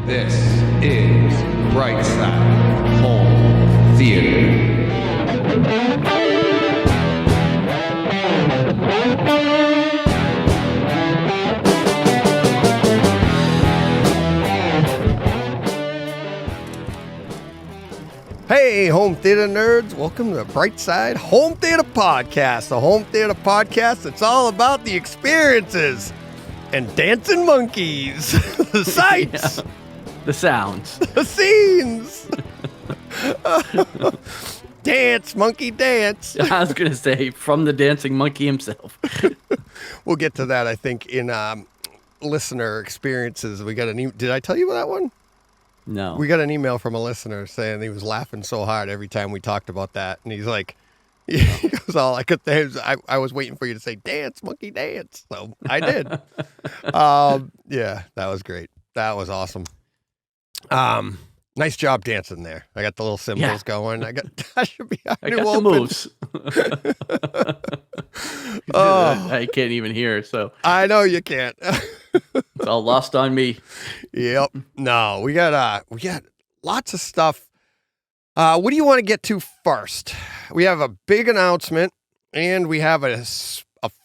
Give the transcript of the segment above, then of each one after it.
This is Brightside Home Theater. Hey, home theater nerds, welcome to the Brightside Home Theater Podcast, the home theater podcast that's all about the experiences and dancing monkeys, the sights, Yeah. The sounds, the scenes. Dance, monkey, dance. I was going to say, from the dancing monkey himself. We'll get to that, I think, in listener experiences. We got did I tell you about that one? No. We got an email from a listener saying he was laughing so hard every time we talked about that. And he's like, he goes, all I could say is, I was waiting for you to say, dance, monkey, dance. So I did. Yeah, that was great. That was awesome. Nice job dancing there. I got the little cymbals going. I should be I got the moves. Oh. I can't even hear, so I know you can't. it's all lost on me. Yep. No, we got lots of stuff. What do you want to get to first? We have a big announcement, and we have a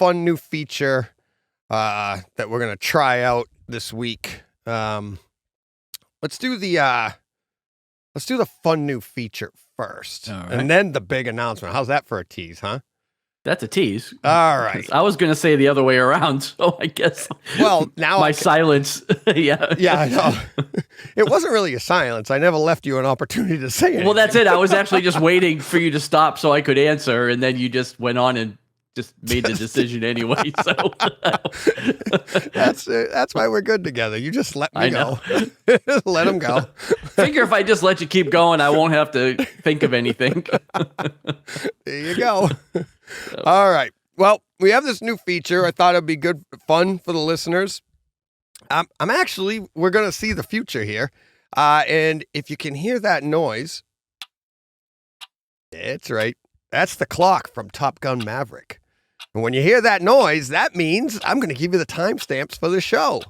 fun new feature that we're gonna try out this week. Let's do the fun new feature first, All right. and then the big announcement. How's that for a tease, huh? That's a tease. All right. I was going to say the other way around, so I guess. Well, now my silence. Yeah. Yeah, I know. It wasn't really a silence. I never left you an opportunity to say it. Well, that's it. I was actually just waiting for you to stop so I could answer, and then you just went on and just made the decision anyway. So that's why we're good together. You just let me go. Let him go. Figure if I just let you keep going, I won't have to think of anything. There you go. All right. Well, we have this new feature. I thought it'd be good fun for the listeners. We're going to see the future here. And if you can hear that noise, it's right. That's the clock from Top Gun Maverick. And when you hear that noise, that means I'm going to give you the timestamps for the show.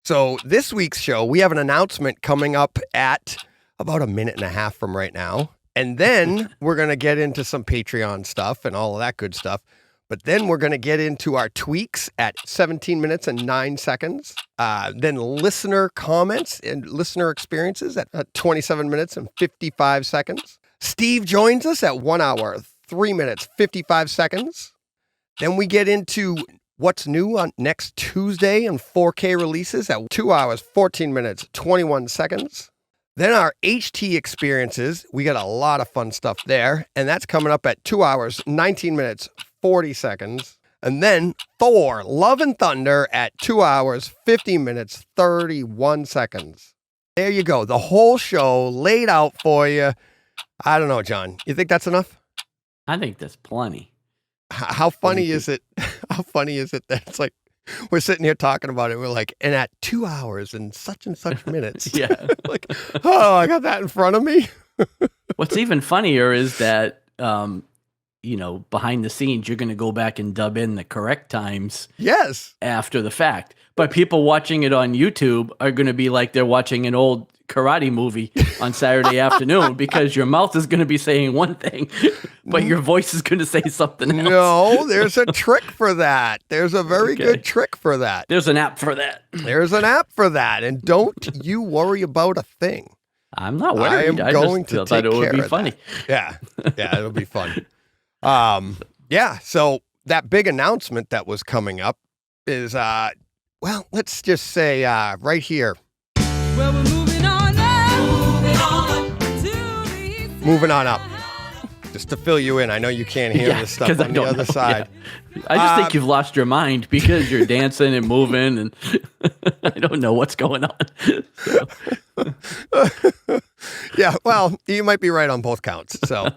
So this week's show, we have an announcement coming up at about a minute and a half from right now. And then we're going to get into some Patreon stuff and all of that good stuff. But then we're going to get into our tweaks at 17 minutes and 9 seconds. Then listener comments and listener experiences at 27 minutes and 55 seconds. Steve joins us at 1 hour, 3 minutes, 55 seconds. Then we get into what's new on next Tuesday and 4K releases at 2 hours, 14 minutes, 21 seconds. Then our HT experiences, we got a lot of fun stuff there. And that's coming up at 2 hours, 19 minutes, 40 seconds. And then Thor, Love and Thunder at 2 hours, 50 minutes, 31 seconds. There you go. The whole show laid out for you. I don't know, John. You think that's enough? I think that's plenty. How funny is it? How funny is it that it's like we're sitting here talking about it. We're like, and at 2 hours and such minutes. Yeah. Like, oh, I got that in front of me. What's even funnier is that, behind the scenes, you're going to go back and dub in the correct times. Yes. After the fact. But people watching it on YouTube are going to be like they're watching an old karate movie on Saturday afternoon because your mouth is going to be saying one thing, but your voice is going to say something else. No, there's a trick for that. There's a very good trick for that. There's an app for that. There's an app for that. And don't you worry about a thing. I'm not worried. I am going to thought it would be funny. That. Yeah, it'll be fun. So that big announcement that was coming up is, let's just say right here. Well, we're moving on up. Moving on up. Just to fill you in, I know you can't hear this stuff on the other side. Yeah. I just think you've lost your mind because you're dancing and moving, and I don't know what's going on. So. Yeah, well, you might be right on both counts. So,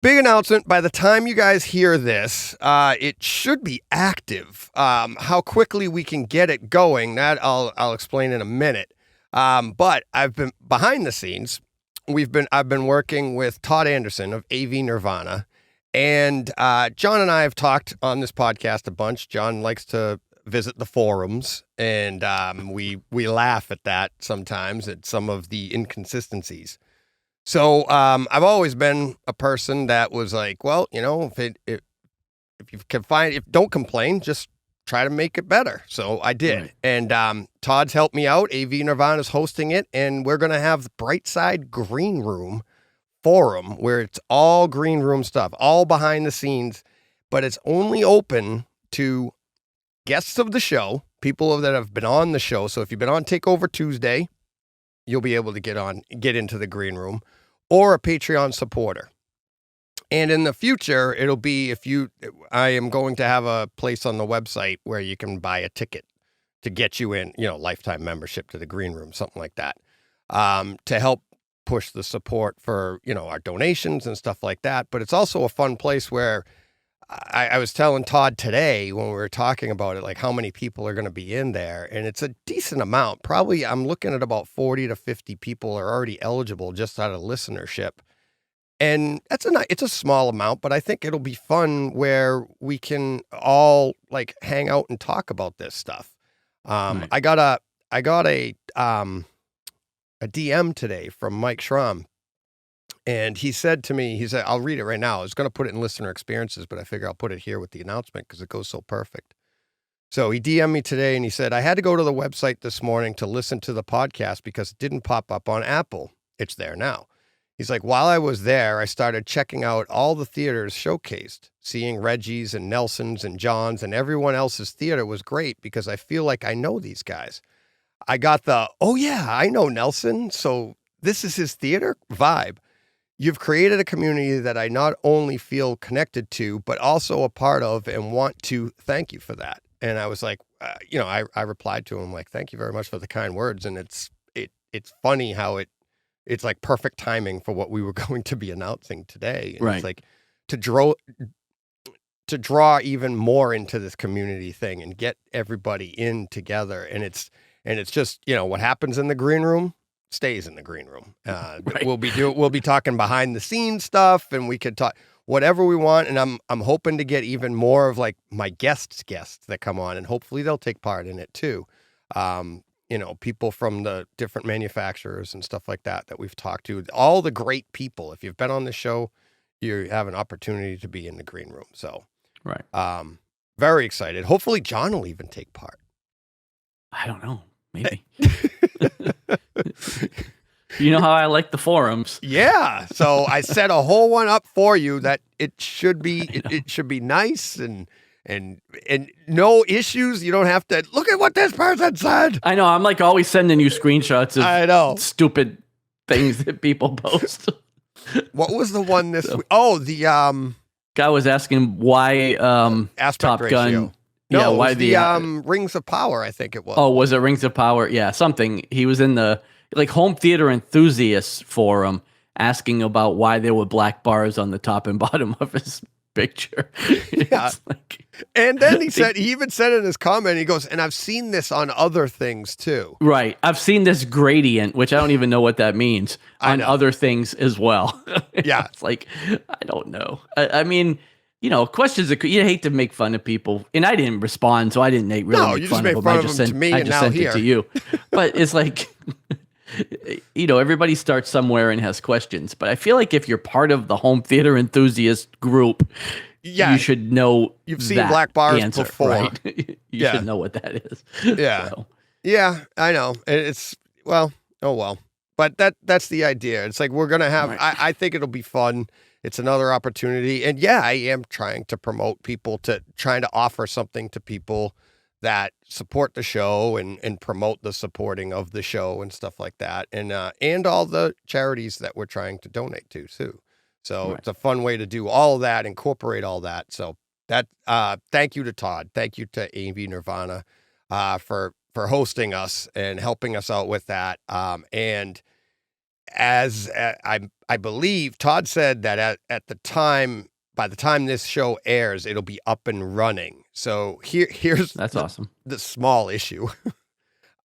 big announcement. By the time you guys hear this, it should be active. How quickly we can get it going, that I'll explain in a minute. But I've been behind the scenes. I've been working with Todd Anderson of AV Nirvana, and John and I have talked on this podcast a bunch. John likes to visit the forums, and we laugh at that sometimes, at some of the inconsistencies. So I've always been a person that was like, well, if you can don't complain, just try to make it better. So I did. Right. And Todd's helped me out. AV Nirvana's hosting it, and we're going to have the Brightside Green Room forum where it's all green room stuff, all behind the scenes, but it's only open to guests of the show, people that have been on the show. So if you've been on Takeover Tuesday, you'll be able to get into the green room, or a Patreon supporter. And in the future, it'll be I am going to have a place on the website where you can buy a ticket to get you in, lifetime membership to the green room, something like that, to help push the support for, our donations and stuff like that. But it's also a fun place where I was telling Todd today when we were talking about it, like how many people are going to be in there. And it's a decent amount. Probably I'm looking at about 40 to 50 people are already eligible just out of listenership. And it's a small amount, but I think it'll be fun where we can all like hang out and talk about this stuff. Right. I got a DM today from Mike Schramm. And he said to me, I'll read it right now. I was going to put it in listener experiences, but I figure I'll put it here with the announcement because it goes so perfect. So he DM'd me today and he said, I had to go to the website this morning to listen to the podcast because it didn't pop up on Apple. It's there now. He's like, while I was there, I started checking out all the theaters showcased. Seeing Reggie's and Nelson's and John's and everyone else's theater was great because I feel like I know these guys. I got oh yeah, I know Nelson. So this is his theater vibe. You've created a community that I not only feel connected to, but also a part of, and want to thank you for that. And I was like, I replied to him like, thank you very much for the kind words. And it's funny how it's like perfect timing for what we were going to be announcing today. And Right. It's like to draw even more into this community thing and get everybody in together. And it's just, what happens in the green room stays in the green room. Right. We'll be talking behind the scenes stuff, and we could talk whatever we want. And I'm hoping to get even more of like my guests that come on, and hopefully they'll take part in it too. People from the different manufacturers and stuff like that we've talked to, all the great people. If you've been on the show, you have an opportunity to be in the green room. So, Right. Very excited. Hopefully John will even take part. I don't know. Maybe. You know how I like the forums. Yeah. So I set a whole one up for you that it should be it should be nice and no issues. You don't have to look at what this person said. I know. I'm like always sending you screenshots of I know. stupid things that people post. What was the one this week? Oh, the Guy was asking why aspect Top ratio. Gun. No, Yeah, it was why the Rings of Power, I think it was. Oh, was it Rings of Power? Yeah, something. He was in the home theater enthusiasts forum asking about why there were black bars on the top and bottom of his picture. Yeah. And then he even said in his comment, he goes, and I've seen this on other things too. Right. I've seen this gradient, which I don't even know what that means, on other things as well. Yeah. It's like, I don't know. I mean, questions, you hate to make fun of people. And I didn't respond, so I didn't really make fun of them. I just sent it to you. But it's like, everybody starts somewhere and has questions. But I feel like if you're part of the home theater enthusiast group, you should know. You've seen black bars before. Right? You should know what that is. Yeah. So. Yeah, I know. It's, oh well. But that's the idea. It's like we're going to have, right. I think it'll be fun. It's another opportunity. And yeah, I am trying to promote people, trying to offer something to people that support the show and promote the supporting of the show and stuff like that. And all the charities that we're trying to donate to too. So It's a fun way to do all of that, incorporate all that. So that, thank you to Todd. Thank you to AV Nirvana, for hosting us and helping us out with that. And as I believe Todd said that at the time, by the time this show airs, it'll be up and running. So here's awesome. The small issue.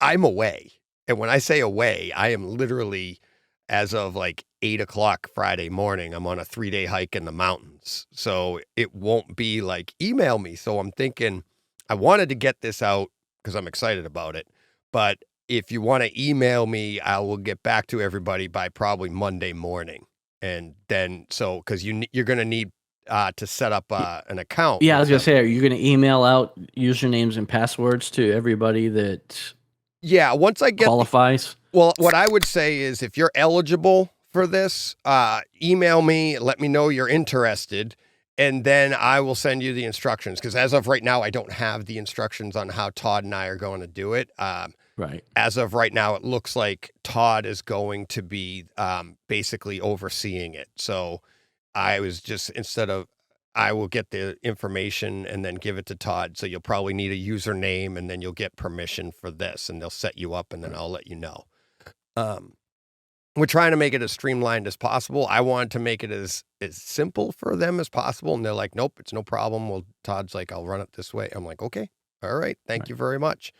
I'm away. And when I say away, I am literally, as of like 8:00 Friday morning, I'm on a 3-day hike in the mountains. So it won't be like email me. So I'm thinking I wanted to get this out because I'm excited about it. But if you want to email me, I will get back to everybody by probably Monday morning. And then, because you're going to need to set up an account. Yeah, I was going to say, are you going to email out usernames and passwords to everybody that once I get qualifies? Well, what I would say is if you're eligible for this, email me, let me know you're interested, and then I will send you the instructions. Because as of right now, I don't have the instructions on how Todd and I are going to do it. Right. As of right now, it looks like Todd is going to be basically overseeing it. So I was just, I will get the information and then give it to Todd. So you'll probably need a username, and then you'll get permission for this, and they'll set you up, and then I'll let you know. We're trying to make it as streamlined as possible. I wanted to make it as simple for them as possible. And they're like, nope, it's no problem. Well, Todd's like, I'll run it this way. I'm like, okay, all right. Thank you very much.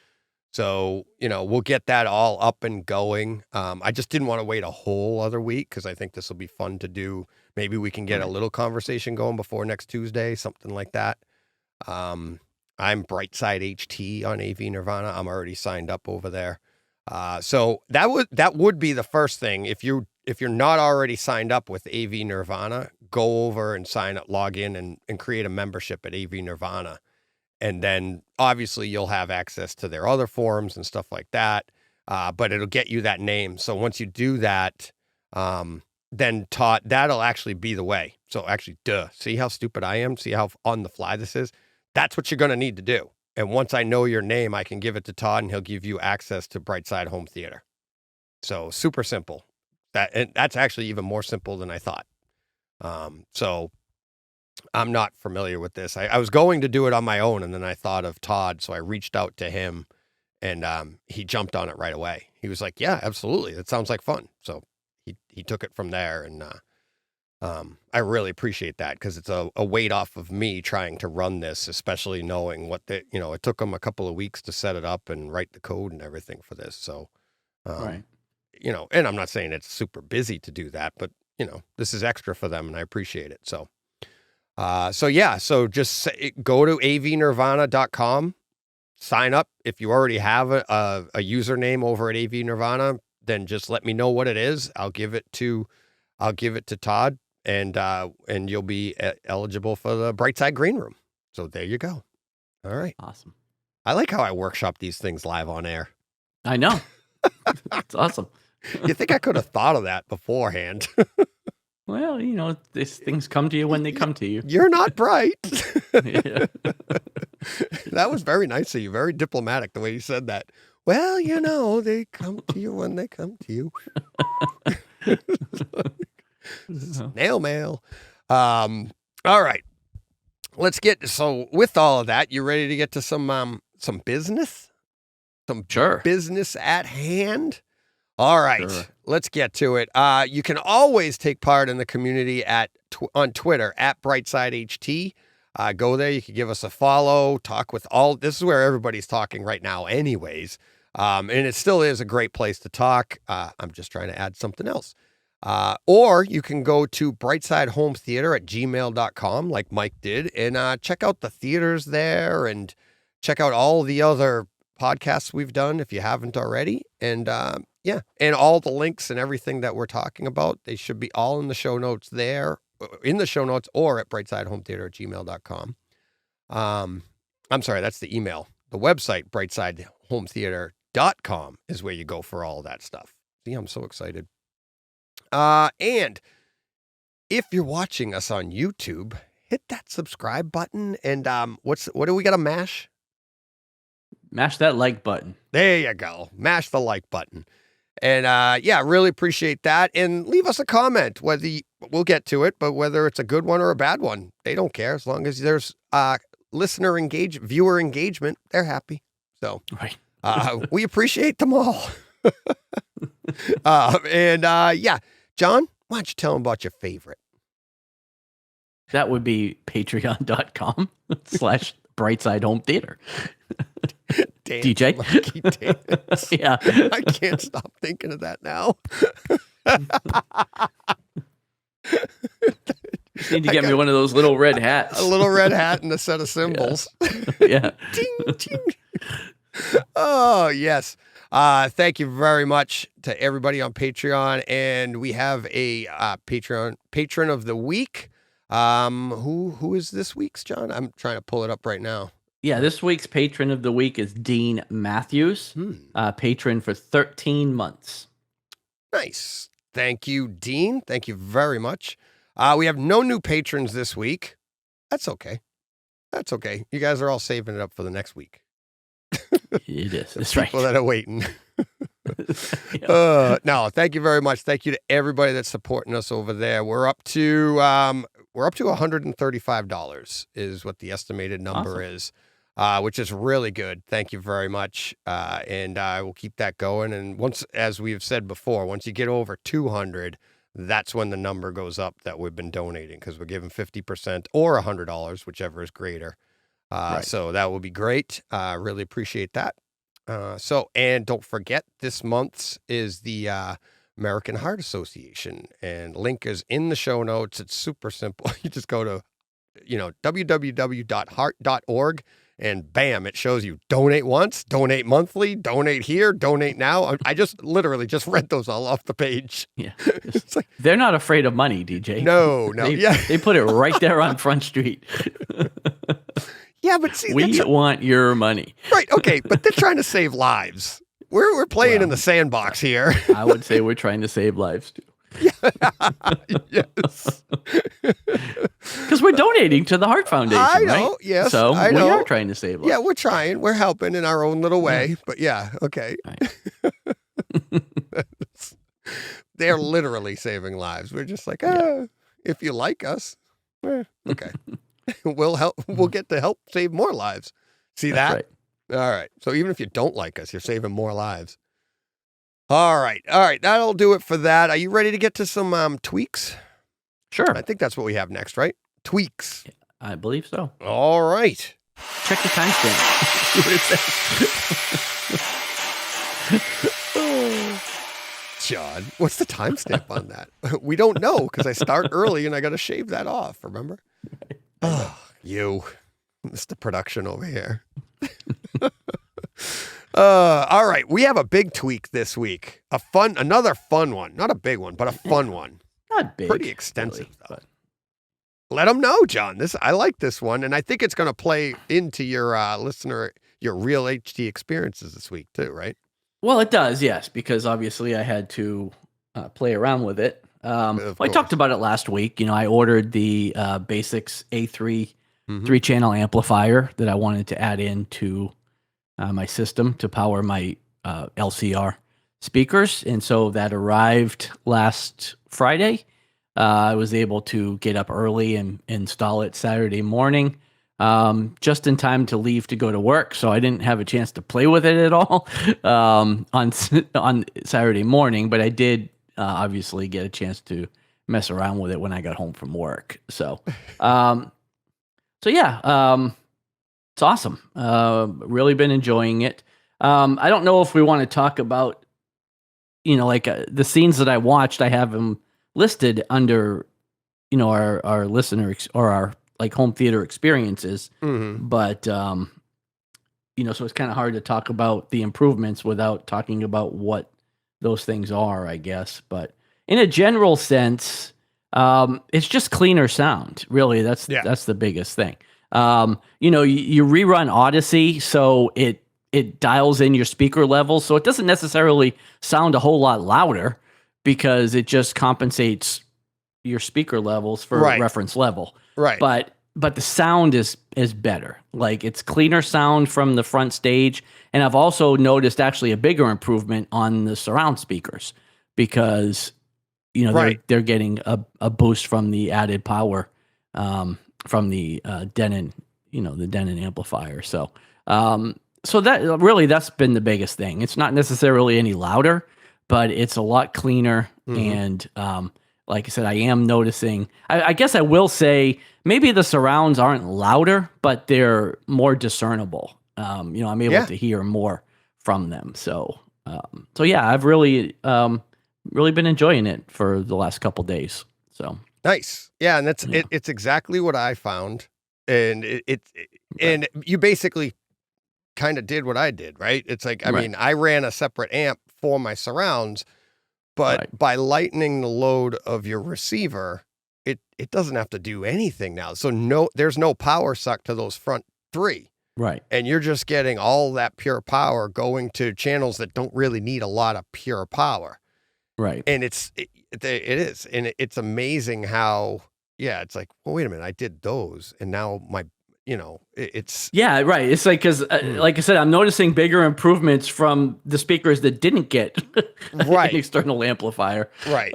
So, we'll get that all up and going. I just didn't want to wait a whole other week because I think this will be fun to do. Maybe we can get a little conversation going before next Tuesday, something like that. I'm Brightside HT on AV Nirvana. I'm already signed up over there. So that would be the first thing. If you're not already signed up with AV Nirvana, go over and sign up, log in and create a membership at AV Nirvana. And then obviously you'll have access to their other forums and stuff like that. But it'll get you that name. So once you do that, then Todd, that'll actually be the way. So actually, see how stupid I am? See how on the fly this is? That's what you're going to need to do. And once I know your name, I can give it to Todd and he'll give you access to Brightside Home Theater. So super simple. That's actually even more simple than I thought. So I'm not familiar with this. I was going to do it on my own, and then I thought of Todd. So I reached out to him, and he jumped on it right away. He was like, yeah, absolutely. That sounds like fun. So he took it from there. And I really appreciate that because it's a weight off of me trying to run this, especially knowing it took them a couple of weeks to set it up and write the code and everything for this. So, Right. And I'm not saying it's super busy to do that, but this is extra for them and I appreciate it. So, so just go to avnirvana.com, sign up. If you already have a username over at AV Nirvana, then just let me know what it is. I'll give it to Todd. And you'll be eligible for the Brightside Green Room. So there you go. All right. Awesome. I like how I workshop these things live on air. I know. It's awesome. You think I could have thought of that beforehand? Well, these things come to you when they come to you. You're not bright. Yeah. That was very nice of you. Very diplomatic the way you said that. Well, they come to you when they come to you. Snail mail. All right. Let's so with all of that, you ready to get to some business? Some business at hand? All right. Sure. Let's get to it. You can always take part in the community on Twitter at BrightsideHT. Go there. You can give us a follow, talk with this is where everybody's talking right now anyways. And it still is a great place to talk. I'm just trying to add something else. Or you can go to brightsidehometheater@gmail.com like Mike did and check out the theaters there and check out all the other podcasts we've done if you haven't already. And and all the links and everything that we're talking about, they should be all in the show notes there, in the show notes or at brightsidehometheater@gmail.com. I'm sorry, that's the email. The website, brightsidehometheater.com is where you go for all that stuff. See, I'm so excited. And if you're watching us on YouTube, hit that subscribe button and what do we got to mash? Mash that like button. There you go. Mash the like button. And really appreciate that. And leave us a comment, we'll get to it, but whether it's a good one or a bad one, they don't care. As long as there's viewer engagement, they're happy. So right. We appreciate them all. John, why don't you tell them about your favorite? That would be patreon.com/Brightside Home Theater. Damn, DJ. Mikey, damn it. Yeah. I can't stop thinking of that now. You need to get me one of those little red hats. A little red hat and a set of cymbals. Yeah. Ding, ding. Oh, yes. Thank you very much to everybody on Patreon. And we have a patron of the week. Who is this week's, John? I'm trying to pull it up right now. Yeah, this week's patron of the week is Dean Matthews, patron for 13 months. Nice. Thank you, Dean. Thank you very much. We have no new patrons this week. That's okay. That's okay. You guys are all saving it up for the next week. It is. That's People right. that are waiting. No, thank you very much. Thank you to everybody that's supporting us over there. We're up to $135 is what the estimated number is, which is really good. Thank you very much. And I will keep that going. And once, as we've said before, once you get over 200, that's when the number goes up that we've been donating, because we're giving 50% or $100, whichever is greater. Right. So that will be great. Really appreciate that. And don't forget, this month's is the American Heart Association, and link is in the show notes. It's super simple. You just go to, www.heart.org, and bam, it shows you donate once, donate monthly, donate here, donate now. I just literally just read those all off the page. Yeah. It's like, They're not afraid of money, DJ. no, They put it right there on Front Street. Yeah, but see, We want your money. right, okay, but they're trying to save lives. We're playing in the sandbox here. I would say we're trying to save lives too. Yes. Because we're donating to the Heart Foundation, I know, right? yes, So I we know. are trying to save lives. Yeah, we're trying. We're helping in our own little way. But yeah, okay. Right. They're literally saving lives. We're just like, if you like us, okay. We'll help. We'll get to help save more lives. See That's that? right. All right. So even if you don't like us, you're saving more lives. All right. That'll do it for that. Are you ready to get to some tweaks? Sure. I think that's what we have next, right? Tweaks. I believe so. All right. Check the timestamp. See what it says. John, what's the timestamp on that? We don't know, because I start early and I got to shave that off. Remember? Oh, you, Mr. Production over here. All right, we have a big tweak this week. Another fun one. Not a big one, but a fun one. Not big. Pretty extensive, really, though. but Let them know, John. I like this one, and I think it's going to play into your your real HD experiences this week too, right? Well, it does, yes, because obviously I had to play around with it. I talked about it last week. I ordered the Basics A3 3-channel amplifier that I wanted to add into my system to power my LCR speakers. And so that arrived last Friday. I was able to get up early and install it Saturday morning, just in time to leave to go to work. So I didn't have a chance to play with it at all on Saturday morning, but I did obviously get a chance to mess around with it when I got home from work. So, yeah, it's awesome. Really been enjoying it. I don't know if we want to talk about, the scenes that I watched. I have them listed under, our listener or our home theater experiences. But, so it's kind of hard to talk about the improvements without talking about what those things are, I guess. But in a general sense, it's just cleaner sound. Really, that's the biggest thing. You rerun Odyssey, so it dials in your speaker level, so it doesn't necessarily sound a whole lot louder because it just compensates your speaker levels for reference level. Right. But the sound is better. It's cleaner sound from the front stage. And I've also noticed actually a bigger improvement on the surround speakers because, they're getting a boost from the added power from the Denon, the Denon amplifier. So that really, that's been the biggest thing. It's not necessarily any louder, but it's a lot cleaner. And like I said, I am noticing, I guess I will say maybe the surrounds aren't louder, but they're more discernible. I'm able to hear more from them. So yeah, I've really been enjoying it for the last couple days. So Nice. Yeah, and it's exactly what I found, and and you basically kind of did what I did, right? It's like, I mean, I ran a separate amp for my surrounds, but by lightening the load of your receiver, it doesn't have to do anything now. So there's no power suck to those front three. Right. And you're just getting all that pure power going to channels that don't really need a lot of pure power. Right. And it is. And it's amazing how, it's like, well, wait a minute, I did those. And now it's. Yeah, right. It's like, because like I said, I'm noticing bigger improvements from the speakers that didn't get an external amplifier. Right.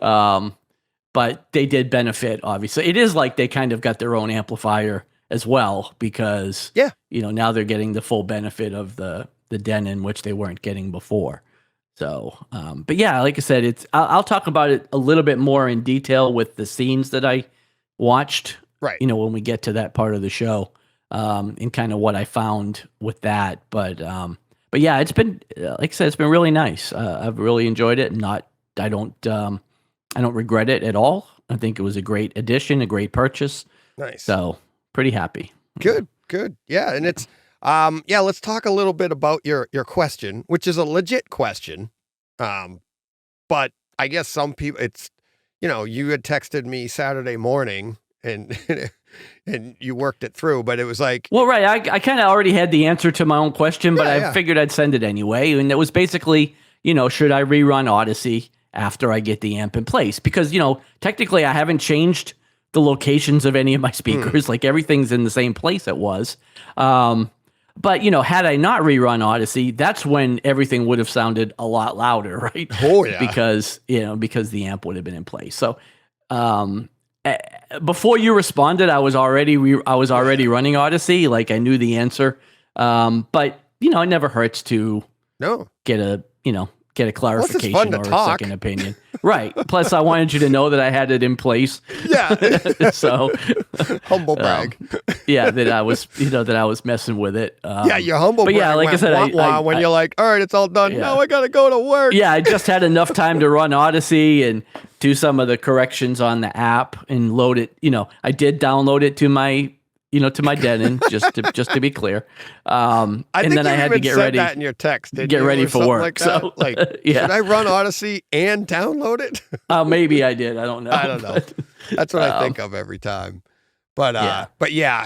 But they did benefit, obviously. It is like they kind of got their own amplifier as well, because, now they're getting the full benefit of the Denon, which they weren't getting before. So, but yeah, like I said, I'll talk about it a little bit more in detail with the scenes that I watched, right? When we get to that part of the show, and kind of what I found with that. But yeah, it's been, like I said, it's been really nice. I've really enjoyed it. I don't regret it at all. I think it was a great addition, a great purchase. Nice. So pretty happy. Good. Yeah. And it's, let's talk a little bit about your question, which is a legit question. But I guess some people, it's, you had texted me Saturday morning and, and you worked it through, but it was like, well, right. I kind of already had the answer to my own question, but I figured I'd send it anyway. And it was basically, should I rerun Odyssey after I get the amp in place? Because, technically I haven't changed the locations of any of my speakers. Like everything's in the same place it was. But, had I not rerun Odyssey, that's when everything would have sounded a lot louder, right? Oh, yeah. Because the amp would have been in place. So, before you responded, I was already running Odyssey. Like I knew the answer. But, it never hurts to get a clarification or a second opinion. Right. Plus, I wanted you to know that I had it in place. Yeah. So humble brag. That I was messing with it. Your humble brag. Yeah, like I said, when you're like, all right, it's all done. Now I got to go to work. Yeah, I just had enough time to run Odyssey and do some of the corrections on the app and load it. I did download it to my Denon, just to be clear. I think then I had to get ready. That in your text, get ready for work. So, should I run Odyssey and download it? Maybe I did. I don't know. I don't know. That's what I think of every time. But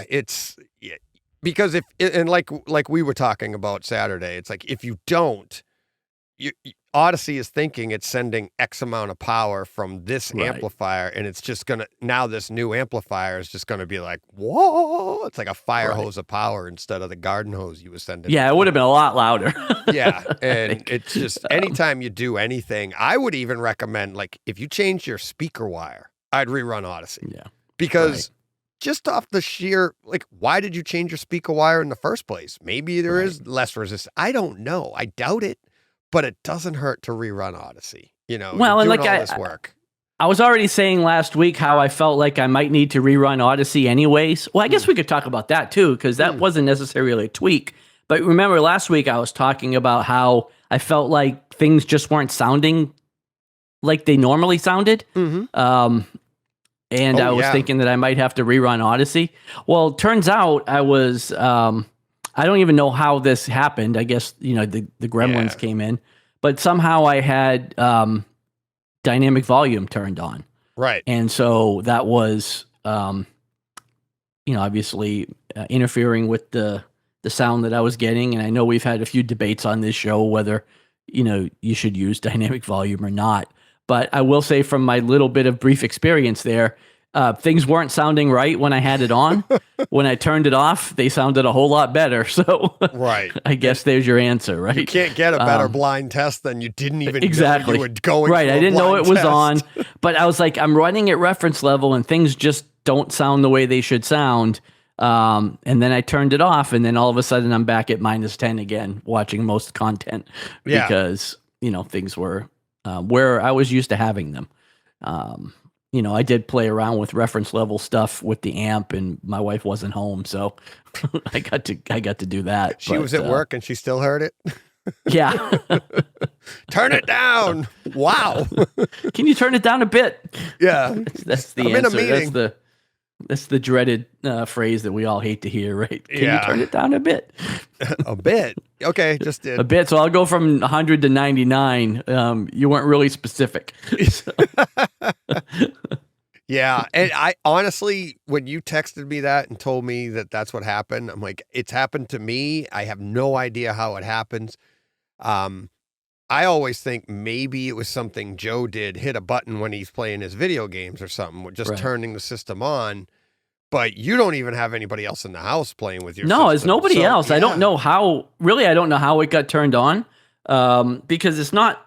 it's because like we were talking about Saturday, it's like if you don't, Odyssey is thinking it's sending X amount of power from this amplifier, and it's just now this new amplifier is just gonna be like, whoa, it's like a fire hose of power instead of the garden hose you were sending. Yeah, it would have been a lot louder. Yeah, and it's just anytime you do anything, I would even recommend, like, if you change your speaker wire, I'd rerun Odyssey. Yeah, because just off the sheer, like, why did you change your speaker wire in the first place? Maybe there is less resistance. I don't know. I doubt it. But it doesn't hurt to rerun Odyssey, Well, and like all this work. I was already saying last week how I felt like I might need to rerun Odyssey anyways. Well, I guess we could talk about that too, because that wasn't necessarily a tweak. But remember last week I was talking about how I felt like things just weren't sounding like they normally sounded. And I was thinking that I might have to rerun Odyssey. Well, it turns out I was... I don't even know how this happened. I guess, the gremlins came in, but somehow I had dynamic volume turned on. Right. And so that was, obviously interfering with the sound that I was getting. And I know we've had a few debates on this show whether, you should use dynamic volume or not. But I will say from my little bit of brief experience there, things weren't sounding right when I had it on. When I turned it off, they sounded a whole lot better. So I guess there's your answer, right? You can't get a better blind test than you didn't even know you were going right. for I didn't know it was test. on, but I was like, I'm running at reference level and things just don't sound the way they should sound. And then I turned it off, and then all of a sudden I'm back at -10 again, watching most content because, things were where I was used to having them. I did play around with reference level stuff with the amp, and my wife wasn't home, so I got to do that. She was at work and she still heard it. Yeah. Turn it down. Wow. Can you turn it down a bit? Yeah. That's the I'm in a answer. meeting. That's the dreaded phrase that we all hate to hear, right? Can Yeah. you turn it down a bit? A bit. Okay, just did. A bit. So I'll go from 100 to 99. You weren't really specific. Yeah, and I honestly, when you texted me that and told me that that's what happened, I'm like, it's happened to me. I have no idea how it happens. I always think maybe it was something Joe did, hit a button when he's playing his video games or something, just Right. turning the system on. But you don't even have anybody else in the house playing with your No, system. it's nobody So, else. I yeah. don't know how. Really, I don't know how it got turned on. Because it's not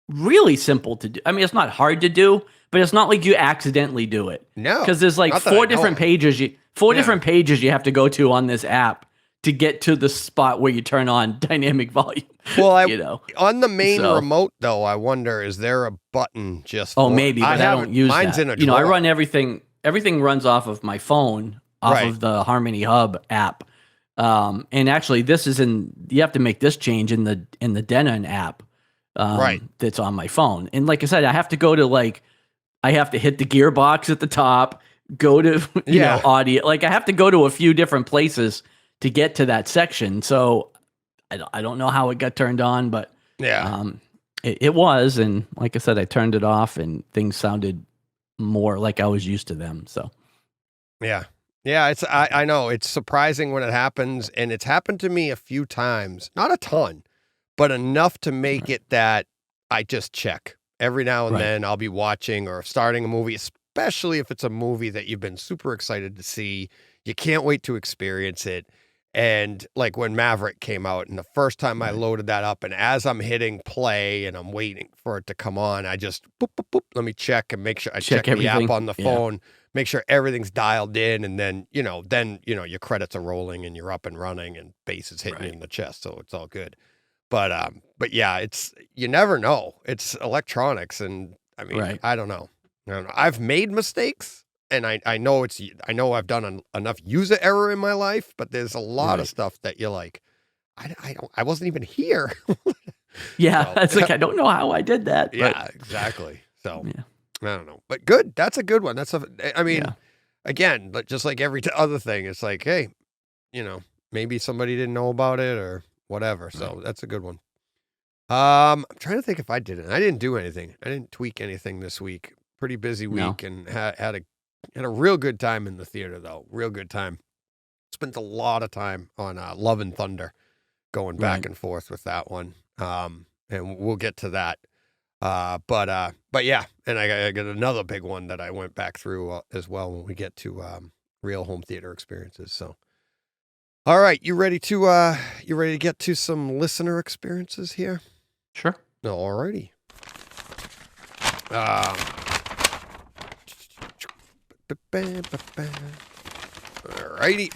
really simple to do. I mean, it's not hard to do, but it's not like you accidentally do it. No, Because there's like not that I four know different of. pages. Different pages you have to go to on this app to get to the spot where you turn on dynamic volume. Well, you know. on the main So- remote, though, I wonder, is there a button just Oh, for maybe, but I don't haven't- use mine's that. in a You know, I drawer. run everything. Everything runs off of my phone, off Right. of the Harmony Hub app. And actually, this is in. You have to make this change in the Denon app. Right. That's on my phone. And like I said, I have to go to I have to hit the gearbox at the top. Go to you Yeah. know audio. Like I have to go to a few different places to get to that section. So I don't know how it got turned on, but Yeah. it was. And like I said, I turned it off, and things sounded more like I was used to them. So Yeah. Yeah, I know it's surprising when it happens, and it's happened to me a few times, not a ton, but enough to make it that I just check every now and Right. then. I'll be watching or starting a movie, especially if it's a movie that you've been super excited to see. You can't wait to experience it. And like when Maverick came out, and the first time I Right. loaded that up, and as I'm hitting play and I'm waiting for it to come on, I just boop, boop, boop, let me check and make sure I check the app everything. on the Yeah. phone, make sure everything's dialed in, and then your credits are rolling and you're up and running and bass is hitting you Right. in the chest, so it's all good. But yeah, you never know. It's electronics, and I mean, Right. I don't know. I've made mistakes, and I know I've done enough user error in my life, but there's a lot of Right. stuff that you're like, I wasn't even here. yeah, So- it's like I don't know how I did that. But Yeah, exactly. So yeah. I don't know, but good. That's a good one. I mean, Yeah. again, but just like every other thing, it's like, hey, maybe somebody didn't know about it or whatever. So that's a good one. I'm trying to think if I did it. I didn't do anything. I didn't tweak anything this week. Pretty busy No. week, and had a real good time in the theater though. Real good time. Spent a lot of time on Love and Thunder, going back Right. and forth with that one. And we'll get to that. But yeah, and I got another big one that I went back through as well when we get to real home theater experiences. So, all right, you ready to get to some listener experiences here? Sure. No, alrighty. Alrighty.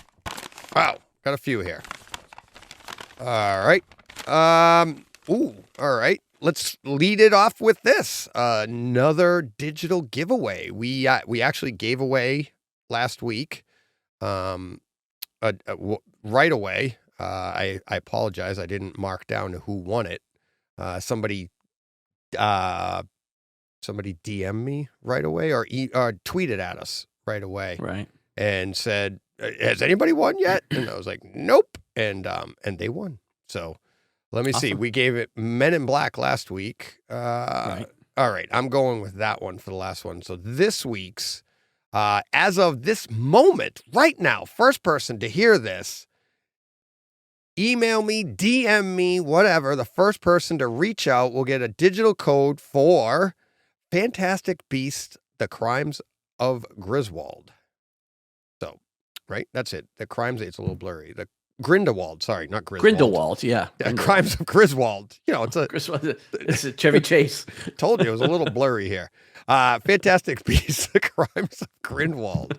Wow, got a few here. All right. All right. Let's lead it off with this. Another digital giveaway. We actually gave away last week. Right away. I apologize. I didn't mark down who won it. Somebody DM'd me right away or tweeted at us right away Right. and said, "Has anybody won yet?" And I was like, "Nope." And they won. So let me see. Awesome. We gave it Men in Black last week. Right. All right. I'm going with that one for the last one. So this week's, as of this moment, right now, first person to hear this, email me, DM me, whatever. The first person to reach out will get a digital code for Fantastic Beasts: The Crimes of Griswold. So, right? That's it. The Crimes, it's a little blurry. The Grindelwald, sorry, not Griswold. Grindelwald. Yeah. Yeah, Grindelwald. Crimes of Griswold. It's a Chevy Chase. Told you it was a little blurry here. Fantastic Beasts: The Crimes of Grindelwald.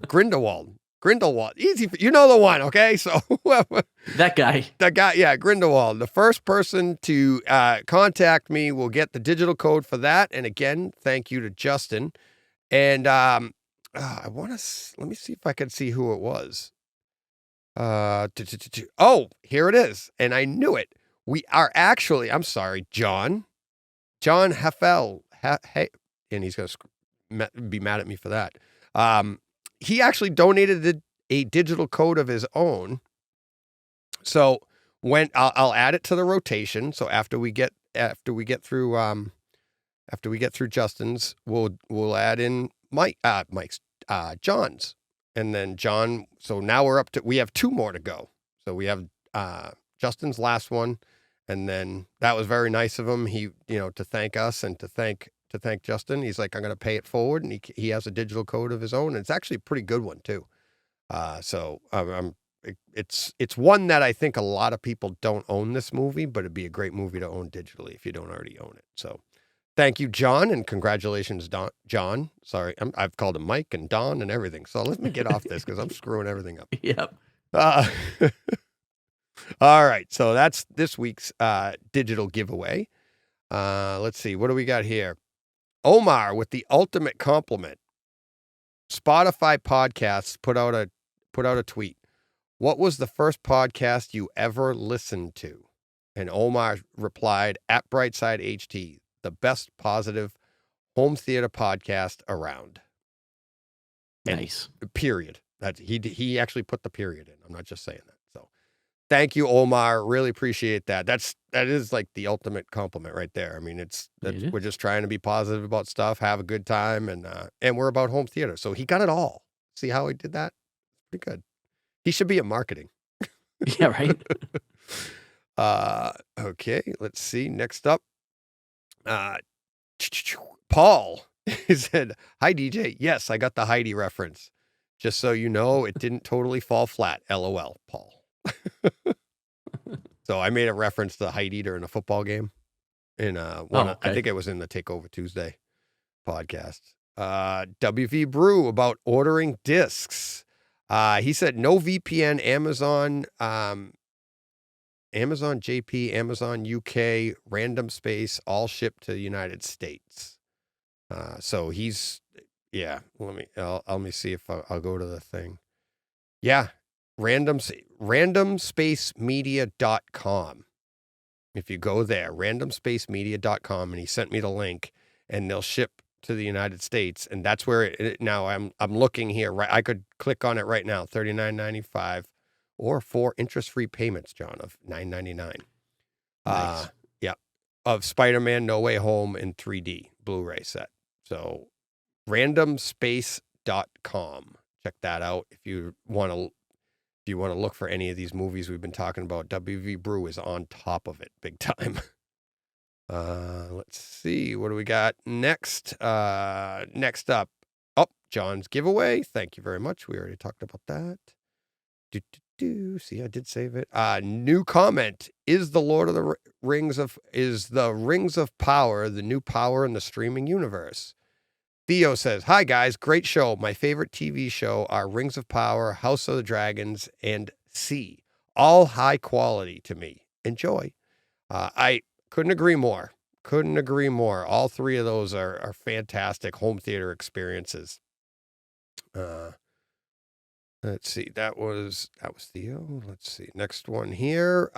Grindelwald. Easy. You know the one, okay? So That guy. that guy, yeah, Grindelwald. The first person to contact me will get the digital code for that. And again, thank you to Justin. And I want to let me see if I can see who it was. Oh, here it is. And I knew it. We are actually, I'm sorry, John Heffel, hey, and he's going to be mad at me for that. He actually donated a digital code of his own. So when I'll add it to the rotation. So after we get through Justin's, we'll add in Mike's, John's, and then John. So now we have 2 more to go. So we have Justin's last one, and then that was very nice of him. He, to thank us and to thank Justin. He's like, I'm going to pay it forward, and he has a digital code of his own, and it's actually a pretty good one too. So it's one that I think a lot of people don't own this movie, but it'd be a great movie to own digitally if you don't already own it. So thank you, John, and congratulations, John. Sorry, I've called him Mike and Don and everything. So let me get off this because I'm screwing everything up. Yep. All right, so that's this week's digital giveaway. Let's see, what do we got here? Omar with the ultimate compliment. Spotify podcasts put out a tweet. What was the first podcast you ever listened to? And Omar replied, at Brightside HT, the best positive home theater podcast around. Nice. And period. He actually put the period in. I'm not just saying that. So thank you, Omar. Really appreciate that. That is like the ultimate compliment right there. I mean, we're just trying to be positive about stuff, have a good time, and we're about home theater. So he got it all. See how he did that? Pretty good. He should be in marketing. Yeah, right. Okay, let's see. Next up, Paul. He said, "Hi, DJ. Yes, I got the Heidi reference. Just so you know, it didn't totally fall flat. LOL, Paul." So I made a reference to Heidi during a football game. I think it was in the Takeover Tuesday podcast. WV Brew about ordering discs. He said no VPN, Amazon JP, Amazon UK, random space, all shipped to the United States. So he's, yeah, let me see if I'll go to the thing. Yeah. randomspacemedia.com. If you go there, randomspacemedia.com, and he sent me the link, and they'll ship to the United States, and that's where now I'm looking here, right? I could click on it right now, $39.95, or 4 interest-free payments, John, of $9.99. Nice. Yeah, of Spider-Man No Way Home in 3D Blu-ray set. So randomspace.com. Check that out if you want to look for any of these movies we've been talking about. WV Brew is on top of it big time. Let's see. What do we got next? Next up. Oh, John's giveaway. Thank you very much. We already talked about that. See, I did save it. New comment. Is the Lord of the Rings of Power the new power in the streaming universe? Theo says, "Hi guys, great show. My favorite TV show are Rings of Power, House of the Dragons, and C. All high quality to me. Enjoy." I couldn't agree more. All 3 of those are fantastic home theater experiences. Let's see. That was Theo. Let's see. Next one here.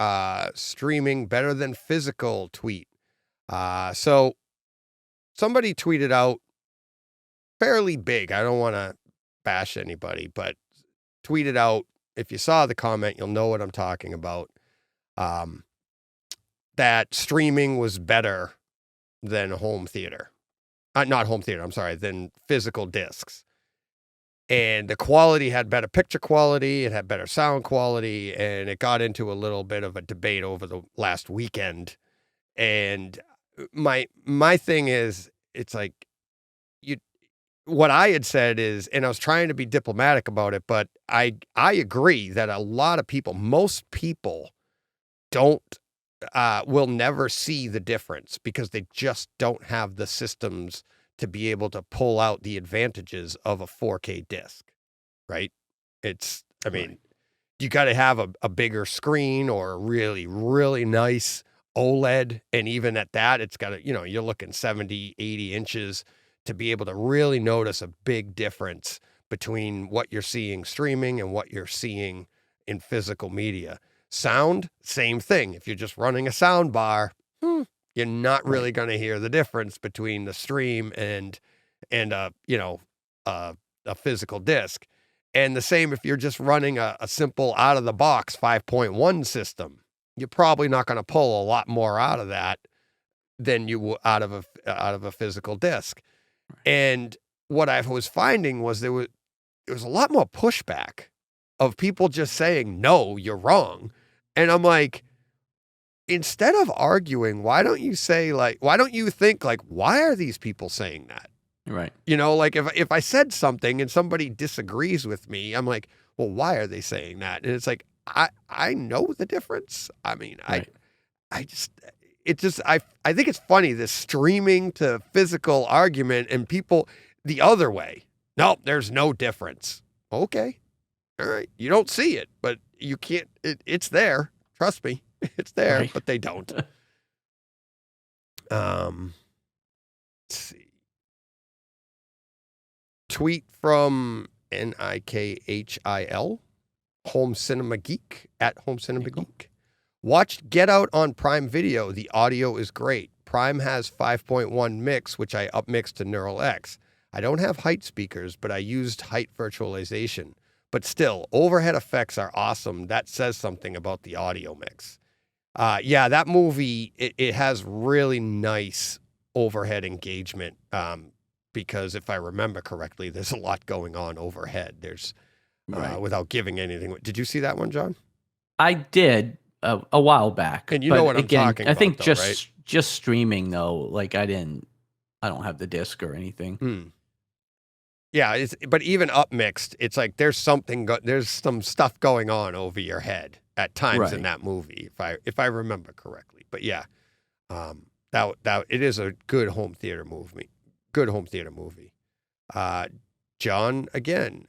Streaming better than physical tweet. So somebody tweeted out fairly big. I don't want to bash anybody, but tweeted out, if you saw the comment, you'll know what I'm talking about. That streaming was better than home theater. Not home theater, I'm sorry, than physical discs. And the quality had better picture quality, it had better sound quality, and it got into a little bit of a debate over the last weekend. And my thing is, it's like, what I had said is, and I was trying to be diplomatic about it, but I agree that a lot of people, most people will never see the difference because they just don't have the systems to be able to pull out the advantages of a 4K disc, right? You got to have a bigger screen or a really, really nice OLED. And even at that, it's got to, you're looking 70, 80 inches to be able to really notice a big difference between what you're seeing streaming and what you're seeing in physical media. Sound, same thing. If you're just running a sound bar, you're not really going to hear the difference between the stream and a physical disc. And the same if you're just running a simple out of the box 5.1 system, you're probably not going to pull a lot more out of that than you would out of a physical disc. Right. And what I was finding was there was a lot more pushback of people just saying, no, you're wrong. And I'm like, instead of arguing, why don't you think like, why are these people saying that? Right. Like if I said something and somebody disagrees with me, I'm like, well, why are they saying that? And it's like, I know the difference. I mean, right. I think it's funny, this streaming to physical argument and people the other way. No, there's no difference. Okay. All right. You don't see it, but you can't, it's there. Trust me. It's there, right. But they don't. Let's see. Tweet from NIKHIL, Home Cinema Geek, at Home Cinema Geek. Watched Get Out on Prime Video. The audio is great. Prime has 5.1 mix, which I upmixed to Neural X. I don't have height speakers, but I used height virtualization. But still, overhead effects are awesome. That says something about the audio mix. Yeah, that movie, it has really nice overhead engagement. Because if I remember correctly, there's a lot going on overhead. There's, without giving anything. Did you see that one, John? I did a while back. And you know what I'm talking about, I think though, right? just streaming though. Like I don't have the disc or anything. Yeah, but even upmixed, it's like there's some stuff going on over your head at times in that movie, if I remember correctly. But yeah, that it is a good home theater movie. Good home theater movie. John, again,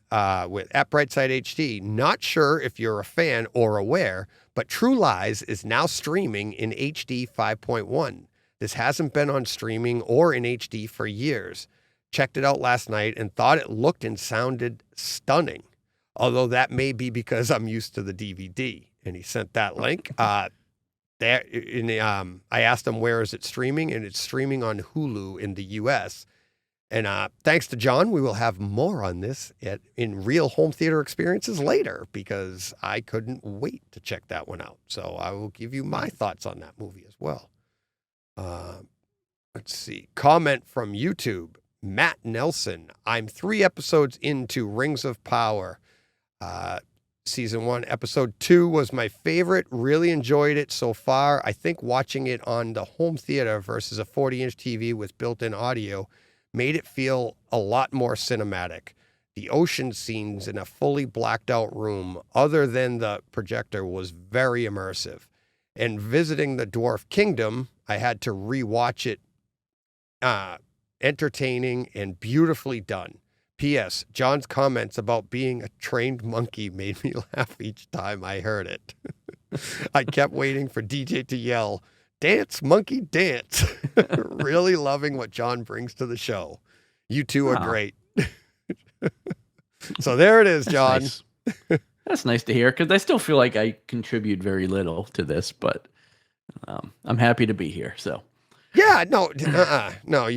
with at Brightside HD, not sure if you're a fan or aware, but True Lies is now streaming in HD 5.1. This hasn't been on streaming or in HD for years. Checked it out last night and thought it looked and sounded stunning. Although that may be because I'm used to the DVD. And he sent that link. I asked him, where is it streaming? And it's streaming on Hulu in the US. And thanks to John, we will have more on this in real home theater experiences later, because I couldn't wait to check that one out. So I will give you my thoughts on that movie as well. Let's see. Comment from YouTube. Matt Nelson. I'm 3 episodes into Rings of Power. Season 1, episode 2 was my favorite. Really enjoyed it so far. I think watching it on the home theater versus a 40-inch TV with built-in audio made it feel a lot more cinematic. The ocean scenes in a fully blacked out room, other than the projector, was very immersive. And visiting the Dwarf Kingdom, I had to rewatch it. Entertaining and beautifully done. P.S. John's comments about being a trained monkey made me laugh each time I heard it. I kept waiting for DJ to yell, "Dance, monkey, dance." Really loving what John brings to the show. You two are great. So there it is, John. That's nice, That's nice to hear, because I still feel like I contribute very little to this, but I'm happy to be here. So. Yeah, no, no.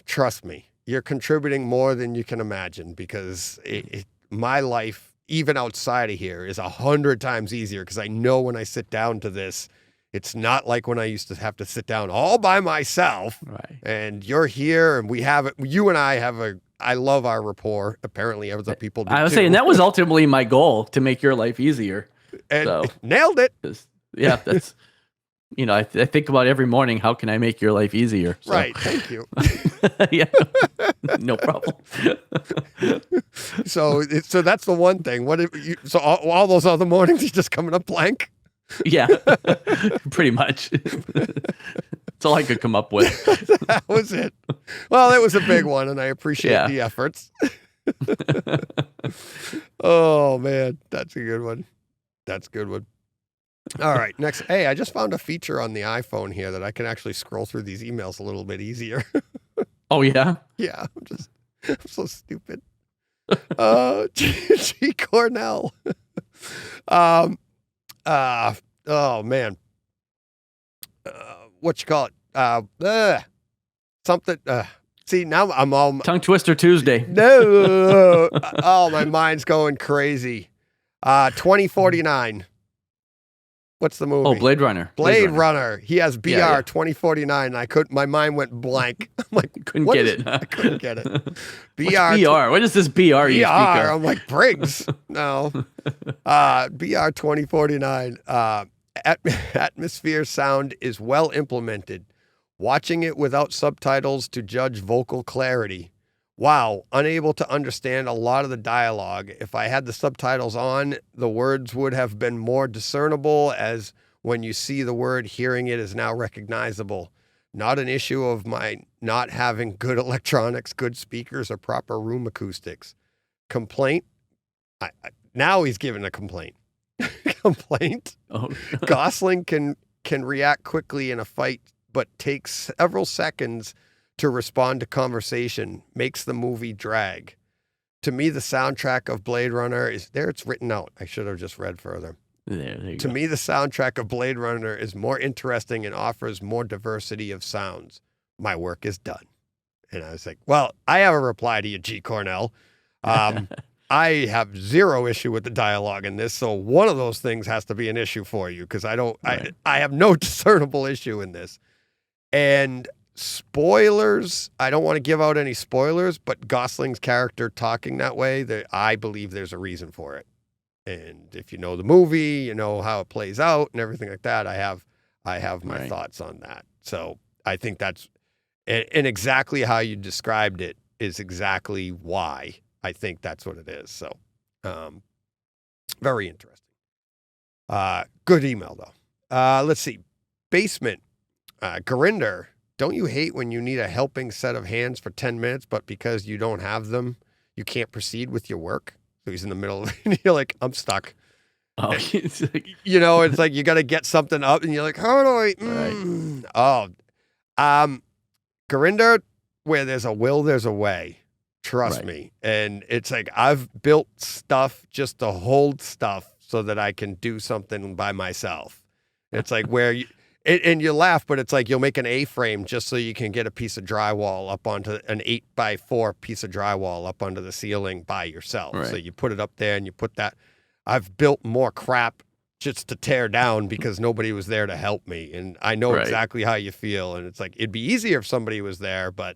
Trust me, you're contributing more than you can imagine, because my life, even outside of here, is 100 times easier, because I know when I sit down to this, it's not like when I used to have to sit down all by myself. Right. And you're here, and we have it. You and I have I love our rapport. Apparently, other people do. I was too. saying that was ultimately my goal, to make your life easier. And so, nailed it. Yeah, that's. I think about every morning, how can I make your life easier? So. Right. Thank you. Yeah. No problem. So that's the one thing. So all those other mornings, you're just coming up blank? Yeah. Pretty much. That's all I could come up with. That was it. Well, it was a big one, and I appreciate the efforts. Oh, man. That's a good one. All right, next. Hey, I just found a feature on the iPhone here that I can actually scroll through these emails a little bit easier. Oh, yeah? Yeah, I'm so G. Cornell. Oh man. What you call it? Something. See, now I'm all. Tongue Twister Tuesday. No. Oh, my mind's going crazy. 2049. What's the movie? Oh, Blade Runner. Blade Runner. He has BR Yeah. 2049. And my mind went blank. I'm like, Couldn't what get is- it. I couldn't get it. What's BR? What is this BR you speak BR. of? I'm like, Briggs. No. BR 2049. Atmosphere sound is well implemented. Watching it without subtitles to judge vocal clarity. Wow, unable to understand a lot of the dialogue. If I had the subtitles on, the words would have been more discernible, as when you see the word, hearing it is now recognizable. Not an issue of my not having good electronics, good speakers, or proper room acoustics. Complaint? Now he's giving a complaint. Complaint? Oh. Gosling can react quickly in a fight, but takes several seconds to respond to conversation, makes the movie drag. To me, the soundtrack of Blade Runner is there. It's written out. I should have just read further. There you To go. me, the soundtrack of Blade Runner is more interesting and offers more diversity of sounds. My work is done. And I was like, well, I have a reply to you, G. Cornell. I have zero issue with the dialogue in this, so one of those things has to be an issue for you, because Right. I have no discernible issue in this. And spoilers, I don't want to give out any spoilers, but Gosling's character talking that way, I believe there's a reason for it. And if you know the movie, you know how it plays out and everything like that. I have my Right. thoughts on that. So I think that's, and exactly how you described it is exactly why I think that's what it is. So, very interesting. Good email though. Let's see. Basement. Gurinder, don't you hate when you need a helping set of hands for 10 minutes, but because you don't have them, you can't proceed with your work? So he's in the middle of it, and you're like, I'm stuck. Oh, it's like, You know, it's like you got to get something up, and you're like, how do I? Gurinder, where there's a will, there's a way. Trust Right. me. And it's like I've built stuff just to hold stuff so that I can do something by myself. It's like where you. And you laugh, but it's like you'll make an A-frame just so you can get a piece of drywall up onto an 8x4 piece of drywall up onto the ceiling by yourself. So Right. you put it up there and you put that. I've built more crap just to tear down because nobody was there to help me. And I know Right. exactly how you feel. And it's like, it'd be easier if somebody was there, but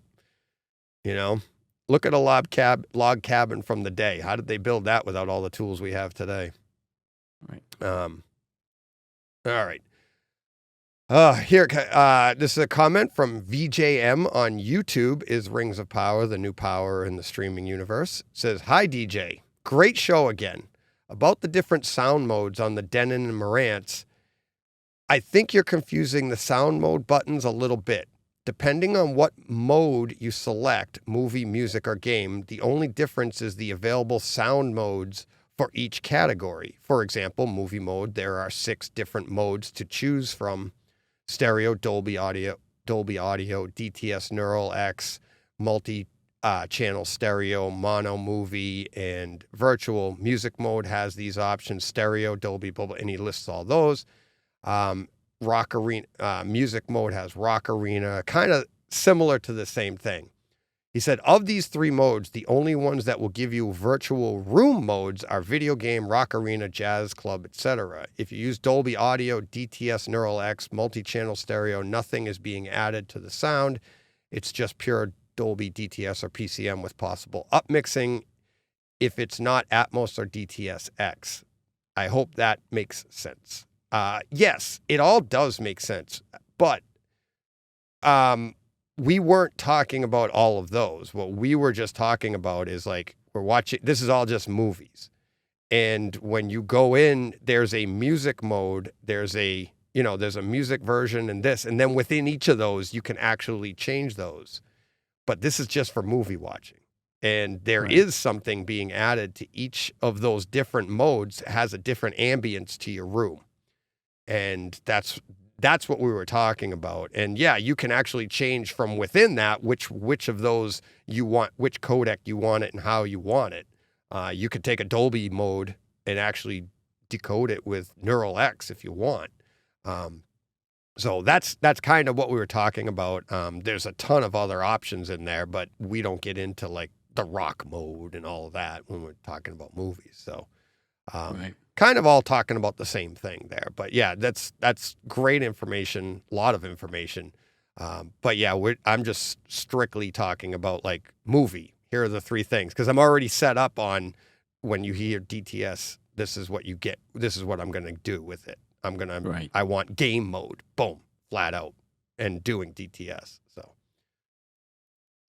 you know, look at a log cabin from the day. How did they build that without all the tools we have today? Right. All right. Here, this is a comment from VJM on YouTube. Is Rings of Power the new power in the streaming universe? It says, hi, DJ. Great show again. About the different sound modes on the Denon and Marantz, I think you're confusing the sound mode buttons a little bit. Depending on what mode you select, movie, music, or game, the only difference is the available sound modes for each category. For example, movie mode, there are 6 different modes to choose from: stereo, Dolby Audio, DTS Neural X, multi-channel stereo, mono movie, and virtual. Music mode has these options: stereo, Dolby, blah, blah, and he lists all those. Rock Arena, music mode has Rock Arena, kind of similar to the same thing. He said, of these 3 modes, the only ones that will give you virtual room modes are video game, Rock Arena, Jazz Club, etc. If you use Dolby Audio, DTS Neural X, multi-channel stereo, nothing is being added to the sound. It's just pure Dolby, DTS, or PCM with possible upmixing if it's not Atmos or DTS X. I hope that makes sense. Yes, it all does make sense, but we weren't talking about all of those. What we were just talking about is like, we're watching, this is all just movies. And when you go in, there's a music mode, there's a music version and this, and then within each of those, you can actually change those. But this is just for movie watching. And there is something being added to each of those different modes, has a different ambience to your room. And that's what we were talking about. And yeah, you can actually change from within that which of those you want, which codec you want it and how you want it. You could take a Dolby mode and actually decode it with Neural X if you want. So that's kind of what we were talking about. There's a ton of other options in there, but we don't get into like the rock mode and all of that when we're talking about movies. So kind of all talking about the same thing there. But yeah, that's great information, a lot of information. But yeah, I'm just strictly talking about like movie. Here are the three things, because I'm already set up on when you hear DTS, this is what you get. This is what I'm going to do with it. I want game mode, boom, flat out, and doing DTS. So,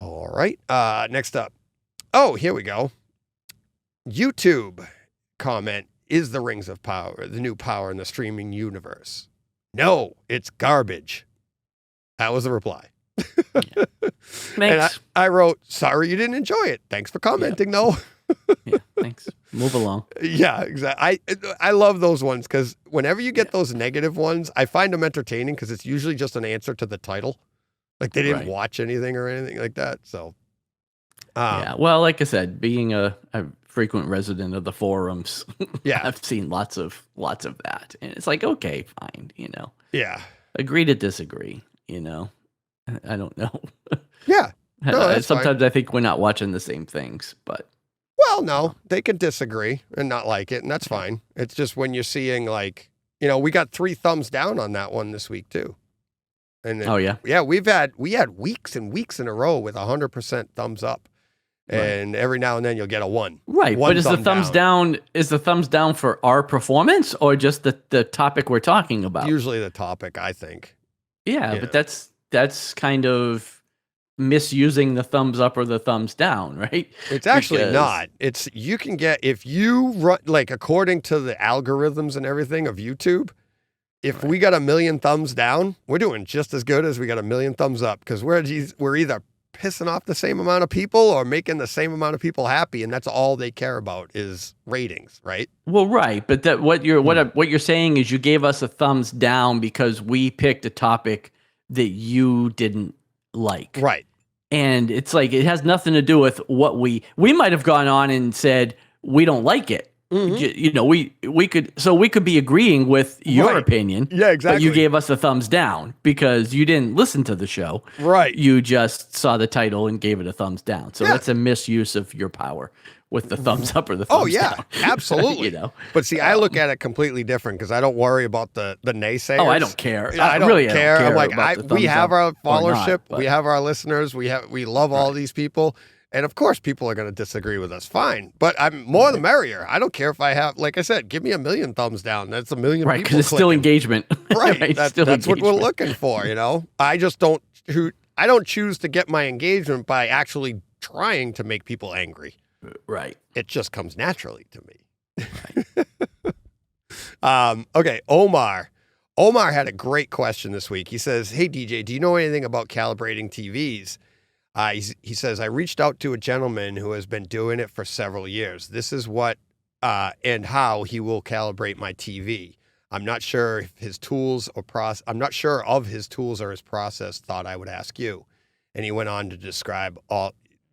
all right. Next up. Oh, here we go. YouTube comment, is the Rings of Power the new power in the streaming universe? No, it's garbage. That was the reply. Yeah. And I wrote, sorry you didn't enjoy it. Thanks for commenting, though. Yeah, thanks. Move along. Yeah, exactly. I love those ones because whenever you get those negative ones, I find them entertaining because it's usually just an answer to the title. Like they didn't watch anything or anything like that. So, yeah. Well, like I said, being a frequent resident of the forums, yeah, I've seen lots of that, and it's like, okay, fine, yeah, agree to disagree. I don't know. Yeah. No, sometimes fine. I think we're not watching the same things, but. Well, no, they can disagree and not like it, and that's fine. It's just when you're seeing like, we got 3 thumbs down on that one this week too. And yeah, we had weeks and weeks in a row with 100% thumbs up, and every now and then you'll get a 1. Right, but is the thumbs down? Is the thumbs down for our performance or just the topic we're talking about? Usually the topic, I think. Yeah, but that's kind of misusing the thumbs up or the thumbs down, right? It's actually not. It's you can get, if you run, like according to the algorithms and everything of YouTube, if we got 1 million thumbs down, we're doing just as good as we got 1 million thumbs up, because we're either pissing off the same amount of people or making the same amount of people happy, and that's all they care about is ratings, right? Well, right, but that what you're saying is you gave us a thumbs down because we picked a topic that you didn't like. Right. And it's like, it has nothing to do with what we might have gone on and said, we don't like it. Mm-hmm. We could be agreeing with your opinion. Yeah, exactly. But you gave us a thumbs down because you didn't listen to the show. Right. You just saw the title and gave it a thumbs down. So that's a misuse of your power with the thumbs up or the thumbs down. Absolutely. But see, I look at it completely different because I don't worry about the naysayers. Oh, I don't care. I don't really care. I don't I'm care like, we have our followership, we have our listeners, we love all these people. And of course, people are going to disagree with us. Fine. But I'm more the merrier. I don't care if I have, like I said, give me 1 million thumbs down. That's 1 million people. Because it's still engagement. Right. That's what we're looking for, I just don't choose to get my engagement by actually trying to make people angry. Right. It just comes naturally to me. Right. Okay. Omar had a great question this week. He says, hey, DJ, do you know anything about calibrating TVs? He says, I reached out to a gentleman who has been doing it for several years. This is what and how he will calibrate my TV. I'm not sure if his tools or I'm not sure of his tools or his process. Thought I would ask you. And he went on to describe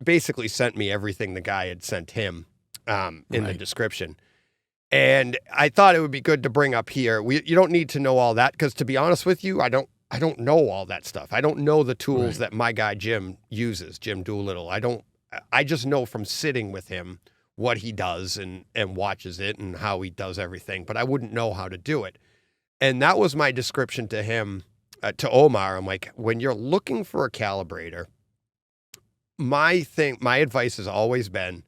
basically sent me everything the guy had sent him in the description. And I thought it would be good to bring up here. You don't need to know all that because, to be honest with you, I don't know all that stuff. I don't know the tools that my guy Jim uses, Jim Doolittle. I just know from sitting with him what he does and watches it and how he does everything, but I wouldn't know how to do it. And that was my description to him, to Omar. I'm like, when you're looking for a calibrator, my advice has always been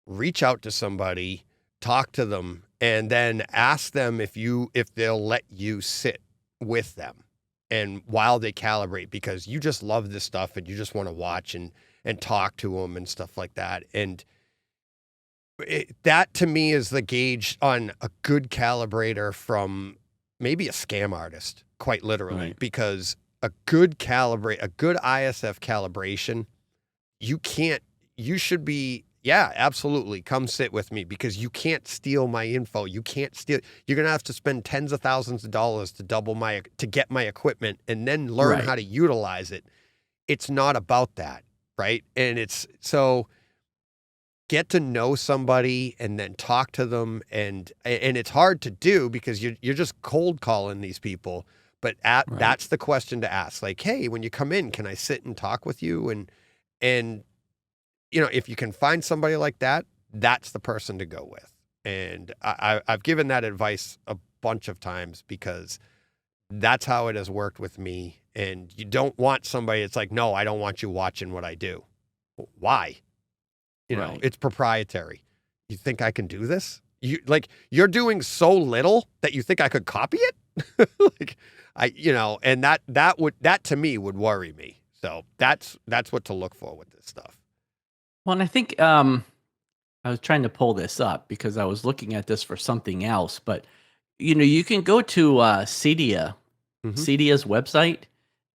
reach out to somebody, talk to them, and then ask them if they'll let you sit with them. And while they calibrate, because you just love this stuff and you just want to watch and talk to them and stuff like that. And that to me is the gauge on a good calibrator from maybe a scam artist, quite literally, because a good ISF calibration, you should be, absolutely. Come sit with me because you can't steal my info. You're going to have to spend tens of thousands of dollars to get my equipment and then learn how to utilize it. It's not about that. Right. And get to know somebody and then talk to them, and it's hard to do because you're just cold calling these people. But that's the question to ask. Like, hey, when you come in, can I sit and talk with you? And if you can find somebody like that, that's the person to go with. And I've given that advice a bunch of times because that's how it has worked with me. And you don't want somebody that's like, no, I don't want you watching what I do. Why? It's proprietary. You think I can do this? You're doing so little that you think I could copy it? And that to me would worry me. So that's what to look for with this stuff. Well, and I think I was trying to pull this up because I was looking at this for something else, but you can go to Cydia, Cydia's website,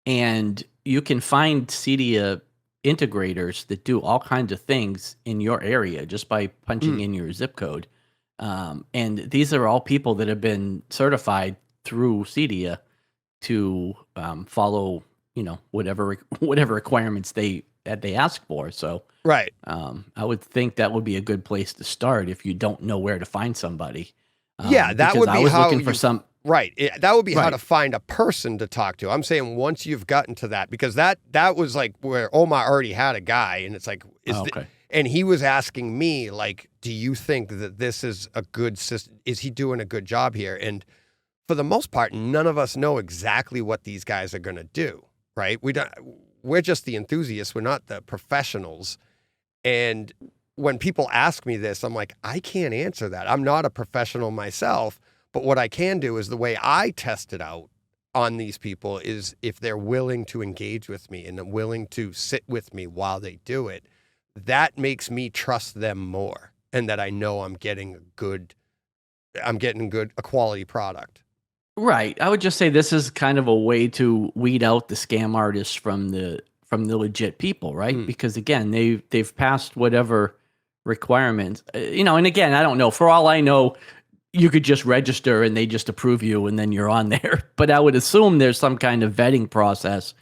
and you can find Cydia integrators that do all kinds of things in your area just by punching in your zip code. And these are all people that have been certified through Cydia to follow, whatever requirements they ask for. So right, I would think that would be a good place to start if you don't know where to find somebody. That would be looking for some. Right. That would be how to find a person to talk to. I'm saying once you've gotten to that, because that was like where Omar already had a guy, and it's like, and he was asking me, like, do you think that this is a good system? Is he doing a good job here? And for the most part, none of us know exactly what these guys are going to do, right? We're just the enthusiasts. We're not the professionals. And when people ask me this, I'm like, I can't answer that. I'm not a professional myself. But what I can do is the way I test it out on these people is if they're willing to engage with me and willing to sit with me while they do it, that makes me trust them more, and that I know I'm getting a quality product. Right. I would just say this is kind of a way to weed out the scam artists from the legit people, right? Because again, they've passed whatever requirements, and again, I don't know. For all I know, you could just register and they just approve you and then you're on there. But I would assume there's some kind of vetting process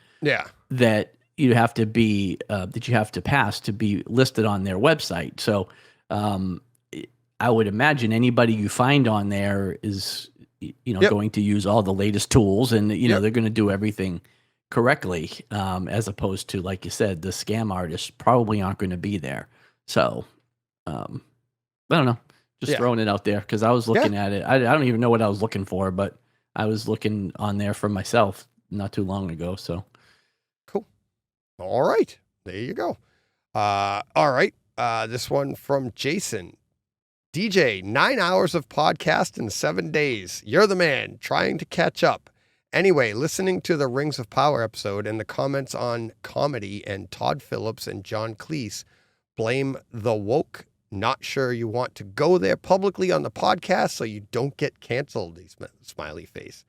that you have to be, that you have to pass to be listed on their website. So I would imagine anybody you find on there is, going to use all the latest tools and, they're going to do everything correctly. As opposed to, like you said, the scam artists probably aren't going to be there. So I don't know. Just throwing it out there because I was looking at it. I don't even know what I was looking for, but I was looking on there for myself not too long ago. So cool. All right. There you go. All right. This one from Jason. DJ, 9 hours of podcast in 7 days. You're the man, trying to catch up. Anyway, listening to the Rings of Power episode and the comments on comedy and Todd Phillips and John Cleese blame the woke. Not sure you want to go there publicly on the podcast so you don't get canceled, smiley face.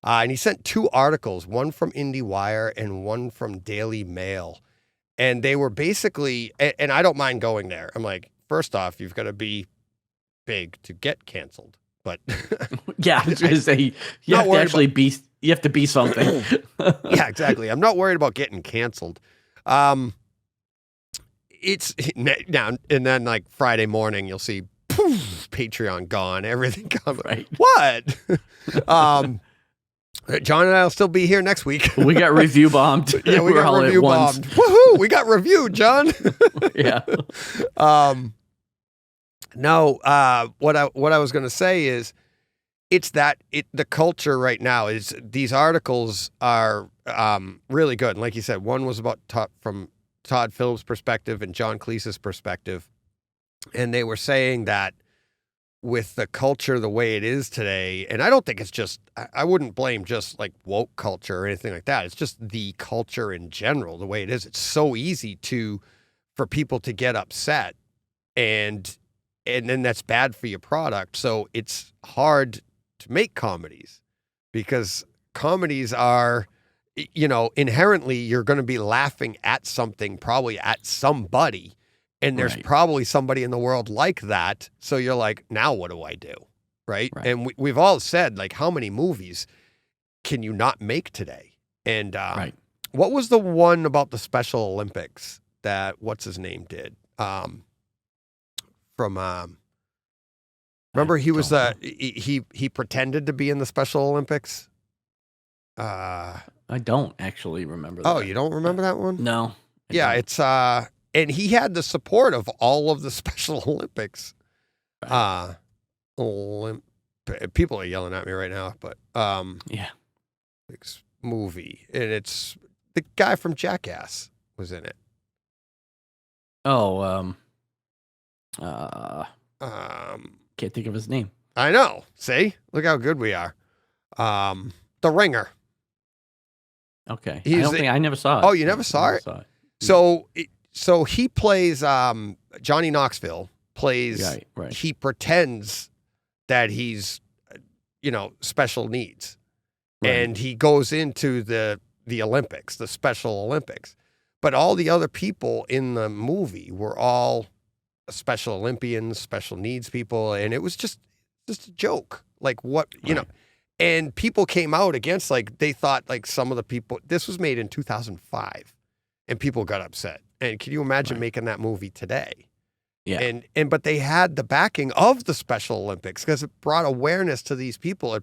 And he sent 2 articles, one from IndieWire and one from Daily Mail. And they were basically, and I don't mind going there. I'm like, first off, you've got to be big to get canceled. But yeah, I was going to say, you have to be something. Yeah, exactly. I'm not worried about getting canceled. It's now and then, like Friday morning, you'll see poof, Patreon gone, everything gone. Right. What? John and I'll still be here next week. We got review bombed. Yeah, we got review bombed. Woohoo! We got reviewed, John. Yeah. No. What I was going to say is, the culture right now is these articles are really good. And like you said, one was about from Todd Phillips' perspective and John Cleese's perspective. And they were saying that with the culture the way it is today, and I don't think it's just, I wouldn't blame just like woke culture or anything like that. It's just the culture in general, the way it is. It's so easy for people to get upset, and then that's bad for your product. So it's hard to make comedies because comedies are, inherently you're going to be laughing at something, probably at somebody. And there's probably somebody in the world like that. So you're like, now what do I do? Right. And we've all said, like, how many movies can you not make today? And what was the one about the Special Olympics that what's his name did? from remember he was he pretended to be in the Special Olympics. I don't actually remember that. Oh, you don't remember that one? No. Yeah, it's and he had the support of all of the Special Olympics. Right. People are yelling at me right now, but Yeah. movie, and it's the guy from Jackass was in it. Oh, can't think of his name. I know. See, look how good we are. The Ringer. Okay. He's I never saw it. Oh, you never saw it? So he plays Johnny Knoxville plays. Right. He pretends that he's special needs, Right. and he goes into the Olympics, the Special Olympics. But all the other people in the movie were all Special Olympians, special needs people, and it was just a joke. Like what and people came out against, like, they thought, like, some of the people. This was made in 2005, and people got upset. And can you imagine making that movie today? Yeah. But they had the backing of the Special Olympics because it brought awareness to these people.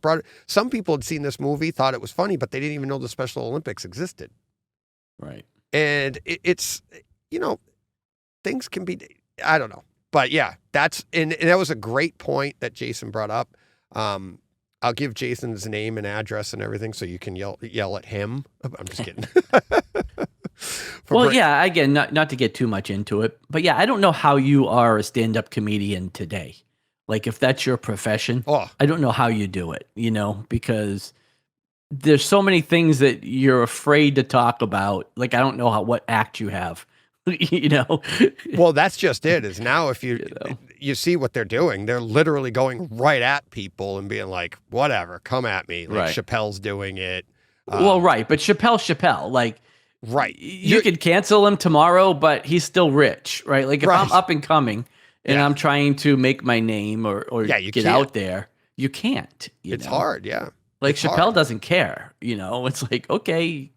Some people had seen this movie, thought it was funny, but they didn't even know the Special Olympics existed. Right. And it's things can be, I don't know. But yeah, and that was a great point that Jason brought up. I'll give Jason's name and address and everything so you can yell at him. I'm just kidding. Yeah, again, not to get too much into it, but yeah, I don't know how you are a stand-up comedian today. Like, if that's your profession, I don't know how you do it, because there's so many things that you're afraid to talk about. Like, I don't know what act you have, Well, that's just it, is now if you see what they're doing, they're literally going right at people and being like, whatever, come at me. Like Chappelle's doing it. Right. But Chappelle, like, right. You could cancel him tomorrow, but he's still rich, right? Like, if I'm up and coming and I'm trying to make my name or get out there, you can't. It's hard, yeah. Like, Chappelle doesn't care, It's like, okay,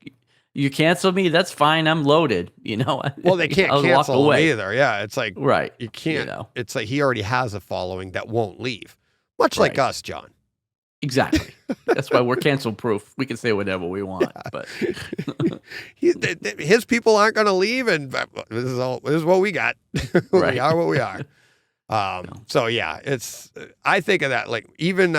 you cancel me, that's fine. I'm loaded, Well, they can't cancel him either. Yeah, it's like, you can't. It's like he already has a following that won't leave. Much like us, John. Exactly. That's why we're cancel proof. We can say whatever we want, but his people aren't going to leave, and this is what we got. We are what we are. So yeah, I think of that, like, even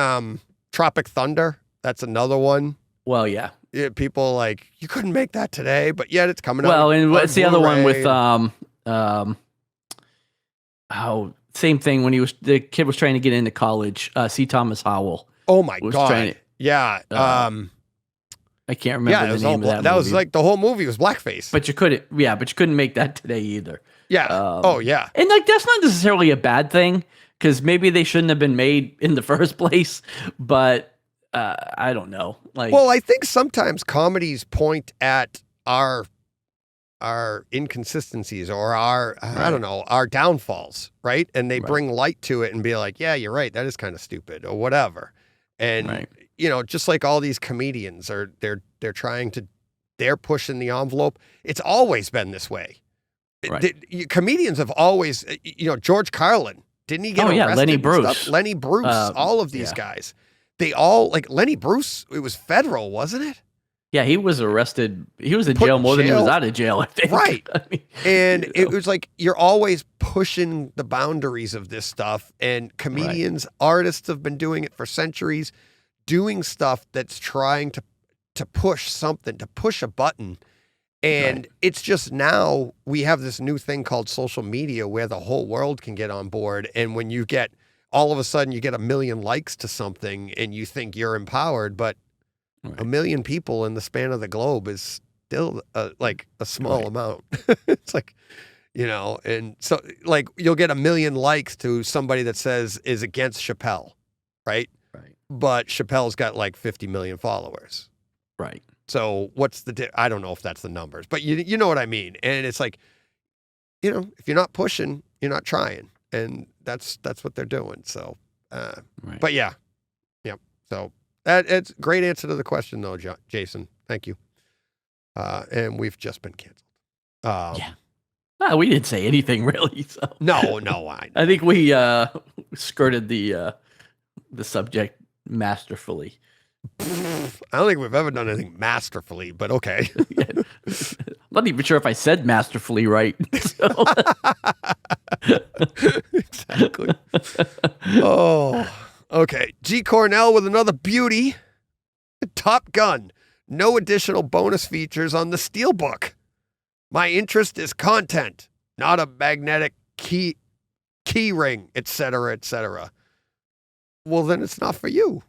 Tropic Thunder. That's another one. Well, yeah. People like, you couldn't make that today, but yet it's coming out. Well, and what's the other one with same thing when the kid was trying to get into college, C. Thomas Howell. Oh my God. Yeah. I can't remember the name of that movie. That was like the whole movie was blackface. But you couldn't make that today either. Yeah. Yeah. And like, that's not necessarily a bad thing, because maybe they shouldn't have been made in the first place, but I don't know. Like, well, I think sometimes comedies point at our inconsistencies or I don't know, our downfalls, right? And they bring light to it and be like, yeah, you're right, that is kind of stupid or whatever. And just like all these comedians they're pushing the envelope. It's always been this way. Comedians have always, George Carlin, didn't he get arrested? Lenny Bruce. Lenny Bruce, all of these guys. They all, like Lenny Bruce, it was federal, wasn't it? Yeah, he was arrested. He was in jail more than he was out of jail, I think. Right. And it was like, you're always pushing the boundaries of this stuff. And comedians, artists have been doing it for centuries, doing stuff that's trying to push something, to push a button. And it's just now we have this new thing called social media where the whole world can get on board. And when you get, all of a sudden you get 1 million likes to something and you think you're empowered, but 1 million people in the span of the globe is still like a small amount. It's like, and so like you'll get 1 million likes to somebody that is against Chappelle, right? Right. But Chappelle's got like 50 million followers. Right. So what's I don't know if that's the numbers, but you know what I mean? And it's like, if you're not pushing, you're not trying. And that's what they're doing. So, but yeah. So it's a great answer to the question though, Jason. Thank you. And we've just been canceled. We didn't say anything really. So No, I think we skirted the subject masterfully. I don't think we've ever done anything masterfully, but okay. I'm not even sure if I said masterfully right. So. Exactly. Oh, okay. G. Cornell with another beauty. Top Gun. No additional bonus features on the Steelbook. My interest is content, not a magnetic key ring, etc., etc. Well, then it's not for you.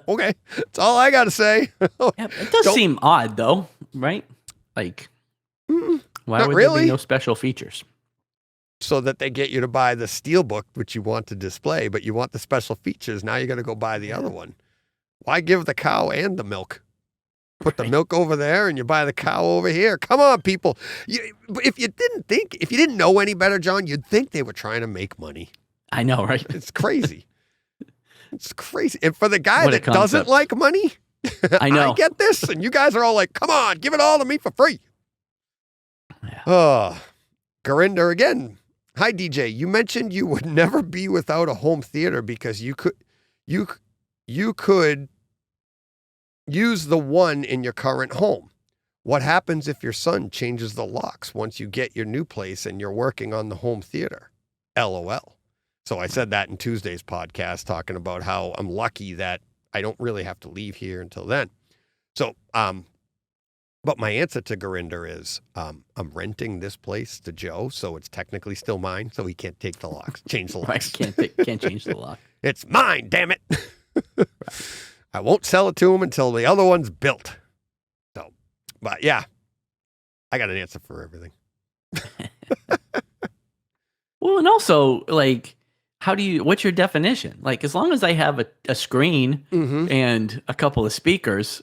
Okay, that's all I got to say. Yeah, it does seem odd, though, right? Like, why would there be no special features? So that they get you to buy the Steelbook, which you want to display, but you want the special features. Now you got to go buy the other one. Why give the cow and the milk? Put the milk over there and you buy the cow over here. Come on, people. If you didn't know any better, John, you'd think they were trying to make money. I know, right? It's crazy. It's crazy. And for the guy that doesn't like money, I know. I get this. And you guys are all like, come on, give it all to me for free. Yeah. Oh, Garinder again. Hi, DJ. You mentioned you would never be without a home theater because you could use the one in your current home. What happens if your son changes the locks once you get your new place and you're working on the home theater? LOL. So I said that in Tuesday's podcast, talking about how I'm lucky that I don't really have to leave here until then. So, but my answer to Garinder is, I'm renting this place to Joe, so it's technically still mine, so he can't take the locks, change the locks. Right, can't change the lock. It's mine, damn it. I won't sell it to him until the other one's built. So, but yeah, I got an answer for everything. Well, and also, like, what's your definition? Like, as long as I have a screen and a couple of speakers,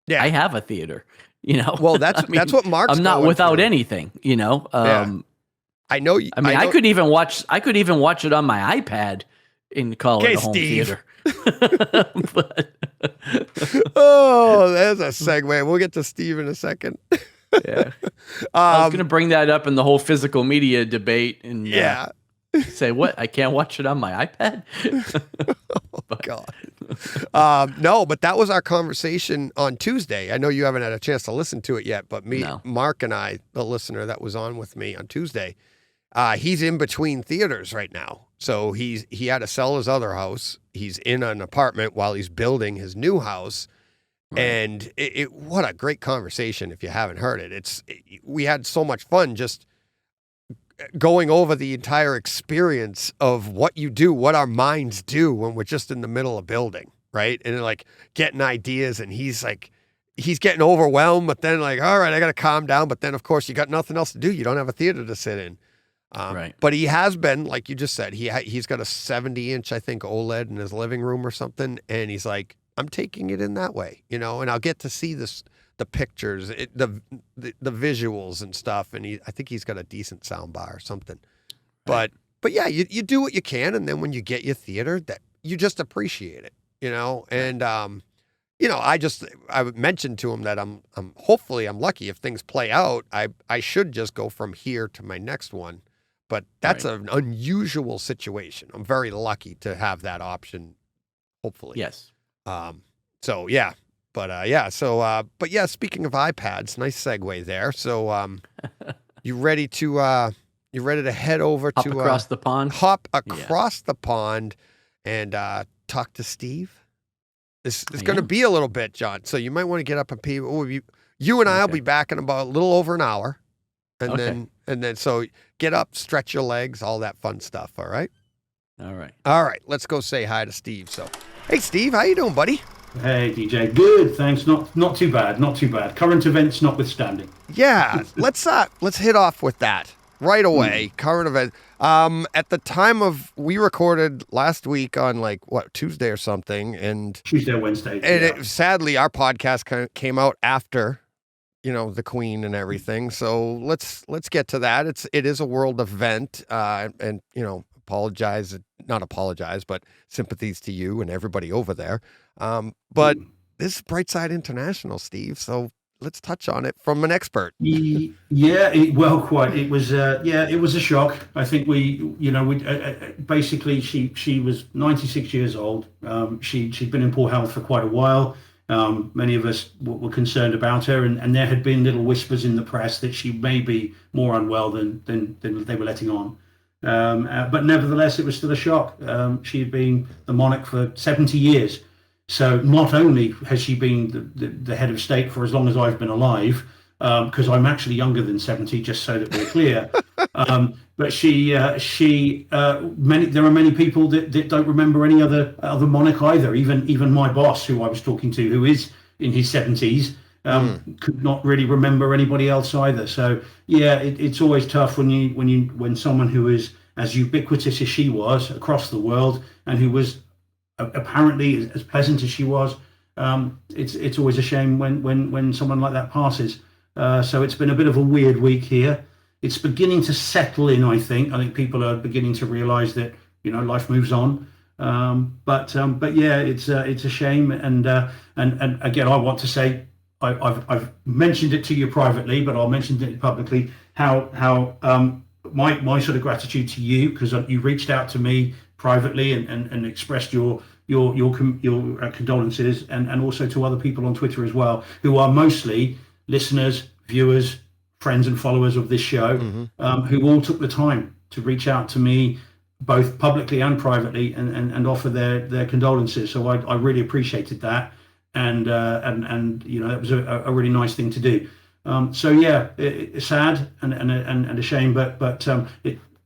I have a theater, you know? Well, that's what Mark's I'm not without anything, you know? I know. I could even watch it on my iPad and call it a home theater. But, oh, there's a segue. We'll get to Steve in a second. Yeah. I was going to bring that up in the whole physical media debate and say, what? I can't watch it on my iPad? Oh, God. No, but that was our conversation on Tuesday. I know you haven't had a chance to listen to it yet, but Mark and I, the listener that was on with me on Tuesday, he's in between theaters right now. So he had to sell his other house. He's in an apartment while he's building his new house. Right. And what a great conversation if you haven't heard it. We had so much fun just going over the entire experience of what you do, what our minds do when we're just in the middle of building, right? And like getting ideas, and he's getting overwhelmed, but then like, all right, I got to calm down. But then of course you got nothing else to do. You don't have a theater to sit in. Right. But he has been, like you just said, he's got a 70-inch, I think, OLED in his living room or something. And he's like, I'm taking it in that way, you know, and I'll get to see the pictures, the visuals and stuff. And I think he's got a decent sound bar or something. Right. But yeah, you do what you can. And then when you get your theater, that you just appreciate it, you know? And, you know, I mentioned to him that I'm hopefully I'm lucky if things play out. I should just go from here to my next one. But that's an unusual situation. I'm very lucky to have that option, hopefully. Yes. So yeah, but yeah. So but yeah. Speaking of iPads, nice segue there. So you ready to head over hop across the pond? Hop across the pond and talk to Steve. This is going to be a little bit, John. So you might want to get up and pee. You and I will be back in about a little over an hour, and then so get up, stretch your legs, all that fun stuff. All right. All right. Let's go say hi to Steve. So, hey, Steve, how you doing, buddy? Hey, DJ. Good, thanks. Not too bad. Current events notwithstanding. Yeah, let's hit off with that right away. Current event. At the time we recorded last week on Tuesday or something, and Tuesday or Wednesday. And sadly, our podcast came out after, you know, the Queen and everything. So let's get to that. It is a world event, and you know, not apologize, but sympathies to you and everybody over there. But this is Brightside International, Steve. So let's touch on it from an expert. Yeah, quite. It was, it was a shock. I think basically she was 96 years old. She'd been in poor health for quite a while. Many of us were concerned about her, and there had been little whispers in the press that she may be more unwell than they were letting on. But nevertheless, it was still a shock. She had been the monarch for 70 years. So not only has she been the head of state for as long as I've been alive, because I'm actually younger than 70, just so that we're clear. But there are many people that don't remember any other monarch either. Even my boss, who I was talking to, who is in his 70s, could not really remember anybody else either. So yeah, it's always tough when someone who is as ubiquitous as she was across the world, and who was apparently as pleasant as she was, it's always a shame when someone like that passes. So it's been a bit of a weird week here. It's beginning to settle in. I think people are beginning to realise that life moves on. But yeah, it's a shame. And again, I want to say I've mentioned it to you privately, but I'll mention it publicly. How my sort of gratitude to you, because you reached out to me privately and expressed your condolences, and also to other people on Twitter as well, who are mostly listeners, viewers, friends and followers of this show, who all took the time to reach out to me, both publicly and privately, and offer their condolences. So I really appreciated that, and that was a really nice thing to do. So yeah, it's sad and a shame, but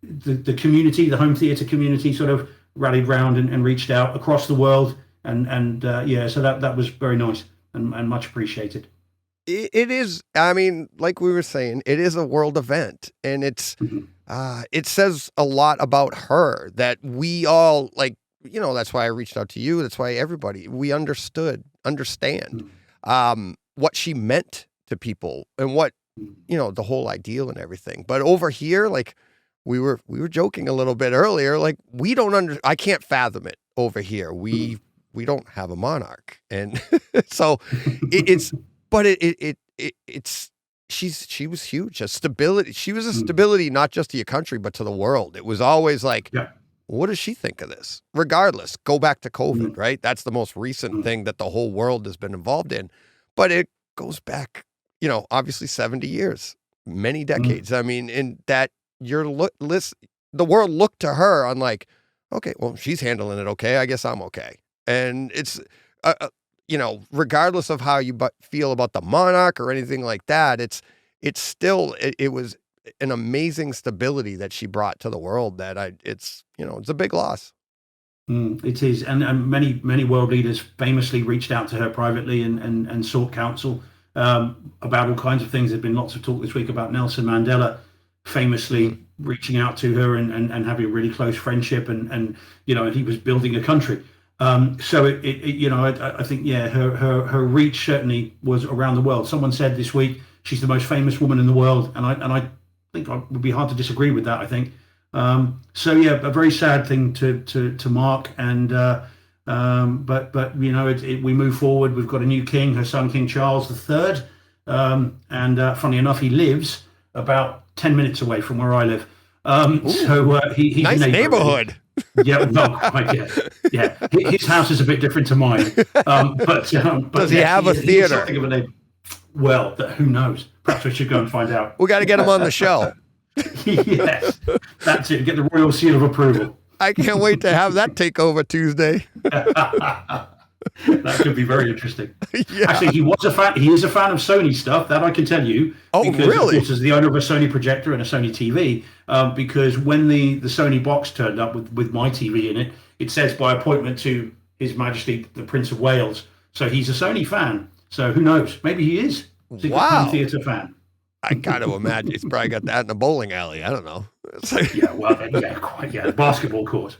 the community, the home theatre community, sort of rallied round and reached out across the world, and so that was very nice and much appreciated. It is. I mean, like we were saying, it is a world event, and it's it says a lot about her that we all that's why I reached out to you. That's why we understand what she meant to people and what the whole ideal and everything. But over here, we were joking a little bit earlier, we don't I can't fathom it over here. We don't have a monarch, and so she was huge. A stability. She was a stability not just to your country but to the world. It was always what does she think of this? Regardless, go back to COVID, right? That's the most recent thing that the whole world has been involved in, but it goes back, obviously 70 years, many decades. I mean, in that the world looked to her on okay, well, she's handling it okay, I guess I'm okay. And it's regardless of how you feel about the monarch or anything like that, it was an amazing stability that she brought to the world that it's a big loss. It is, and many world leaders famously reached out to her privately and sought counsel about all kinds of things. There's been lots of talk this week about Nelson Mandela famously reaching out to her and having a really close friendship, and he was building a country. So I think her reach certainly was around the world. Someone said this week she's the most famous woman in the world, and I think it would be hard to disagree with that. I think so. Yeah, a very sad thing to mark, and but we move forward. We've got a new king, her son King Charles III, and funny enough, he lives about 10 minutes away from where I live. So he's nice neighborhood. Yeah, no, quite, yeah. His house is a bit different to mine. But does he have a theater? Well, who knows? Perhaps we should go and find out. We got to get him on the show. Yes, that's it. Get the royal seal of approval. I can't wait to have that takeover Tuesday. That could be very interesting. Yeah. Actually, he is a fan of Sony stuff, that I can tell you. Oh, because, really? Of course, as the owner of a Sony projector and a Sony TV, because when the Sony box turned up with my TV in it, it says by appointment to His Majesty the Prince of Wales. So he's a Sony fan. So who knows? Maybe he is. Wow. Theater fan. I got to imagine he's probably got that in a bowling alley. I don't know. The basketball court.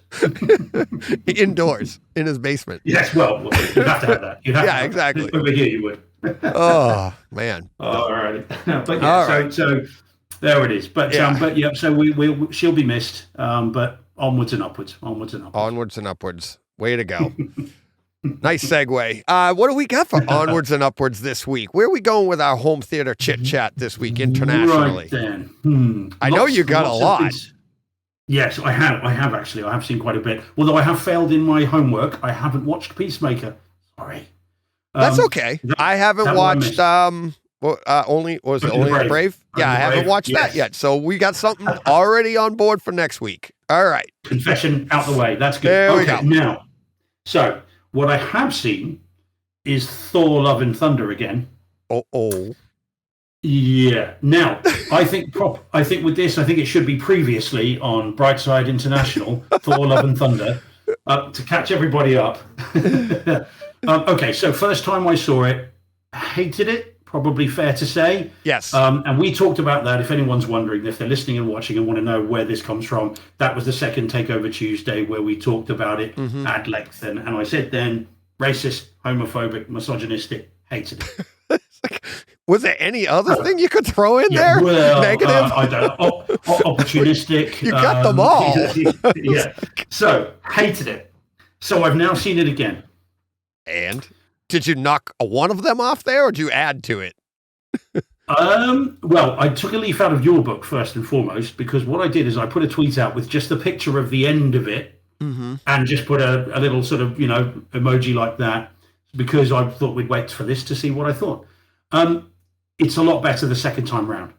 Indoors, in his basement. Yes, well, you'd have to have that. Exactly. Over here, you would. Oh, man. All right. But yeah, so there it is. But so she'll be missed. But onwards and upwards. Onwards and upwards. Way to go. Nice segue. What do we got for onwards and upwards this week? Where are we going with our home theater chit chat this week internationally? Right then. I know you got a lot. Yes, I have actually. I have seen quite a bit. Although I have failed in my homework, I haven't watched Peacemaker. Sorry. That's okay. I haven't watched. Only the Brave? Yeah, I haven't watched that yet. So we got something already on board for next week. All right. Confession out the way. That's good. There we go. Now, so what I have seen is Thor: Love and Thunder again. Oh. Yeah. Now, I think with this, I think it should be previously on Brightside International, Thor: Love and Thunder, to catch everybody up. Okay, so first time I saw it, hated it. Probably fair to say. Yes. And we talked about that. If anyone's wondering, if they're listening and watching and want to know where this comes from, that was the second Takeover Tuesday where we talked about it at length. And I said then, racist, homophobic, misogynistic, hated it. Was there any other thing you could throw in there? Well, Negative? I don't know. Opportunistic. You got them all. Yeah. So, hated it. So I've now seen it again. And? Did you knock one of them off there, or did you add to it? Well, I took a leaf out of your book first and foremost, because what I did is I put a tweet out with just a picture of the end of it and just put a little sort of, emoji like that, because I thought we'd wait for this to see what I thought. It's a lot better the second time round,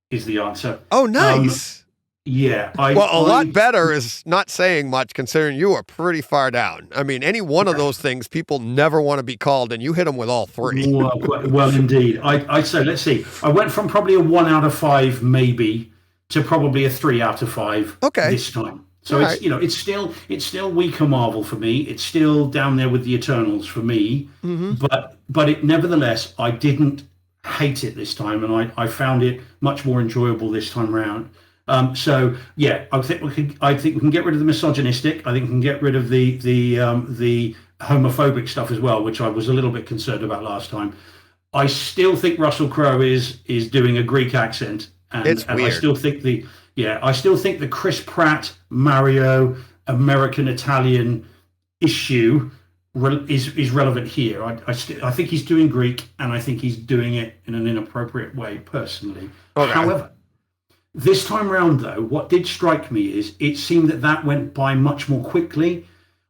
is the answer. Oh, nice. Yeah. A lot better is not saying much, considering you are pretty far down. I mean, any one of those things, people never want to be called, and you hit them with all three. Well, indeed. I'd say, let's see. I went from probably a 1 out of 5, maybe, to probably a 3 out of 5 this time. So all it's right. It's still weaker Marvel for me. It's still down there with the Eternals for me. But it nevertheless, I didn't hate it this time, and I found it much more enjoyable this time round. So yeah, I think we can get rid of the misogynistic. I think we can get rid of the homophobic stuff as well, which I was a little bit concerned about last time. I still think Russell Crowe is doing a Greek accent, and weird. I still think the Chris Pratt Mario American Italian issue is relevant here. I think he's doing Greek, and I think he's doing it in an inappropriate way, personally. Okay. However, this time round, though, what did strike me is it seemed that went by much more quickly.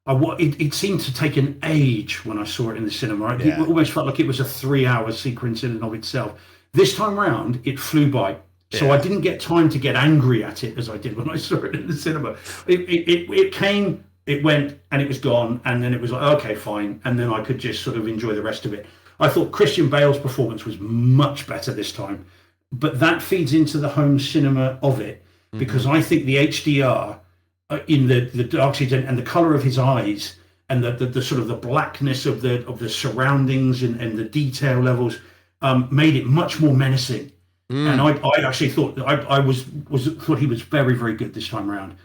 It seemed to take an age when I saw it in the cinema. It almost felt like it was a 3-hour sequence in and of itself. This time round, it flew by. So I didn't get time to get angry at it as I did when I saw it in the cinema. It came, it went, and it was gone. And then it was like, okay, fine. And then I could just sort of enjoy the rest of it. I thought Christian Bale's performance was much better this time. But that feeds into the home cinema of it, because I think the HDR in the dark shades and the color of his eyes and the sort of the blackness of the surroundings and the detail levels made it much more menacing. And I actually thought thought he was very, very good this time around.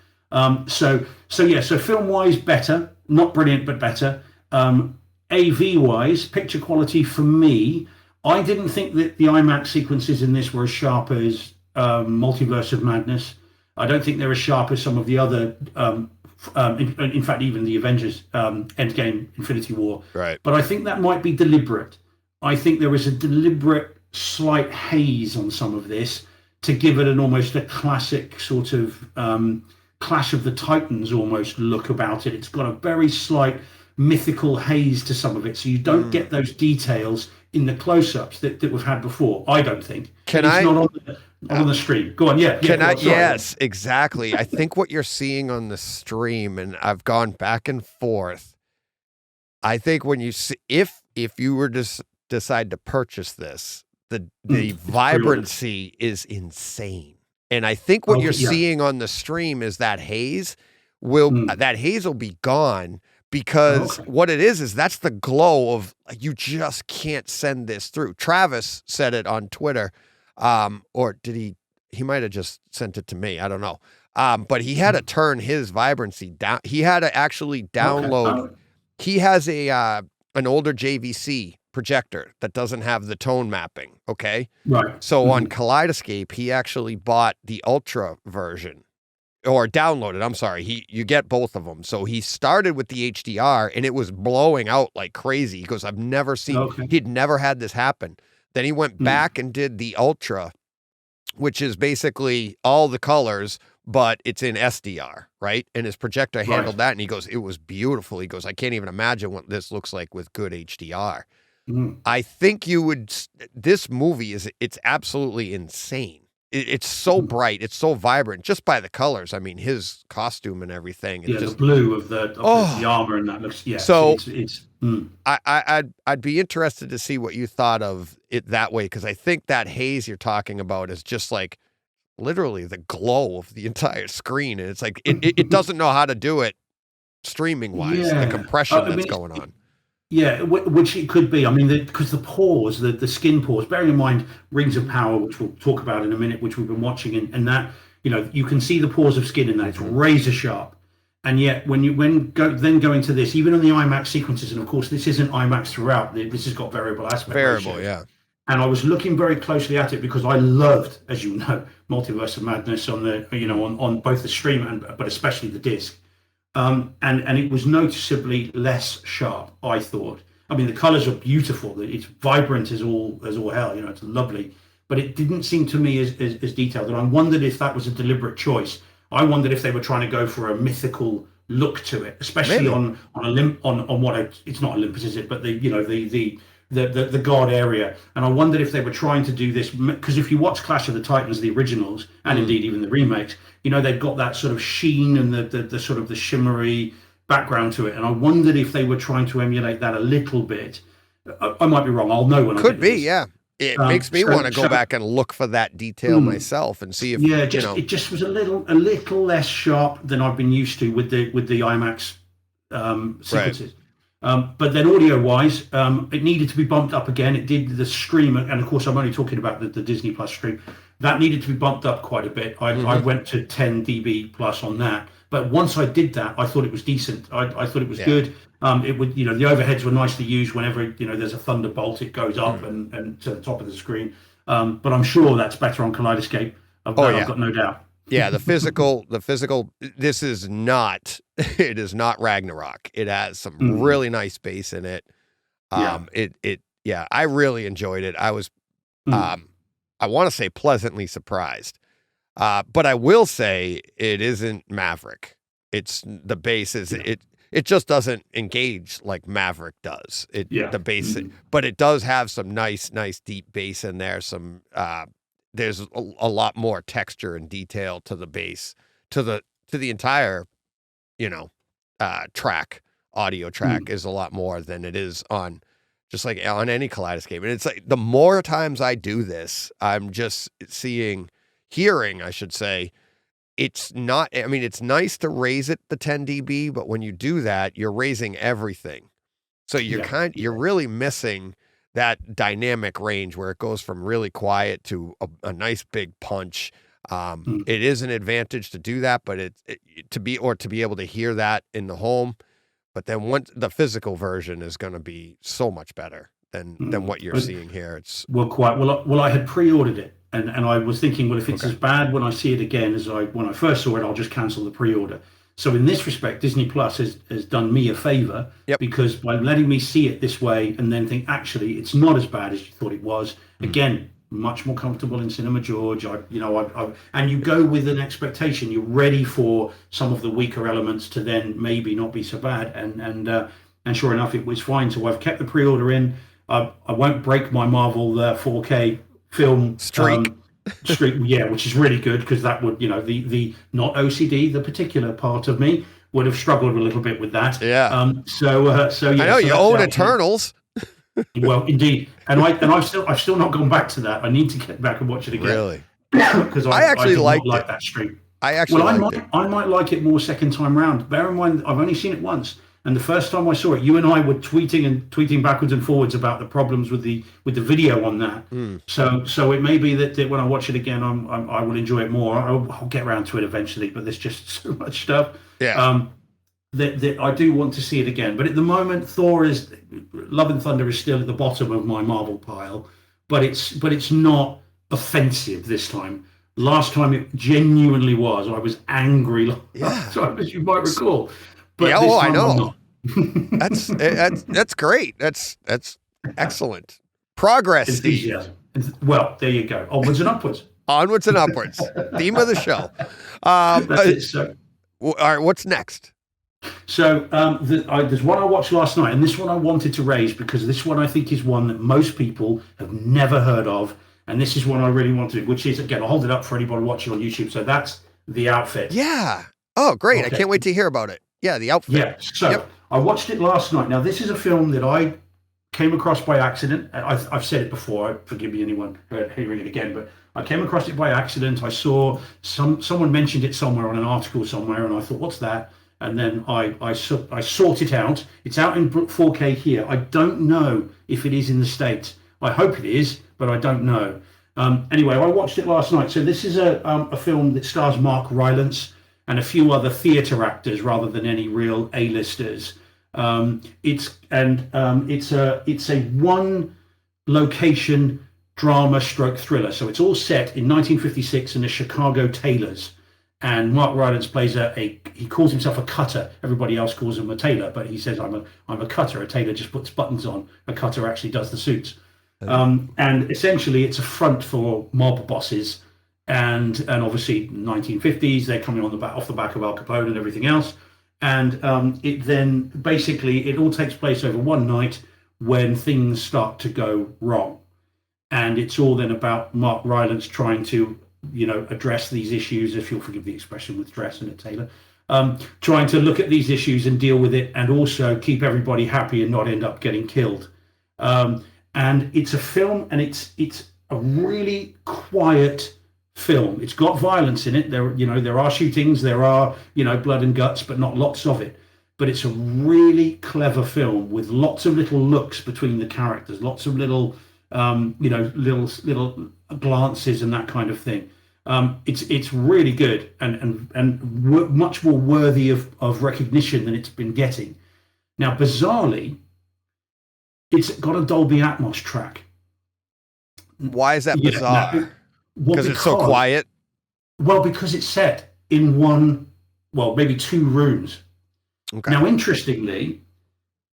So film wise, better, not brilliant, but better. AV wise, picture quality for me, I didn't think that the IMAX sequences in this were as sharp as Multiverse of Madness. I don't think they're as sharp as some of the other, in fact, even the Avengers Endgame, Infinity War. Right. But I think that might be deliberate. I think there was a deliberate slight haze on some of this to give it almost a classic sort of Clash of the Titans almost look about it. It's got a very slight mythical haze to some of it, so you don't get those details in the close-ups that we've had before. I don't think. Not on the stream. Go on, yeah. Yes, exactly. I think what you're seeing on the stream, and I've gone back and forth. I think when you see, if you were to decide to purchase this, the vibrancy is insane, and I think what you're seeing on the stream is that haze will be gone. Because what it is that's the glow of, you just can't send this through. Travis said it on Twitter, or did he might have just sent it to me. I don't know. But he had to turn his vibrancy down. He had to actually download. He has an older JVC projector that doesn't have the tone mapping. Okay. Right. So on Kaleidescape, he actually bought the Ultra version. or downloaded. I'm sorry. You get both of them. So he started with the HDR and it was blowing out like crazy. He goes, I've never seen, he'd never had this happen. Then he went back and did the Ultra, which is basically all the colors, but it's in SDR, right? And his projector handled that. And he goes, it was beautiful. He goes, I can't even imagine what this looks like with good HDR. I think this movie it's absolutely insane. It's so bright. It's so vibrant just by the colors. I mean, his costume and everything. The blue of the armor and that looks, So it's I'd be interested to see what you thought of it that way. Cause I think that haze you're talking about is just like literally the glow of the entire screen. And it's like, it doesn't know how to do it streaming wise, the compression that's going on. Yeah, which it could be. I mean, because the pores, the skin pores, bearing in mind Rings of Power, which we'll talk about in a minute, which we've been watching, and that, you can see the pores of skin in that. It's razor sharp. And yet, when going to this, even in the IMAX sequences, and of course, this isn't IMAX throughout, this has got variable aspect ratio. Yeah. And I was looking very closely at it because I loved, as you know, Multiverse of Madness on the, on both the stream but especially the disc. And it was noticeably less sharp, I thought. I mean, the colors are beautiful. It's vibrant as all hell. It's lovely, but it didn't seem to me as detailed. And I wondered if that was a deliberate choice. I wondered if they were trying to go for a mythical look to it, especially on it's not Olympus, is it? But the god area. And I wondered if they were trying to do this because if you watch Clash of the Titans, the originals, and indeed even the remakes, they've got that sort of sheen and the sort of the shimmery background to it. And I wondered if they were trying to emulate that a little bit. I might be wrong. I'll know when I could be. Yeah, it makes me want to go back and look for that detail myself and see if it just was a little less sharp than I've been used to with the IMAX sequences. But then audio-wise, it needed to be bumped up again. It did the stream, and of course, I'm only talking about the Disney Plus stream. That needed to be bumped up quite a bit. I went to 10 dB plus on that. But once I did that, I thought it was decent. I thought it was good. It would, the overheads were nicely used. Whenever there's a thunderbolt, it goes up and to the top of the screen. But I'm sure that's better on Kaleidescape. I've got no doubt. Yeah, the physical. This is not. It is not Ragnarok. It has some really nice bass in it. I really enjoyed it. I was, I want to say pleasantly surprised, but I will say it isn't Maverick. It's the bass is it just doesn't engage like Maverick does. The bass, but it does have some nice deep bass in there. Some there's a lot more texture and detail to the bass, to the entire, audio track is a lot more than it is on just like on any Kaleidescape. And it's like the more times I do this, I'm just hearing, I should say, it's not, I mean, it's nice to raise it to 10 dB, but when you do that, you're raising everything. So you're really missing that dynamic range where it goes from really quiet to a nice big punch. It is an advantage to do that, but to be able to hear that in the home. But then once the physical version is going to be so much better than what you're seeing here. It's well. I had pre-ordered it, and I was thinking, well, if it's as bad when I see it again as when I first saw it, I'll just cancel the pre-order. So in this respect, Disney Plus has done me a favor because by letting me see it this way and then think, actually, it's not as bad as you thought it was. Again, much more comfortable in Cinema George. And you go with an expectation. You're ready for some of the weaker elements to then maybe not be so bad. And sure enough, it was fine. So I've kept the pre-order in. I won't break my Marvel 4K film streak. Which is really good because that would, the not OCD, the particular part of me would have struggled a little bit with that. Yeah. So I know you own Eternals. Well, indeed, and I've still not gone back to that. I need to get back and watch it again. Really? Because I actually like that stream. I might like it more second time round. Bear in mind, I've only seen it once, and the first time I saw it, you and I were tweeting backwards and forwards about the problems with the video on that. So it may be that when I watch it again, I will enjoy it more. I'll get around to it eventually, but there's just so much stuff. Yeah. That I do want to see it again. But at the moment, Love and Thunder is still at the bottom of my Marvel pile, but it's not offensive this time. Last time it genuinely was. I was angry Yeah. last time, as you might recall. But Yeah, this I time know. I'm not. That's great. That's excellent progress, Steve. Enthusiasm. Well, there you go. Onwards and upwards. Onwards and upwards. Theme of the show. That's it. So, All right, what's next? So there's one I watched last night, and this one I wanted to raise because this one I think is one that most people have never heard of, and this is one I really want to, which is, again, I'll hold it up for anybody watching on YouTube. So that's The Outfit. Yeah. Oh, great. Okay. I can't wait to hear about it. Yeah, The Outfit. Yeah. So Yep. I watched it last night. Now, this is a film that I came across by accident. I've said it before. Forgive me, anyone hearing it again, but I came across it by accident. I saw someone mentioned it somewhere on an article somewhere, and I thought, what's that? And then I sought it out. It's out in 4K here. I don't know if it is in the States. I hope it is, but I don't know. Anyway, I watched it last night. So this is a film that stars Mark Rylance and a few other theatre actors rather than any real A-listers. It's a one location drama stroke thriller. So it's all set in 1956 in the Chicago tailors. And Mark Rylance plays he calls himself a cutter. Everybody else calls him a tailor, but he says, I'm a cutter. A tailor just puts buttons on. A cutter actually does the suits. And essentially it's a front for mob bosses. And obviously 1950s, they're coming off the back of Al Capone and everything else. And it then basically, it all takes place over one night when things start to go wrong. And it's all then about Mark Rylance trying to, address these issues, if you'll forgive the expression with dress and a tailor, trying to look at these issues and deal with it, and also keep everybody happy and not end up getting killed. And it's a film, and it's a really quiet film. It's got violence in it. There are shootings, there are blood and guts, but not lots of it. But it's a really clever film with lots of little looks between the characters, lots of little little glances and that kind of thing. It's really good and much more worthy of recognition than it's been getting. Now, bizarrely, it's got a Dolby Atmos track. Why is that bizarre? Because it's so quiet? Well, because it's set in maybe two rooms. Okay. Now, interestingly,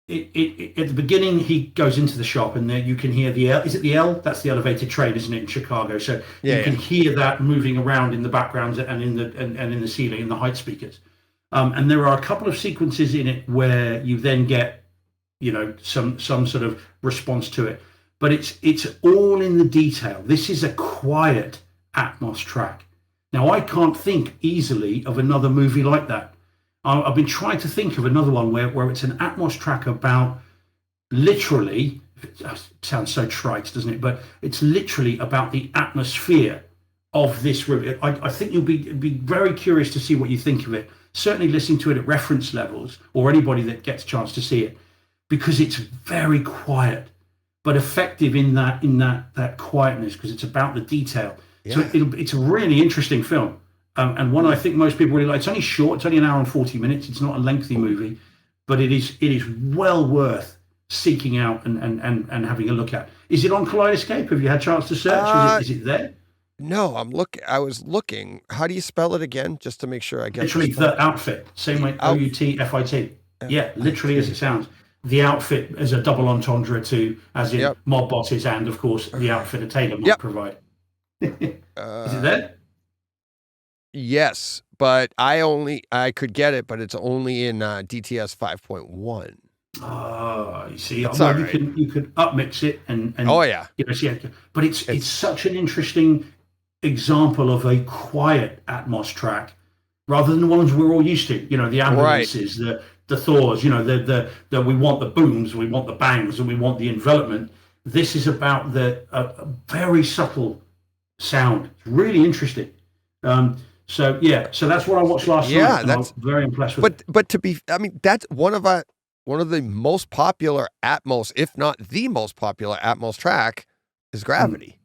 it at the beginning, he goes into the shop, and there you can hear the L. Is it the L? That's the elevated train, isn't it, in Chicago? So you can hear that moving around in the background and in the ceiling, in the height speakers. And there are a couple of sequences in it where you then get, some sort of response to it. But it's all in the detail. This is a quiet Atmos track. Now, I can't think easily of another movie like that. I've been trying to think of another one where it's an Atmos track about literally, it sounds so trite, doesn't it? But it's literally about the atmosphere of this room. I think you'll be very curious to see what you think of it. Certainly listening to it at reference levels, or anybody that gets a chance to see it, because it's very quiet, but effective in that quietness, because it's about the detail. Yeah. So it's a really interesting film. And one I think most people really like. It's only short. It's only an hour and 40 minutes. It's not a lengthy movie, but it is well worth seeking out and having a look at. Is it on Kaleidescape? Have you had a chance to search? Is it there? No, I was looking. How do you spell it again, just to make sure I get literally The Outfit. Same way, Outfit. Yeah, literally as it sounds. The Outfit as a double entendre to, as in mob bosses, and of course the outfit a tailor might provide. Is it there? Yes, but I could get it, but it's only in DTS 5.1. Oh, you see, you could upmix it and oh yeah, but it's such an interesting example of a quiet Atmos track rather than the ones we're all used to. The ambulances, the Thors. The we want the booms, we want the bangs, and we want the envelopment. This is about a very subtle sound. It's really interesting. So that's what I watched last night. Yeah, that's I'm very impressed with. But that's one of the most popular Atmos, if not the most popular Atmos track, is Gravity,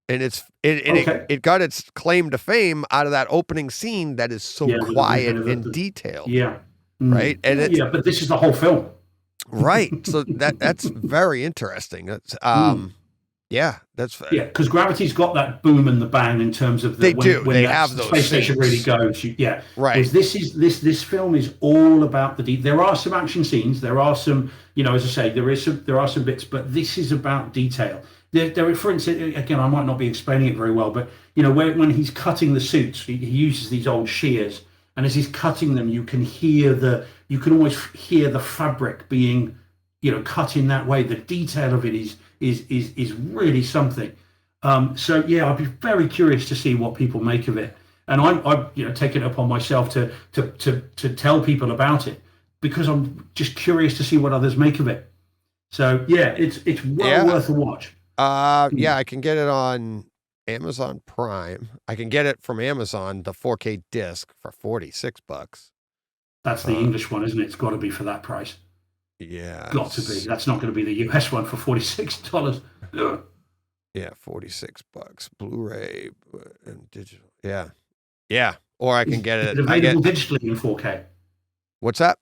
and it got its claim to fame out of that opening scene that is so quiet and detailed. Yeah, right. And but this is the whole film. Right. So that's very interesting. That's Yeah, that's Yeah, because Gravity's got that boom and the bang in terms of They do. They that have those space station really scenes. goes. Yeah, Right. Whereas this film is all about there are some action scenes. There are some, as I say, there are some bits, but this is about detail. There, for instance, again, I might not be explaining it very well, but when he's cutting the suits, he uses these old shears, and as he's cutting them, you can almost hear the fabric being, cut in that way. The detail of it is really something. So yeah, I'd be very curious to see what people make of it, and I've taken it upon myself to tell people about it because I'm just curious to see what others make of it. So yeah, it's well worth a watch. Yeah, I can get it on Amazon Prime. I can get it from Amazon, the 4K disc for $46. That's the English one, isn't it? It's got to be for that price. Yeah, Got to be. That's not going to be the US one for $46. Yeah, $46. Blu-ray and digital. Yeah. Or I can get it. Is it available digitally in 4K? What's that?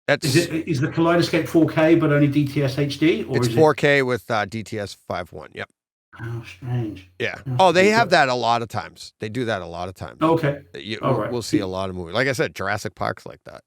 Is the Kaleidescape 4K but only DTS HD? Or it's is 4K with DTS 5.1. Yep. How strange. Yeah. Oh, they have that a lot of times. They do that a lot of times. Okay. All right. We'll see a lot of movies. Like I said, Jurassic Park's like that.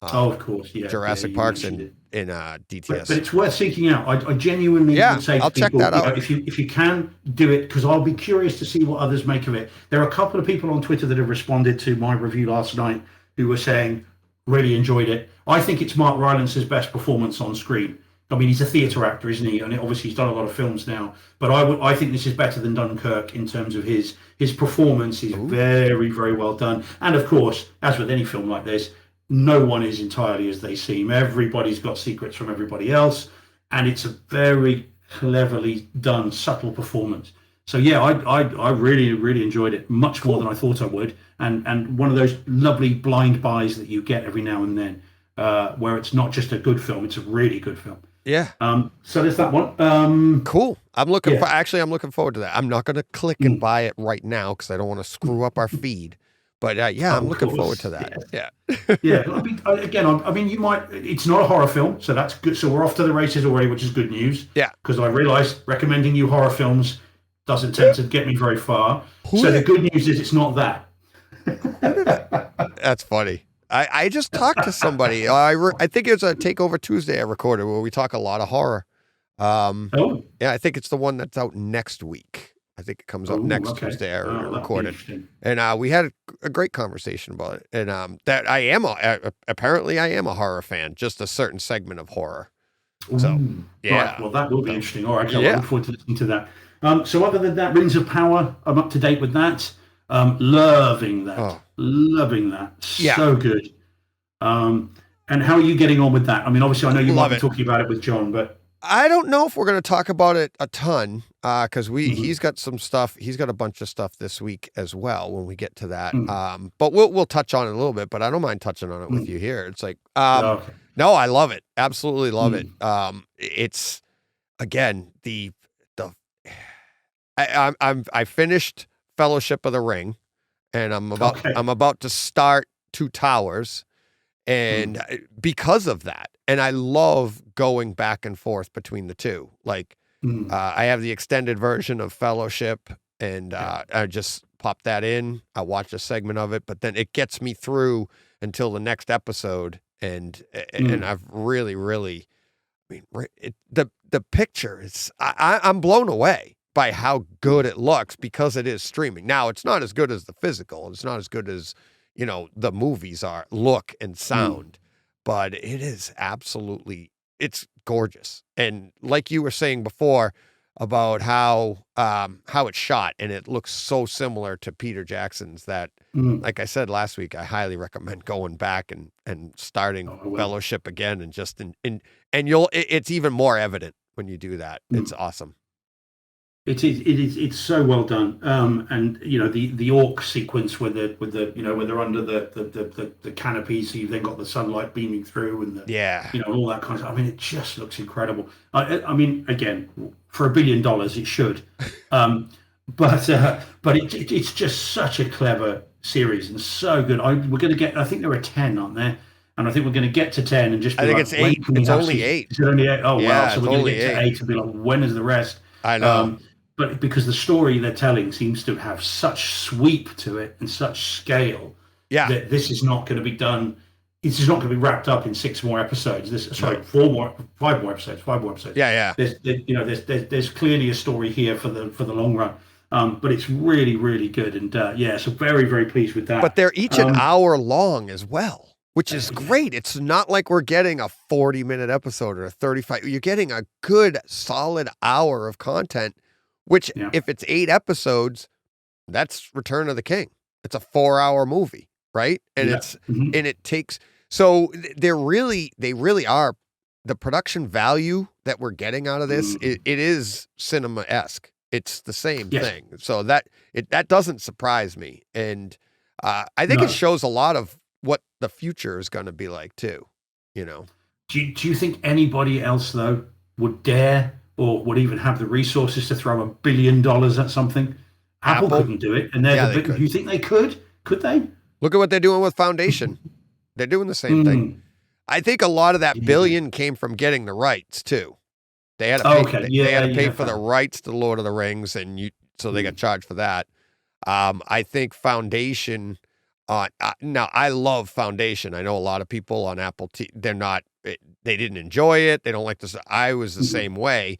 Of course, yeah. Jurassic Park's in DTS. But it's worth seeking out. I genuinely would say to I'll check people, that out. If you can do it, because I'll be curious to see what others make of it. There are a couple of people on Twitter that have responded to my review last night who were saying really enjoyed it. I think it's Mark Rylance's best performance on screen. I mean, he's a theatre actor, isn't he? And obviously he's done a lot of films now. But I think this is better than Dunkirk in terms of his performance. Is very, very well done. And of course, as with any film like this, no one is entirely as they seem. Everybody's got secrets from everybody else, and it's a very cleverly done, subtle performance. So yeah, I really, really enjoyed it, much more than I thought I would. And one of those lovely blind buys that you get every now and then, where it's not just a good film, it's a really good film. Yeah. So there's that one. Cool. I'm looking forward to that. I'm not going to click and buy it right now because I don't want to screw up our feed. But I'm looking forward to that. Yeah. Yeah. I mean, you might. It's not a horror film, so that's good. So we're off to the races already, which is good news. Yeah. Because I realise recommending you horror films doesn't tend to get me very far. So the good news is it's not that. That's funny. I just talked to somebody. I think it was a Takeover Tuesday I recorded where we talk a lot of horror. Yeah, I think it's the one that's out next week. I think it comes out next Tuesday. I recorded, and we had a great conversation about it. And that I am apparently I am a horror fan, just a certain segment of horror. So yeah, right. Well, that will be interesting. All right, I look forward to listening to that. So other than that, Rings of Power, I'm up to date with that. Loving that, loving that. So good. And how are you getting on with that? I mean, obviously, I know you might be talking about it with John, but I don't know if we're going to talk about it a ton because he's got some stuff. He's got a bunch of stuff this week as well when we get to that. But we'll touch on it a little bit. But I don't mind touching on it with you here. It's like no, I love it. Absolutely love it. It's again I finished Fellowship of the Ring, and I'm about to start Two Towers, and because of that, and I love going back and forth between the two. Like I have the extended version of Fellowship, and I just pop that in. I watch a segment of it, but then it gets me through until the next episode, and I've really, really, I mean, the picture is I'm blown away by how good it looks because it is streaming. Now, it's not as good as the physical. It's not as good as, the movies are look and sound, but it is absolutely, it's gorgeous. And like you were saying before about how it's shot, and it looks so similar to Peter Jackson's that, like I said last week, I highly recommend going back and starting Fellowship again, and just and it's even more evident when you do that. It's awesome. It's so well done. And the orc sequence where they're under the canopies, so you've then got the sunlight beaming through, and all that kind of stuff. I mean, it just looks incredible. I mean, again, for $1 billion, it should. But it's just such a clever series and so good. We're going to get. I think there are 10, aren't there? And I think we're going to get to 10 and just. Be I think it's 8. It's only 8. Is it only 8? Oh wow! So we're going to get to 8 and be like, when is the rest? I know. But because the story they're telling seems to have such sweep to it and such scale Yeah. that this is not going to be done. This is not going to be wrapped up in 6 more episodes. Five more episodes. Yeah. There's clearly a story here for the long run. But it's really, really good, and so very, very pleased with that. But they're each an hour long as well, which is great. It's not like we're getting a 40-minute episode or a 35. You're getting a good, solid hour of content, which if it's 8 episodes, that's Return of the King. It's a 4-hour movie, right? And and it takes. So they really are. The production value that we're getting out of this, it is cinema-esque. It's the same thing. So that doesn't surprise me. And I think it shows a lot of what the future is going to be like too, you know. Do you think anybody else though would dare or would even have the resources to throw $1 billion at something? Apple couldn't do it. And do you think they could? Could they? Look at what they're doing with Foundation. They're doing the same thing. I think a lot of that billion came from getting the rights too. They had to pay, they had to pay for the rights to Lord of the Rings, and so they got charged for that. I think Foundation. Now I love Foundation. I know a lot of people on Apple. They didn't enjoy it. They don't like this. I was the same way.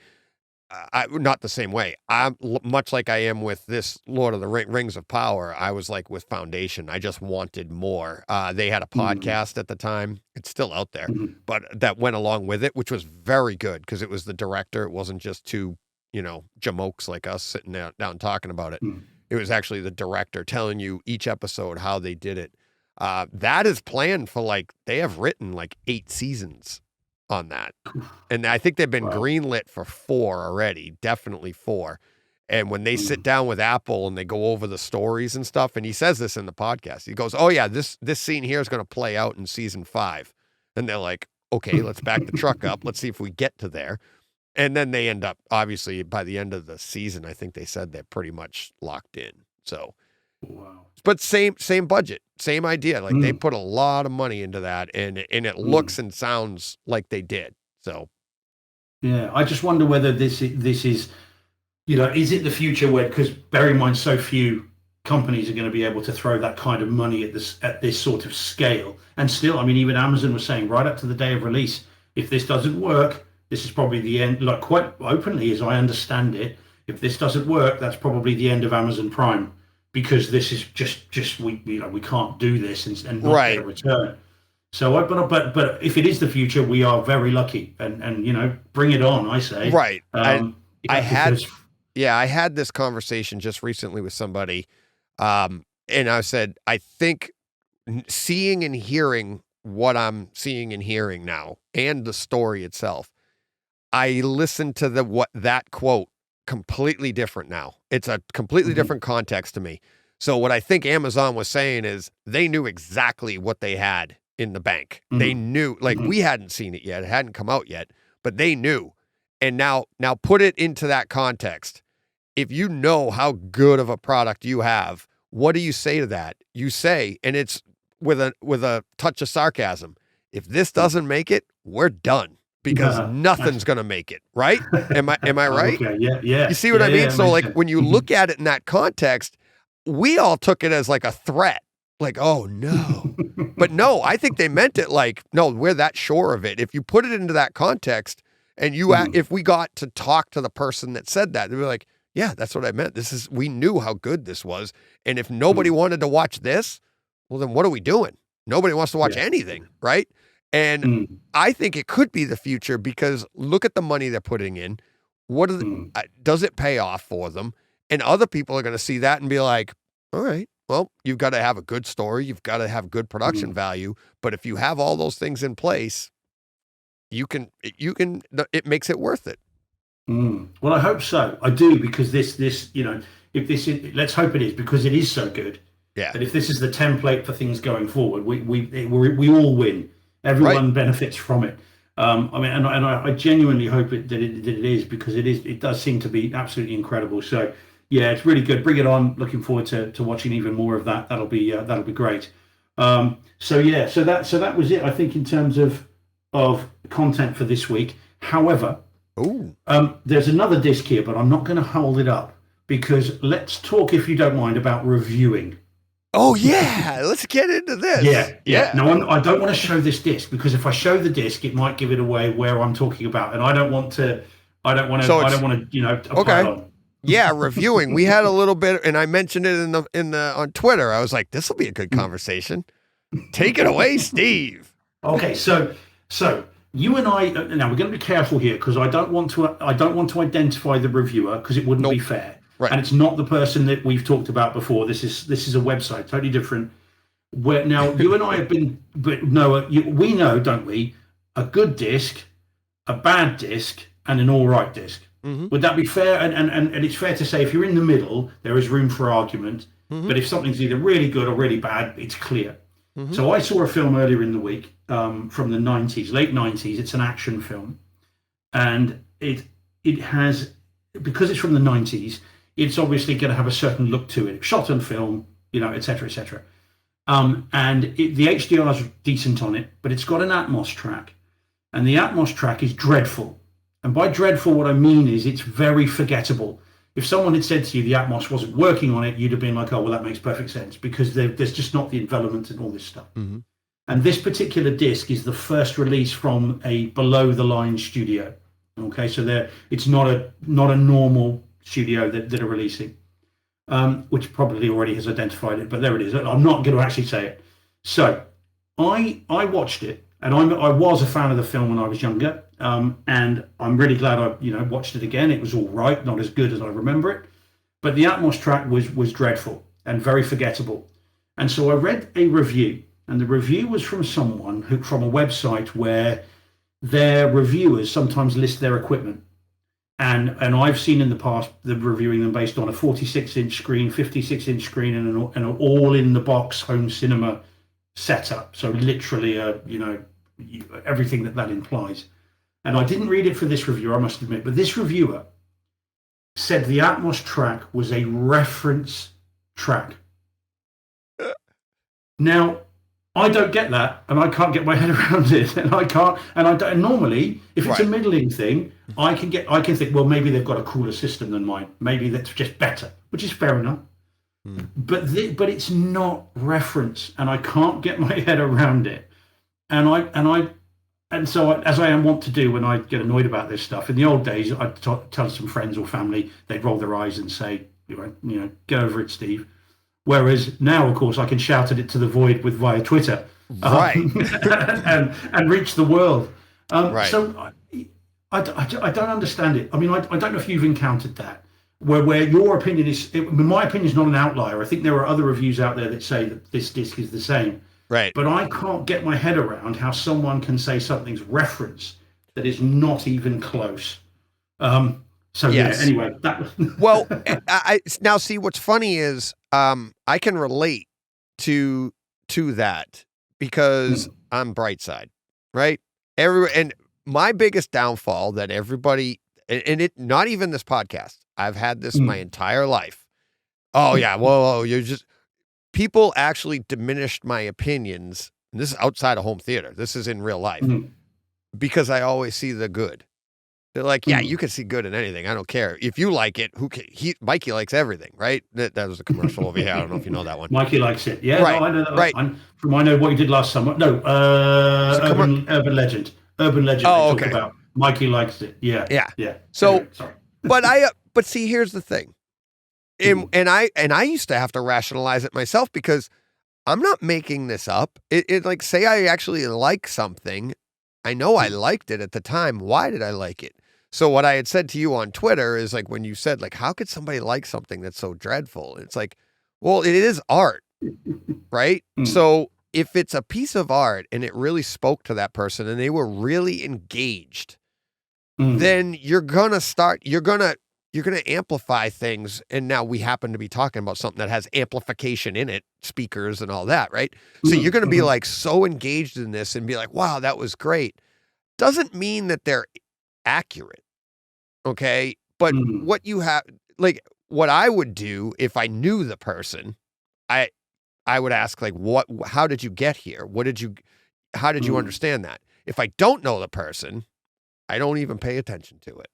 Not the same way. I'm much like I am with this Lord of the Rings of Power. I was like with Foundation. I just wanted more. They had a podcast at the time. It's still out there, but that went along with it, which was very good because it was the director. It wasn't just two, jamokes like us sitting down talking about it. It was actually the director telling you each episode how they did it. That is planned for they have written 8 seasons on that. And I think they've been greenlit for 4 already, definitely 4. And when they sit down with Apple and they go over the stories and stuff, and he says this in the podcast, he goes, oh yeah, this scene here is going to play out in season 5. And they're like, okay, let's back the truck up. Let's see if we get to there. And then they end up, obviously, by the end of the season, I think they said they're pretty much locked in. So, but same budget, same idea. They put a lot of money into that, and it looks and sounds like they did. So, yeah, I just wonder whether this is, is it the future where, because bear in mind, so few companies are going to be able to throw that kind of money at this sort of scale. And still, I mean, even Amazon was saying right up to the day of release, if this doesn't work, this is probably the end. Quite openly, as I understand it, if this doesn't work, that's probably the end of Amazon Prime. Because this is just we can't do this and not get a return. So, but if it is the future, we are very lucky, and bring it on. I say right. I had this conversation just recently with somebody, and I said I think seeing and hearing what I'm seeing and hearing now, and the story itself, I listened to that quote completely different now. It's a completely different context to me. So what I think Amazon was saying is they knew exactly what they had in the bank. They knew, we hadn't seen it yet. It hadn't come out yet, but they knew. And now put it into that context. If you know how good of a product you have, what do you say to that? You say, and it's with a touch of sarcasm, if this doesn't make it, we're done. Because nothing's going to make it, right? Am I right? Okay, yeah. You see what I mean? So when you look at it in that context, we all took it as a threat. Oh no. But no, I think they meant it no, we're that sure of it. If you put it into that context and if we got to talk to the person that said that, they'd be like, yeah, that's what I meant. We knew how good this was. And if nobody wanted to watch this, well, then what are we doing? Nobody wants to watch anything, right? And I think it could be the future because look at the money they're putting in. Does it pay off for them? And other people are going to see that and be like, all right, well, you've got to have a good story. You've got to have good production value. But if you have all those things in place, it makes it worth it. Well, I hope so. I do, because this, if this is, let's hope it is, because it is so good. Yeah. But if this is the template for things going forward, we all win. Everyone benefits from it. I genuinely hope that it is, because it does seem to be absolutely incredible. So yeah, it's really good. Bring it on. Looking forward to watching even more of that. That'll be great. So that was it, I think, in terms of content for this week. However, Ooh. There's another disc here, but I'm not going to hold it up because let's talk, if you don't mind, about reviewing. Oh yeah, let's get into this. Yeah. No, I don't want to show this disc because if I show the disc, it might give it away where I'm talking about, and I don't want to. Okay. Yeah, reviewing. We had a little bit, and I mentioned it in the on Twitter. I was like, "This will be a good conversation." Take it away, Steve. Okay, so you and I now we're going to be careful here because I don't want to identify the reviewer because it wouldn't be fair. Right. And it's not the person that we've talked about before. This is a website totally different. Where now you and I have been, but no, we know, don't we? A good disc, a bad disc, and an all right disc. Mm-hmm. Would that be fair? And it's fair to say if you're in the middle, there is room for argument. Mm-hmm. But if something's either really good or really bad, it's clear. Mm-hmm. So I saw a film earlier in the week from the 90s, late 90s. It's an action film, and it has, because it's from the 90s, it's obviously going to have a certain look to it. Shot on film, et cetera, et cetera. And the HDR is decent on it, but it's got an Atmos track, and the Atmos track is dreadful. And by dreadful, what I mean is it's very forgettable. If someone had said to you the Atmos wasn't working on it, you'd have been like, oh, well, that makes perfect sense because there's just not the envelopment and all this stuff. Mm-hmm. And this particular disc is the first release from a below-the-line studio. Okay, so it's not a normal studio that are releasing, which probably already has identified it, but there it is. I'm not going to actually say it. So I watched it, and I was a fan of the film when I was younger, and I'm really glad I watched it again. It was all right, not as good as I remember it, but the Atmos track was dreadful and very forgettable. And so I read a review, and the review was from someone from a website where their reviewers sometimes list their equipment. And I've seen in the past them reviewing them based on a 46-inch screen, 56-inch screen, and an all-in-the-box home cinema setup. So literally, everything that implies. And I didn't read it for this reviewer, I must admit, but this reviewer said the Atmos track was a reference track. Now, I don't get that, and I can't get my head around it, and I can't. And I don't. And normally, if it's a middling thing, I can think, well, maybe they've got a cooler system than mine. Maybe that's just better, which is fair enough. Mm. But it's not reference, and I can't get my head around it. And so as I want to do when I get annoyed about this stuff, in the old days, I'd tell some friends or family, they'd roll their eyes and say, get over it, Steve. Whereas now, of course, I can shout at it to the void via Twitter, right, and reach the world. Right. So I don't understand it. I mean, I don't know if you've encountered that, where your opinion is. My opinion is not an outlier. I think there are other reviews out there that say that this disc is the same. Right. But I can't get my head around how someone can say something's reference that is not even close. So yes. Yeah, anyway. Well, I now see what's funny is I can relate to that because I'm Brightside, right? And my biggest downfall that everybody, and it not even this podcast, I've had this my entire life. Oh yeah, well you're just people actually diminished my opinions. And this is outside of home theater. This is in real life because I always see the good. They're like, yeah, you can see good in anything. I don't care. If you like it, Mikey likes everything, right? That was a commercial over here. I don't know if you know that one. Mikey likes it. Yeah, right. No, I know that. Right. I know what you did last summer. No, Urban Legend. Urban Legend. Oh, okay. About Mikey likes it. Yeah. Yeah. So, anyway, sorry. but see, here's the thing. And I used to have to rationalize it myself because I'm not making this up. It like, say I actually like something. I know I liked it at the time. Why did I like it? So what I had said to you on Twitter is like, when you said like, how could somebody like something that's so dreadful? It's like, well, it is art, right? So if it's a piece of art and it really spoke to that person and they were really engaged, then you're going to amplify things. And now we happen to be talking about something that has amplification in it, speakers and all that, right? So you're going to be like so engaged in this and be like, wow, that was great. Doesn't mean that they're accurate. Okay. But what you have, like what I would do if I knew the person, I would ask like, how did you get here? How did you understand that? If I don't know the person, I don't even pay attention to it.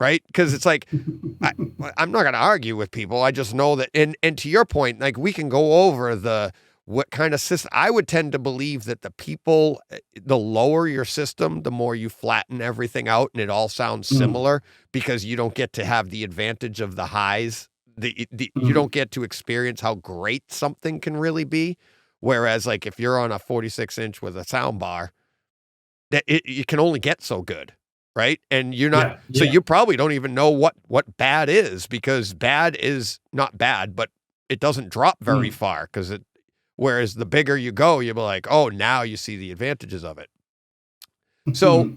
Right? Because it's like, I'm not going to argue with people. I just know that, and to your point, like we can go over what kind of system. I would tend to believe that the lower your system, the more you flatten everything out and it all sounds similar because you don't get to have the advantage of the highs. You don't get to experience how great something can really be. Whereas like if you're on a 46-inch with a sound bar, that you can only get so good. Right. And you're not, so you probably don't even know what bad is, because bad is not bad, but it doesn't drop very far whereas the bigger you go, you'll be like, oh, now you see the advantages of it. So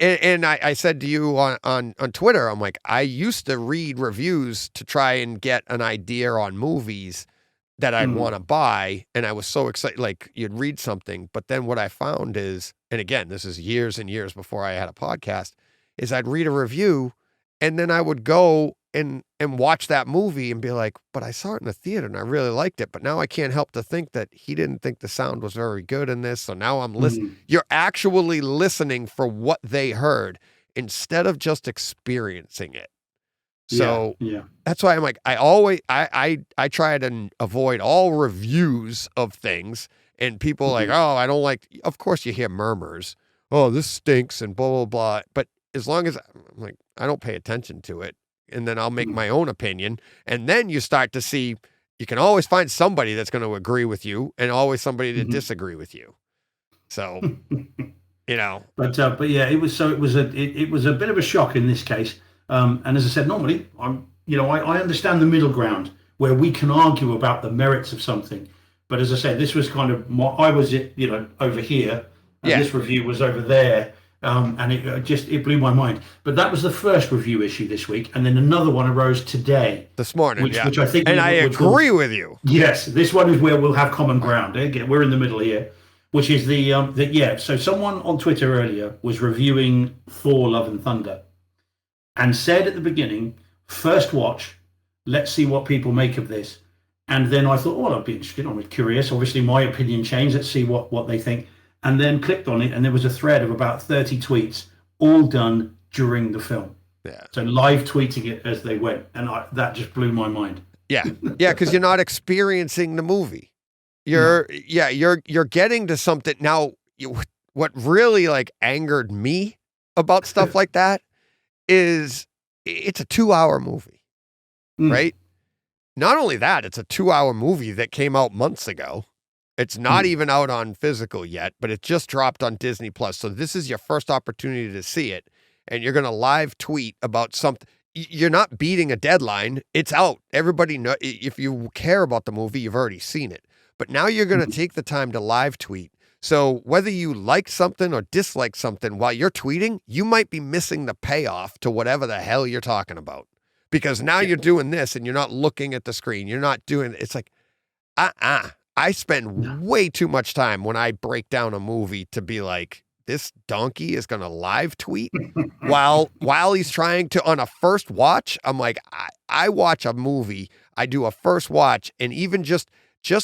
I said to you on Twitter, I'm like, I used to read reviews to try and get an idea on movies that I'd want to buy. And I was so excited, like you'd read something, but then what I found is, and again, this is years and years before I had a podcast, is I'd read a review and then I would go and watch that movie and be like, but I saw it in the theater and I really liked it. But now I can't help to think that he didn't think the sound was very good in this. So now I'm listening. You're actually listening for what they heard instead of just experiencing it. So that's why I'm like, I try to avoid all reviews of things, and people like, oh, I don't like, of course you hear murmurs. Oh, this stinks and blah, blah, blah. But as long as I'm like, I don't pay attention to it, and then I'll make my own opinion. And then you start to see, you can always find somebody that's going to agree with you and always somebody to disagree with you. So, but yeah, it was a bit of a shock in this case. And as I said, normally I understand the middle ground where we can argue about the merits of something. But as I said, this was kind of I was over here, and this review was over there, and it blew my mind. But that was the first review issue this week, and then another one arose today, this morning, which I think, and I agree with you. Yes, this one is where we'll have common ground. Again, we're in the middle here, which is So someone on Twitter earlier was reviewing Thor: Love and Thunder, and said at the beginning, first watch, let's see what people make of this. And then I thought, well, I'd be interested. I'm curious. Obviously, my opinion changed. Let's see what they think. And then clicked on it, and there was a thread of about 30 tweets, all done during the film. Yeah. So live tweeting it as they went. And that just blew my mind. Yeah. Yeah, because you're not experiencing the movie. You're getting to something. Now, what really like angered me about stuff like that is it's a 2-hour movie, right? Not only that, it's a 2-hour movie that came out months ago. It's not even out on physical yet, but it just dropped on Disney Plus. So this is your first opportunity to see it, and you're going to live tweet about something. You're not beating a deadline. It's out. Everybody know. If you care about the movie, you've already seen it. But now you're going to take the time to live tweet. So whether you like something or dislike something while you're tweeting, you might be missing the payoff to whatever the hell you're talking about. Because now you're doing this and you're not looking at the screen. You're not doing, it's like, I spend way too much time when I break down a movie to be like, this donkey is going to live tweet while he's trying to, on a first watch. I'm like, I watch a movie, I do a first watch, and even just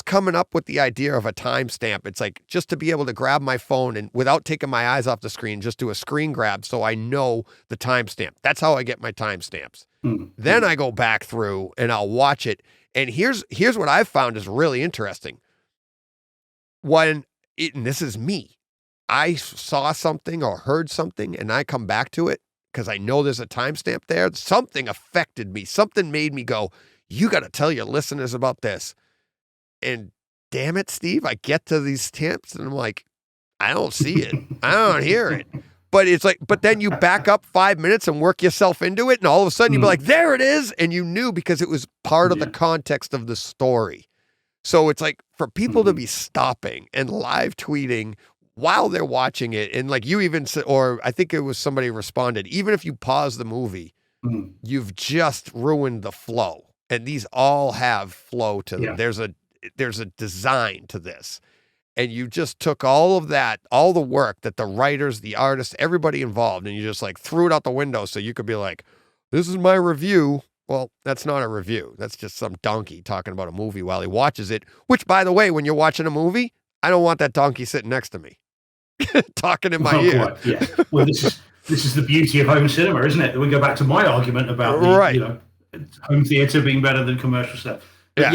coming up with the idea of a timestamp, it's like just to be able to grab my phone and without taking my eyes off the screen, just do a screen grab so I know the timestamp. That's how I get my timestamps. Then I go back through and I'll watch it. And here's what I've found is really interesting. And this is me, I saw something or heard something and I come back to it because I know there's a timestamp there. Something affected me. Something made me go, you got to tell your listeners about this. And damn it, Steve, I get to these stamps and I'm like, I don't see it. I don't hear it. But it's like, but then you back up 5 minutes and work yourself into it. And all of a sudden you'd be like, there it is. And you knew because it was part of the context of the story. So it's like for people to be stopping and live tweeting while they're watching it. And like you even said, or I think it was somebody responded, even if you pause the movie, you've just ruined the flow. And these all have flow to them. There's a design to this. And you just took all of that, all the work that the writers, the artists, everybody involved, and you just like threw it out the window so you could be like, this is my review. Well, that's not a review. That's just some donkey talking about a movie while he watches it, which, by the way, when you're watching a movie, I don't want that donkey sitting next to me. talking in my ear. Quite, yeah. Well, this is the beauty of home cinema, isn't it? We go back to my argument about home theater being better than commercial stuff. But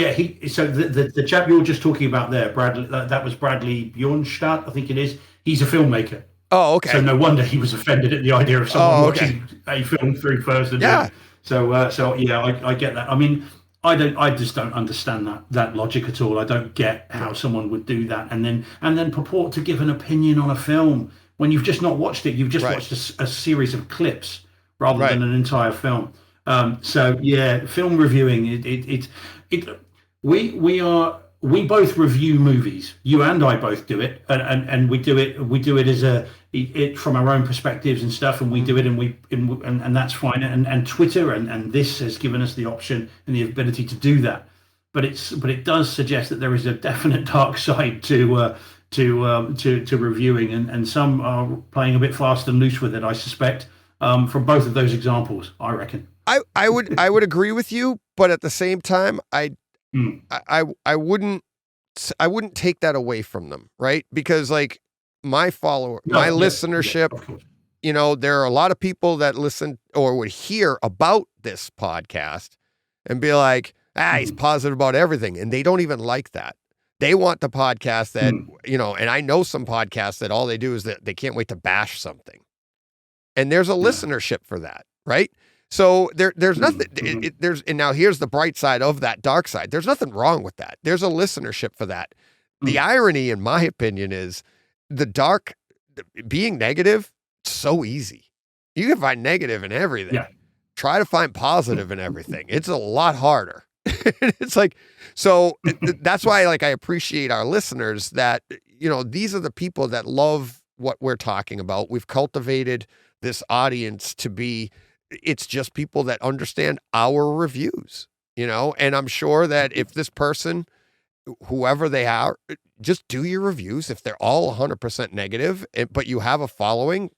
so the chap you were just talking about there, Bradley, that was Bradley Bjornstad, I think it is. He's a filmmaker. Oh, okay. So no wonder he was offended at the idea of someone watching a film through first. I get that. I mean, I just don't understand that logic at all. I don't get how someone would do that and then purport to give an opinion on a film when you've just not watched it. You've just watched a series of clips rather than an entire film. Film reviewing. We both review movies. You and I both do it, and we do it as from our own perspectives and stuff, and we do it, and that's fine. And Twitter and this has given us the option and the ability to do that. But it does suggest that there is a definite dark side to reviewing, and some are playing a bit fast and loose with it. I suspect from both of those examples. I reckon. I would agree with you, but at the same time, I wouldn't take that away from them, right? Because like my listenership, there are a lot of people that listen or would hear about this podcast and be like, he's positive about everything. And they don't even like that. They want the podcast that, and I know some podcasts that all they do is that they can't wait to bash something. And there's a listenership for that, right? So there's nothing, and now here's the bright side of that dark side. There's nothing wrong with that. There's a listenership for that. The irony, in my opinion, is being negative, so easy. You can find negative in everything. Yeah. Try to find positive in everything. It's a lot harder. It's like, so that's why I appreciate our listeners that, these are the people that love what we're talking about. We've cultivated this audience to be, it's just people that understand our reviews, and I'm sure that if this person, whoever they are, just do your reviews. If they're all 100% negative, but you have a following,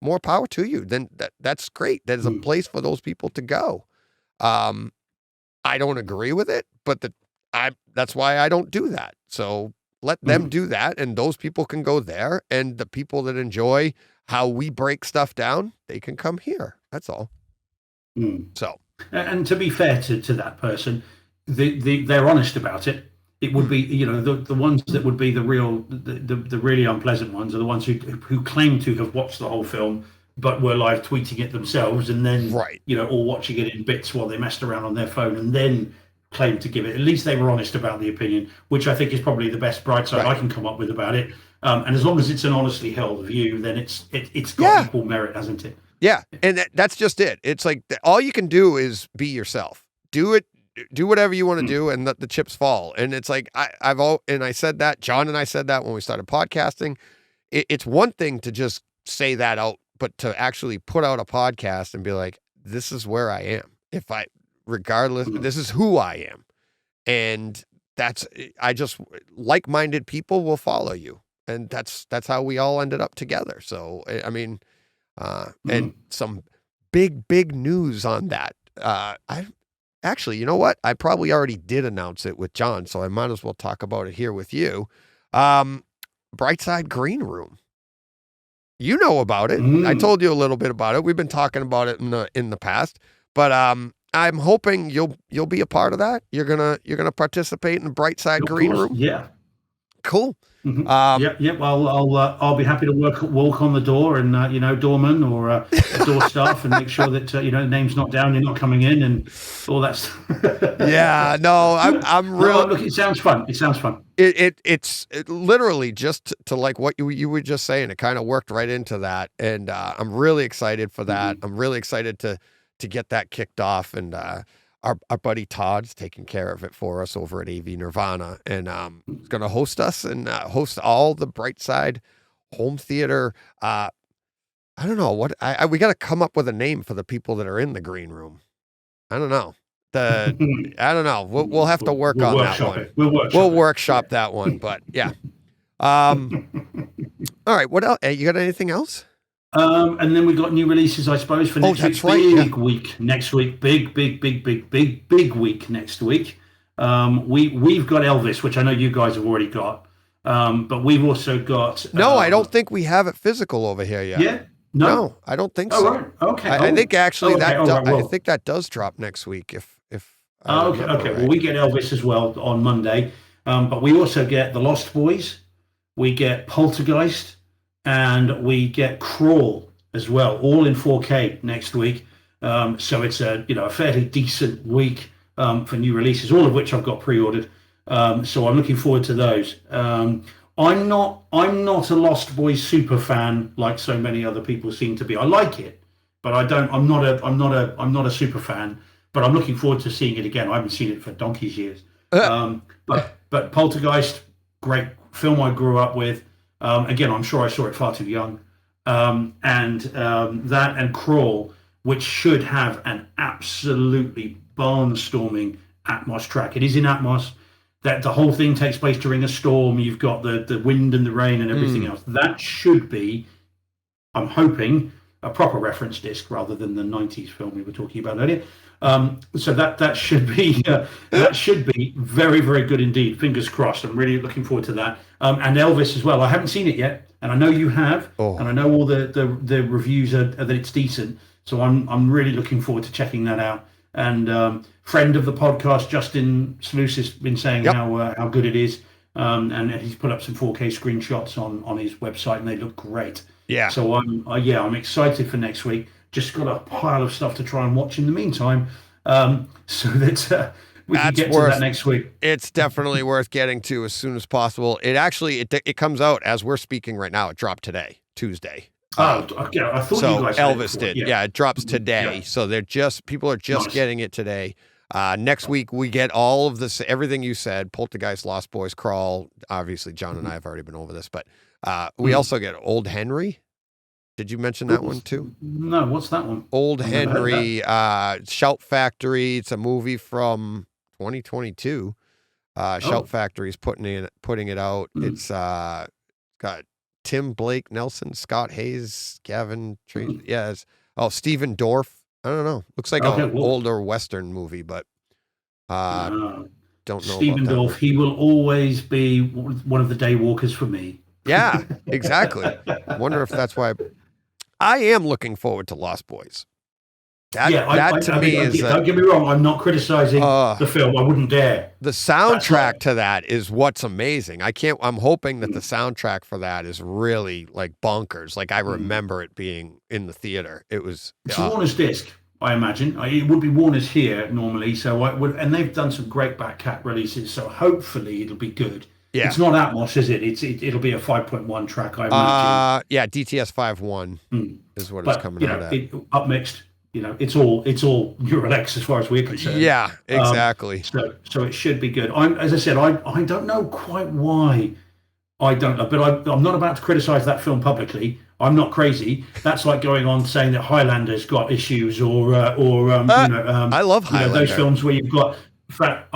more power to you. Then that's great. There's a place for those people to go. I don't agree with it, but that's why I don't do that. So let them do that. And those people can go there, and the people that enjoy how we break stuff down, they can come here. That's all. So, and to be fair to that person, they're honest about it. It would be, the ones that would be the really unpleasant ones are the ones who claim to have watched the whole film, but were live tweeting it themselves, and then, or watching it in bits while they messed around on their phone, and then claim to give it. At least they were honest about the opinion, which I think is probably the best bright side I can come up with about it. And as long as it's an honestly held view, then it's got equal merit, hasn't it? Yeah, and that's just it. It's like all you can do is be yourself. Do whatever you want to do, and let the chips fall. And it's like I said that, John and I said that when we started podcasting. It's one thing to just say that out, but to actually put out a podcast and be like, this is where I am. This is who I am. And like-minded people will follow you. And that's how we all ended up together. So, I mean, and some big news on that. Actually, you know what? I probably already did announce it with John, so I might as well talk about it here with you. Brightside Green Room. You know about it. I told you a little bit about it. We've been talking about it in the past, but I'm hoping you'll be a part of that. You're gonna participate in the Brightside Green Room. Yeah. Cool. Yep. I'll be happy to walk on the door and doorman or door staff and make sure that the name's not down, you're not coming in, and all that stuff. Yeah, no, I'm really. Look, it sounds fun. It's literally just to like what you were just saying. It kind of worked right into that, and I'm really excited for that. I'm really excited to get that kicked off, and our buddy Todd's taking care of it for us over at AV Nirvana, and he's going to host us and host all the Brightside home theater. I don't know what we got to come up with a name for the people that are in the green room. I don't know. I don't know. We'll have to work on that one. We'll workshop that one, but yeah. All right. What else? You got anything else? And then we got new releases, I suppose, for next week. Big week next week. Big week next week. We've got Elvis, which I know you guys have already got. But we've also got. No, I don't think we have it physical over here yet. Yeah. No, I don't think Oh, so. right. Okay. I think actually okay. I think that does drop next week. If I Okay. remember right. Well, we get Elvis as well on Monday, but we also get The Lost Boys, we get Poltergeist, and we get Crawl as well, all in 4K next week. So it's a fairly decent week for new releases, all of which I've got pre-ordered. So I'm looking forward to those. I'm not a Lost Boys super fan like so many other people seem to be. I like it, but I'm not a super fan. But I'm looking forward to seeing it again. I haven't seen it for donkey's years. But Poltergeist, great film I grew up with. Again, I'm sure I saw it far too young. And that and Crawl, which should have an absolutely barnstorming Atmos track. It is in Atmos. That the whole thing takes place during a storm. You've got the wind and the rain and everything else. That should be, I'm hoping, a proper reference disc rather than the 90s film we were talking about earlier. So that should be very, very good indeed. Fingers crossed. I'm really looking forward to that. And Elvis as well. I haven't seen it yet, and I know you have, and I know all the reviews are that it's decent. So I'm really looking forward to checking that out. And friend of the podcast, Justin Sluice, has been saying how good it is, and he's put up some 4K screenshots on his website, and they look great. Yeah. So I'm excited for next week. Just got a pile of stuff to try and watch in the meantime, so that we can get to that next week. It's definitely worth getting to as soon as possible. It actually it comes out as we're speaking right now. It dropped today, Tuesday. I thought you guys Elvis did. Yeah. It drops today. Yeah. So people are just getting it today. Next week we get all of this, everything you said: Poltergeist, Lost Boys, Crawl. Obviously, John and I have already been over this, but we also get Old Henry. Did you mention that one too? No, what's that one? Old Henry, Shout Factory. It's a movie from 2022. Shout Factory's putting it out. It's got Tim Blake Nelson, Scott Hayes, Gavin Tree. Stephen Dorff. I don't know. Looks like an older Western movie, but don't know. Stephen Dorff. He will always be one of the daywalkers for me. Yeah, exactly. Wonder if that's why. I am looking forward to Lost Boys. Don't get me wrong. I'm not criticizing the film. I wouldn't dare. The soundtrack to that is what's amazing. I'm hoping that the soundtrack for that is really like bonkers. Like I remember it being in the theater. It's a Warner's disc, I imagine. It would be Warner's here normally. So and they've done some great back cat releases. So hopefully it'll be good. Yeah. It's not Atmos, is it? It'll be a 5.1 track, I imagine. DTS 5.1 is what it's coming out at. Upmixed. It's all Neural X as far as we're concerned. Yeah, exactly. So it should be good. As I said, I don't know quite why. I don't know, but I'm not about to criticize that film publicly. I'm not crazy. That's like going on saying that Highlander's got issues, or I love Highlander. Those films where you've got. In fact,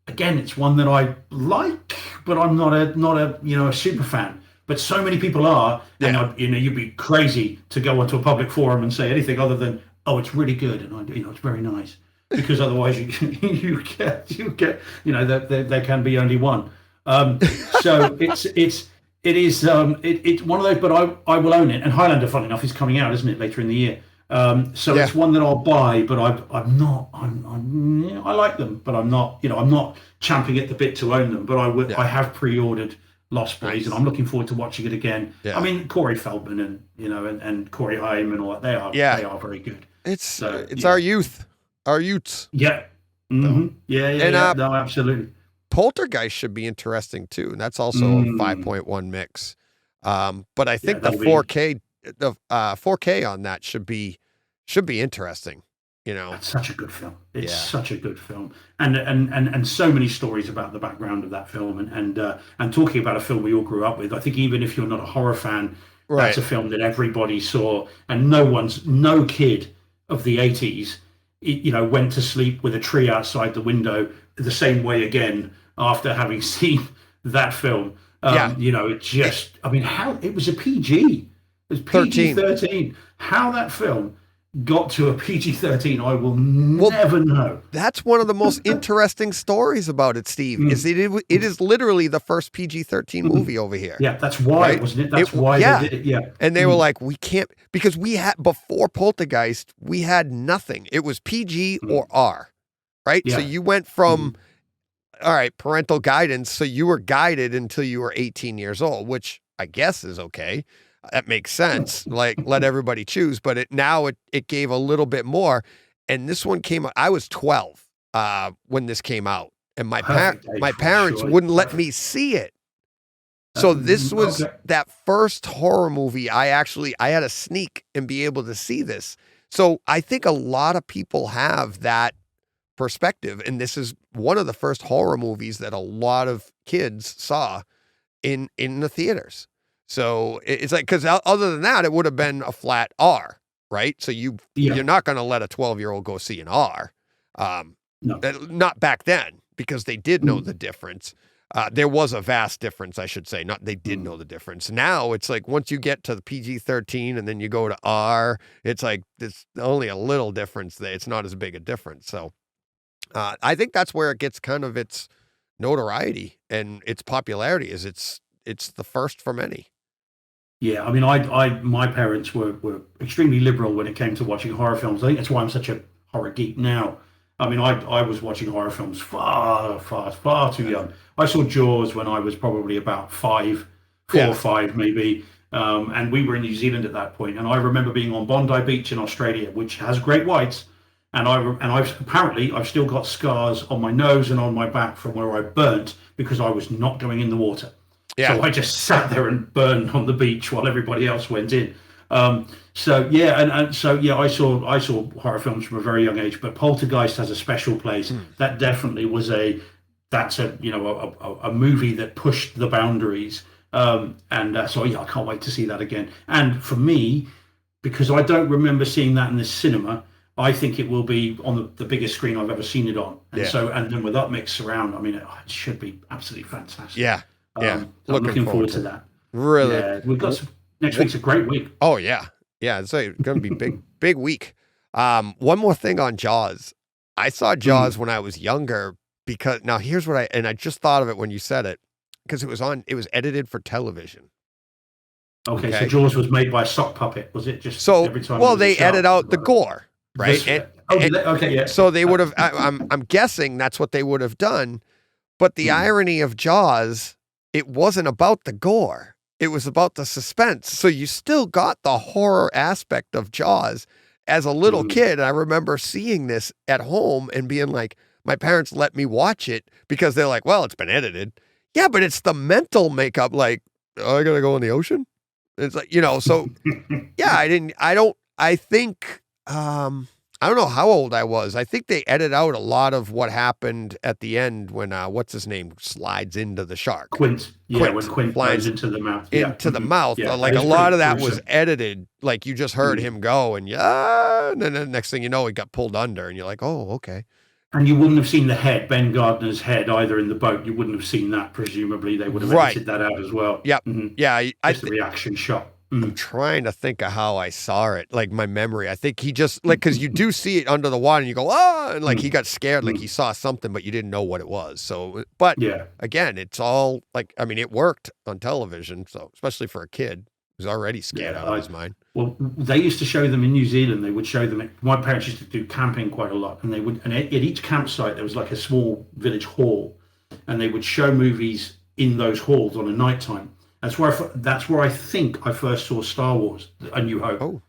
again, it's one that I like, but I'm not a super fan. But so many people are, and you'd be crazy to go onto a public forum and say anything other than, "Oh, it's really good," and it's very nice, because otherwise you get there can be only one. So it's one of those, but I will own it. And Highlander, funny enough, is coming out, isn't it, later in the year? It's one that I'll buy, but I like them, but I'm not champing at the bit to own them. But I have pre-ordered Lost Boys, and I'm looking forward to watching it again. Yeah. I mean, Corey Feldman and Corey Haim and all that, they are very good. It's our youth, our youths. Yeah. Mm-hmm. Yeah. No, absolutely. Poltergeist should be interesting too, and that's also a 5.1 mix. But I think the 4K on that should be interesting. That's such a good film. It's such a good film, and so many stories about the background of that film, and talking about a film we all grew up with. I think even if you're not a horror fan, that's a film that everybody saw, and no kid of the 80s, went to sleep with a tree outside the window the same way again after having seen that film. How it was a PG. It was PG-13. How that film got to a PG-13, I will never know. That's one of the most interesting stories about it, Steve. Is it is literally the first PG-13 movie over here. Yeah, that's why, right? wasn't it? That's why they did it. Yeah, and they were like, we can't, because we had before Poltergeist, we had nothing. It was PG or R, right? Yeah. So you went from all right, parental guidance. So you were guided until you were 18 years old, which I guess is okay. That makes sense. Like, let everybody choose. But it gave a little bit more. And this one came out, I was 12 when this came out. And my parents wouldn't let me see it. So this was that first horror movie I had to sneak and be able to see this. So I think a lot of people have that perspective, and this is one of the first horror movies that a lot of kids saw in the theaters. So it's like, because other than that, it would have been a flat R, right? So you're not going to let a 12-year-old go see an R. No. Not back then, because they did know the difference. There was a vast difference, I should say. Not they did know the difference. Now it's like once you get to the PG-13 and then you go to R, it's like there's only a little difference there. It's not as big a difference. So I think that's where it gets kind of its notoriety and its popularity. Is it's the first for many. Yeah, I mean, my parents were extremely liberal when it came to watching horror films. I think that's why I'm such a horror geek now. I mean, I was watching horror films far too young. I saw Jaws when I was probably about 4 or 5 maybe, and we were in New Zealand at that point. And I remember being on Bondi Beach in Australia, which has great whites. And I've still got scars on my nose and on my back from where I burnt because I was not going in the water. Yeah. So I just sat there and burned on the beach while everybody else went in. I saw horror films from a very young age, but Poltergeist has a special place. That definitely was a movie that pushed the boundaries. I can't wait to see that again. And for me, because I don't remember seeing that in the cinema, I think it will be on the biggest screen I've ever seen it on. And then with Upmix surround, I mean, it should be absolutely fantastic. Yeah. I'm looking forward to that. Really? Yeah, we've got next week's a great week. Oh yeah. Yeah. It's going to be big week. One more thing on Jaws. I saw Jaws when I was younger because now here's what I just thought of it when you said it, because it was edited for television. Okay. So Jaws was made by a sock puppet. Was it just every time? Well, they edit out the gore, right? Okay. Yeah. So they would have, I'm guessing that's what they would have done. But the irony of Jaws, it wasn't about the gore. It was about the suspense. So you still got the horror aspect of Jaws. As a little kid, I remember seeing this at home and being like, my parents let me watch it because they're like, well, it's been edited. Yeah, but it's the mental makeup. Like, oh, I got to go in the ocean. It's like, so yeah, I don't know how old I was. I think they edit out a lot of what happened at the end when, what's his name, slides into the shark. Quint. Yeah, when Quint flies into the mouth. Into the mouth. Yeah, like a lot of that was edited. Like you just heard him go and and then the next thing you know, he got pulled under and you're like, oh, okay. And you wouldn't have seen the head, Ben Gardner's head, either in the boat. You wouldn't have seen that, presumably. They would have edited that out as well. Yep. Yeah. Just the reaction shot. I'm trying to think of how I saw it, like my memory. I think he just, like, because you do see it under the water and you go, oh, and like he got scared, like he saw something, but you didn't know what it was. So, but again, it's all like, I mean, it worked on television. So, especially for a kid who's already scared out of his mind. Well, they used to show them in New Zealand. They would show them. My parents used to do camping quite a lot, and at each campsite there was like a small village hall, and they would show movies in those halls on a nighttime. That's where I think I first saw Star Wars: A New Hope. Oh.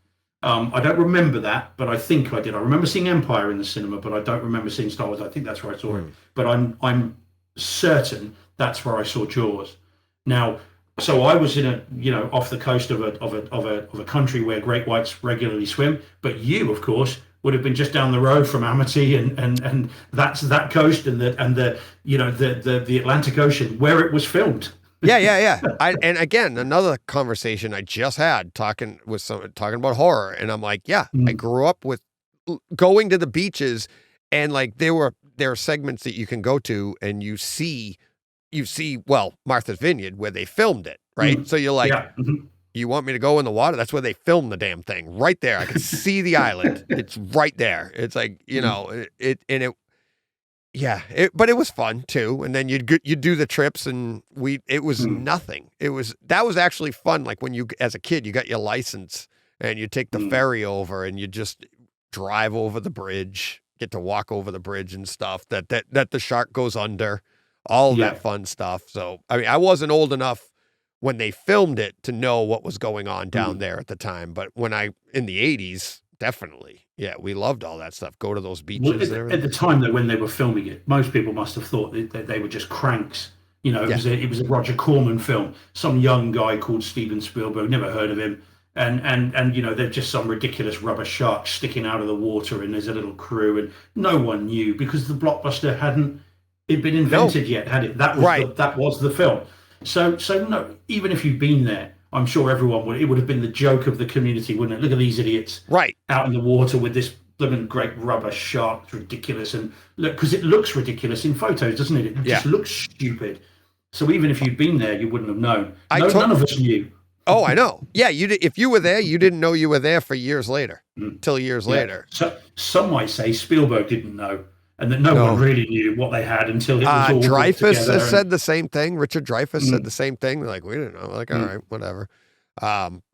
I don't remember that, but I think I did. I remember seeing Empire in the cinema, but I don't remember seeing Star Wars. I think that's where I saw it. But I'm certain that's where I saw Jaws. Now, so I was in off the coast of a country where great whites regularly swim, but you, of course, would have been just down the road from Amity and that's that coast and the Atlantic Ocean where it was filmed. Yeah. And again, another conversation I just had talking about horror, and I'm like, I grew up with going to the beaches, and like there are segments that you can go to, and you see Martha's Vineyard where they filmed it, right? So you're like, you want me to go in the water? That's where they filmed the damn thing. Right there. I can see the island. It's right there. It's like, you know, but it was fun too. And then you'd do the trips, and it was nothing. That was actually fun. Like when as a kid, you got your license and you take the ferry over and you just drive over the bridge, get to walk over the bridge and stuff that the shark goes under, all of that fun stuff. So, I mean, I wasn't old enough when they filmed it to know what was going on down there at the time. But in the 80s, definitely. Yeah, we loved all that stuff. Go to those beaches. Well, at the time that when they were filming it, most people must have thought that they were just cranks. You know, it was a Roger Corman film. Some young guy called Steven Spielberg, never heard of him. And you know, they're just some ridiculous rubber shark sticking out of the water, and there's a little crew, and no one knew because the blockbuster hadn't been invented yet, had it? That was the film. So no, even if you've been there, I'm sure it would have been the joke of the community, wouldn't it? Look at these idiots out in the water with this blooming great rubber shark. It's ridiculous. And look, because it looks ridiculous in photos, doesn't it? It just looks stupid. So even if you'd been there, you wouldn't have known. None of us knew. Oh, I know. Yeah, if you were there, you didn't know you were there for years later, till years later. So some might say Spielberg didn't know, and that no one really knew what they had until it was all Dreyfuss has said the same thing. Richard Dreyfuss said the same thing. They're like, we didn't know. Like, all right, whatever.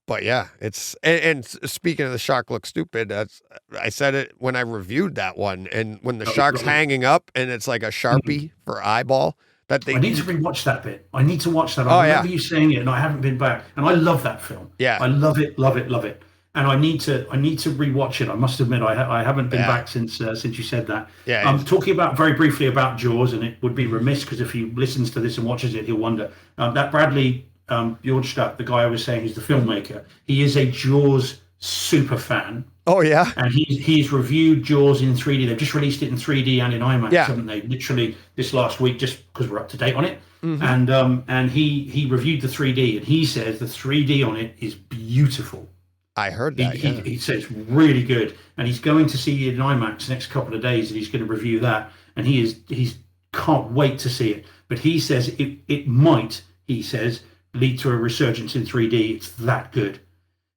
But yeah, it's and speaking of the shark looks stupid. I said it when I reviewed that one, and when the shark's hanging up and it's like a Sharpie for eyeball. I need to rewatch that bit. I need to watch that. I remember you saying it, and I haven't been back. And I love that film. Yeah, I love it, love it, love it. And I need to rewatch it. I must admit, I haven't been back since you said that. Yeah, I'm talking very briefly about Jaws, and it would be remiss because if he listens to this and watches it, he'll wonder that Bradley Bjornstad, the guy I was saying, who's the filmmaker, he is a Jaws super fan. Oh yeah, and he's reviewed Jaws in 3D. They've just released it in 3D and in IMAX, haven't they? Literally this last week, just because we're up to date on it. And he reviewed the 3D, and he says the 3D on it is beautiful. I heard that. He says really good, and he's going to see it in IMAX next couple of days, and he's going to review that. And he's can't wait to see it. But he says it might, he says, lead to a resurgence in 3D. It's that good.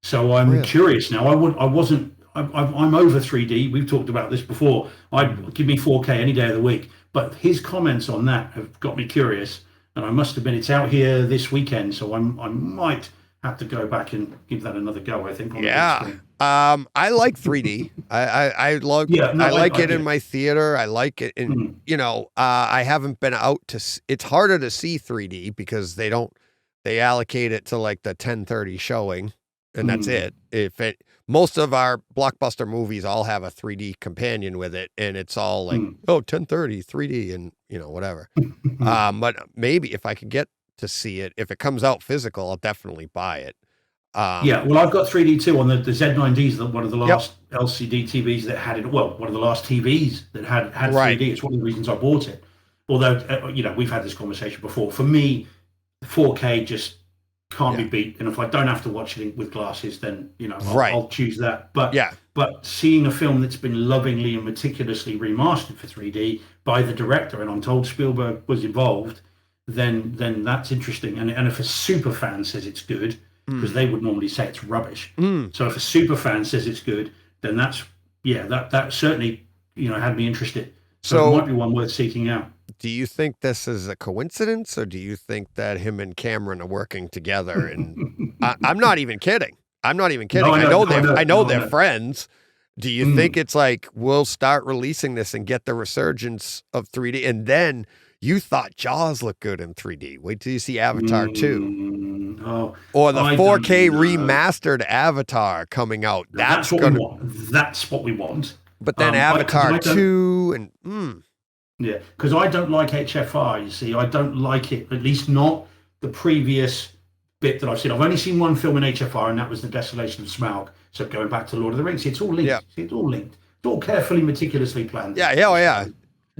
So I'm curious now. I'm over 3D. We've talked about this before. I'd give me 4K any day of the week. But his comments on that have got me curious. And I must admit, it's out here this weekend, so I might have to go back and give that another go. I think. I like 3D. I like it in my theater. I like it in I haven't been out to. It's harder to see 3D because they allocate it to like the 10:30 showing. And that's it. Most of our blockbuster movies all have a 3D companion with it, and it's all like, 10:30 3D, and whatever. But maybe if I could get to see it, if it comes out physical, I'll definitely buy it. Well, I've got 3D too on the Z9Ds, one of the last LCD TVs that had it. Well, one of the last TVs that had 3D. It's one of the reasons I bought it. Although we've had this conversation before. For me, 4K just can't be beat, and if I don't have to watch it with glasses, then I'll choose that. But seeing a film that's been lovingly and meticulously remastered for 3D by the director, and I'm told Spielberg was involved, then that's interesting. And if a super fan says it's good, because they would normally say it's rubbish. So if a super fan says it's good, then that certainly had me interested. So it might be one worth seeking out. Do you think this is a coincidence, or do you think that him and Cameron are working together? And I'm not even kidding. No, I know they're friends. Do you think it's like, we'll start releasing this and get the resurgence of 3D? And then you thought Jaws looked good in 3D. Wait till you see Avatar 2. Or the 4K remastered Avatar coming out. That's what we want. But then Avatar 2 and... Yeah, because I don't like HFR, you see. I don't like it, at least not the previous bit that I've seen. I've only seen one film in HFR, and that was The Desolation of Smaug. So going back to Lord of the Rings, it's all linked. Yeah. It's all linked. It's all carefully, meticulously planned. Yeah.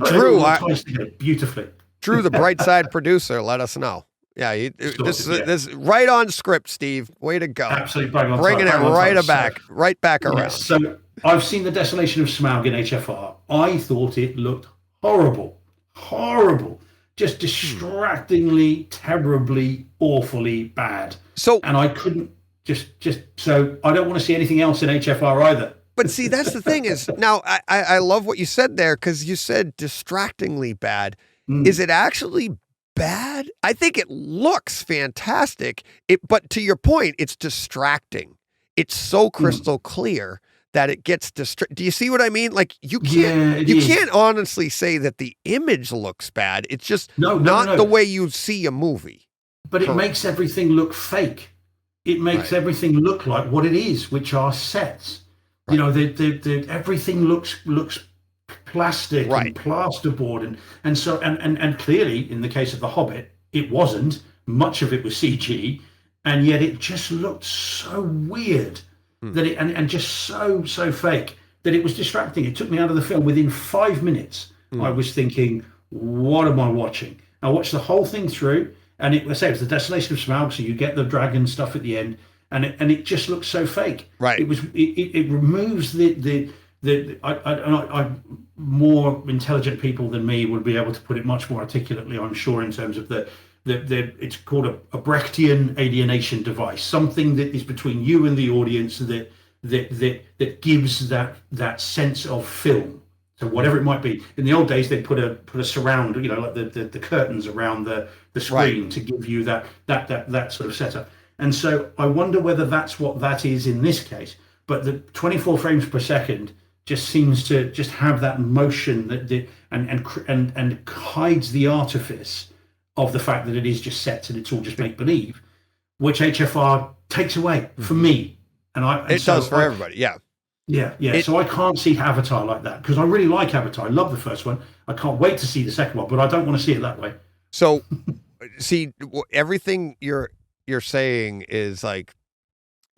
Drew, ties together beautifully. Drew, the bright side producer, let us know. Yeah, this right on script, Steve. Way to go. Absolutely bringing it right back around. So I've seen The Desolation of Smaug in HFR. I thought it looked horrible, just distractingly, terribly, awfully bad. And I couldn't Just so I don't want to see anything else in HFR either. But see, that's the thing is now I love what you said there because you said distractingly bad. Is it actually bad? I think it looks fantastic. But to your point, it's distracting. It's so crystal clear that it gets do you see what I mean? Like you can't honestly say that the image looks bad. It's just not the way you see a movie. But it makes everything look fake. It makes everything look like what it is, which are sets. Right. You know, the everything looks plastic and plasterboard and so and clearly in the case of The Hobbit, it wasn't. Much of it was CG, and yet it just looked so weird that it and just so fake that it was distracting. It took me out of the film within 5 minutes. I was thinking, what am I watching? I watched the whole thing through. And it was the Desolation of Smaug, so you get the dragon stuff at the end, and it just looks so fake. Right. It removes the more intelligent people than me would be able to put it much more articulately, I'm sure, in terms of the it's called a Brechtian alienation device, something that is between you and the audience that gives that sense of film. So whatever it might be. In the old days, they put a surround, you know, like the curtains around the screen to give you that sort of setup. And so I wonder whether that's what that is in this case. But the 24 frames per second just seems to just have that motion and hides the artifice of the fact that it is just sets and it's all just make believe, which HFR takes away from me. And it does for everybody. Yeah. Yeah. So I can't see Avatar like that because I really like Avatar. I love the first one. I can't wait to see the second one, but I don't want to see it that way. So, see, everything you're saying is like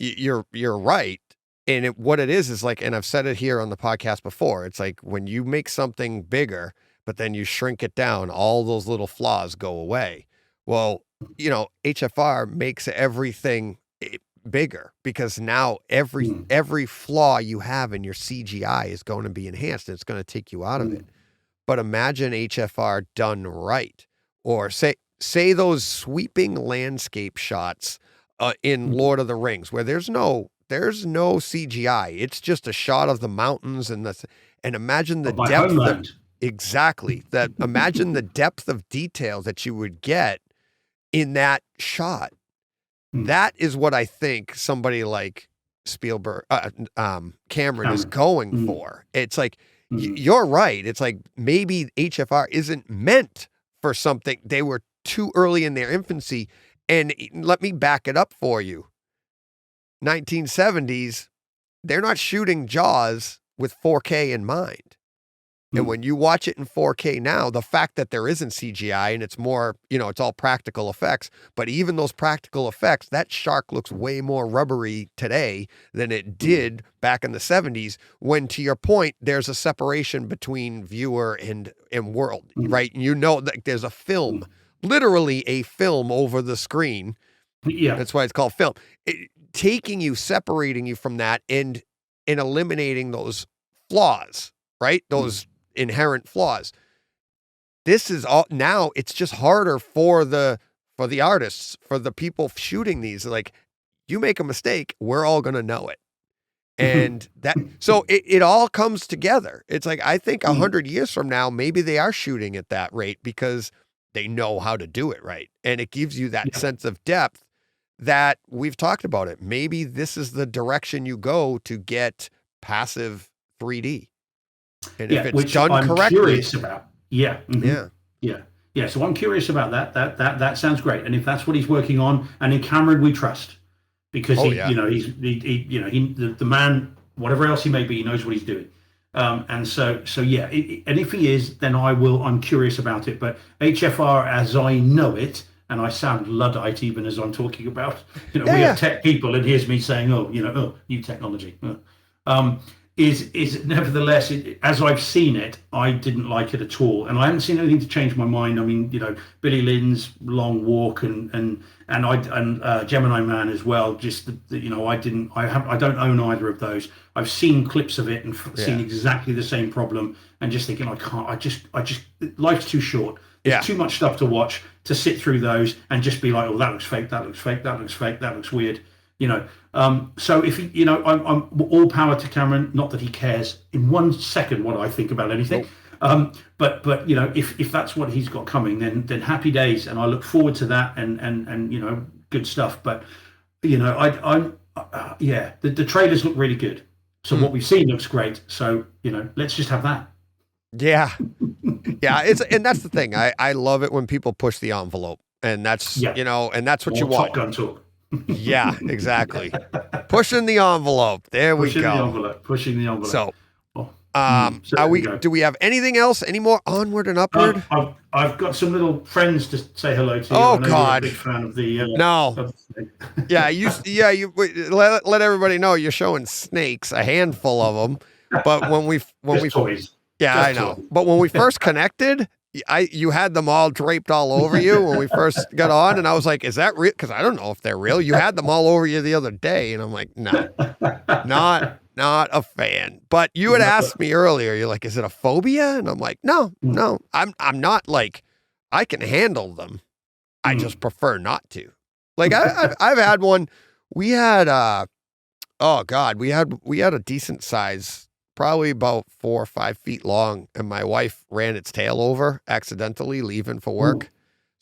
you're right, and what it is like, and I've said it here on the podcast before. It's like when you make something bigger, but then you shrink it down, all those little flaws go away. Well, you know, HFR makes everything bigger because now every flaw you have in your CGI is going to be enhanced and it's going to take you out of it. But imagine HFR done right, or say those sweeping landscape shots in Lord of the Rings where there's no CGI. It's just a shot of the mountains and imagine the depth imagine the depth of detail that you would get in that shot. That is what I think somebody like Spielberg, Cameron is going for. It's like, you're right. It's like maybe HFR isn't meant for something. They were too early in their infancy. And let me back it up for you. 1970s, they're not shooting Jaws with 4K in mind. And when you watch it in 4K now, the fact that there isn't CGI and it's more, you know, it's all practical effects, but even those practical effects, that shark looks way more rubbery today than it did back in the 70s when, to your point, there's a separation between viewer and world, right? You know that there's a film, literally a film over the screen. Yeah. That's why it's called film. Separating you from that and eliminating those flaws, right? Those inherent flaws. This is all now. It's just harder for the artists, for the people shooting these. Like, you make a mistake, we're all gonna know it, and so it all comes together. It's like, I think 100 years from now, maybe they are shooting at that rate because they know how to do it right, and it gives you that sense of depth that we've talked about. It maybe this is the direction you go to get passive 3D. And if it's done correctly, I'm curious about. So I'm curious about that. That sounds great. And if that's what he's working on, and in Cameron we trust, because the man, whatever else he may be, he knows what he's doing. And if he is, then I'm curious about it. But HFR, as I know it, and I sound Luddite even as I'm talking about, we have tech people, and here's me saying, new technology. Is nevertheless, as I've seen it, I didn't like it at all, and I haven't seen anything to change my mind. I mean, Billy Lynn's Long Walk and Gemini Man as well. Just I don't own either of those. I've seen clips of it and seen exactly the same problem, and just thinking, I just life's too short. There's too much stuff to watch to sit through those and just be like, oh, that looks fake, that looks fake, that looks fake, that looks weird. you know. So if he, I'm all power to Cameron. Not that he cares in 1 second what I think about anything. Nope. But if that's what he's got coming, then happy days, and I look forward to that, and good stuff. But the trailers look really good. So what we've seen looks great. So let's just have that. Yeah. Yeah. And that's the thing. I love it when people push the envelope, and that's, and that's what you want. Top Gun talk. Yeah, exactly. Pushing the envelope. There we go. Pushing the envelope. So, So do we have anything else? Any more onward and upward? I've got some little friends to say hello to. Oh, I know God. you're a big fan of the. No. You let everybody know you're showing snakes, a handful of them. But when we toys. Yeah, Just I know. toys. But when we first connected, you had them all draped all over you when we first got on, and I was like, "Is that real?" Because I don't know if they're real. You had them all over you the other day, and I'm like, "No, not a fan." But you had asked me earlier. You're like, "Is it a phobia?" And I'm like, "No, I'm not like I can handle them. I just prefer not to." Like I've had one. We had we had a decent size. Probably about 4 or 5 feet long, and my wife ran its tail over accidentally leaving for work.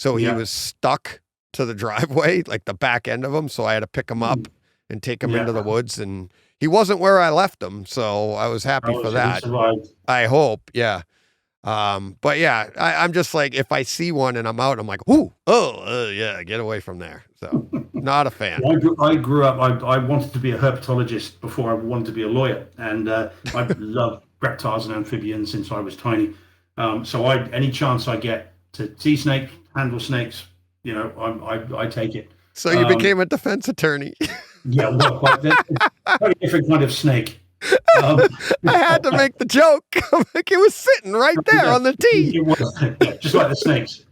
So he was stuck to the driveway, like the back end of him. So I had to pick him up and take him into the woods, and he wasn't where I left him. So I was happy for that. I hope. Yeah. But yeah, I'm just like, if I see one and I'm out, I'm like, yeah, get away from there. So not a fan. I grew up, I wanted to be a herpetologist before I wanted to be a lawyer. And I've loved reptiles and amphibians since I was tiny. So any chance I get to see snakes, handle snakes, I take it. So you became a defense attorney. Yeah, well, very different kind of snake. I had to make the joke. Like, it was sitting right there on the tee. It was, just like the snakes.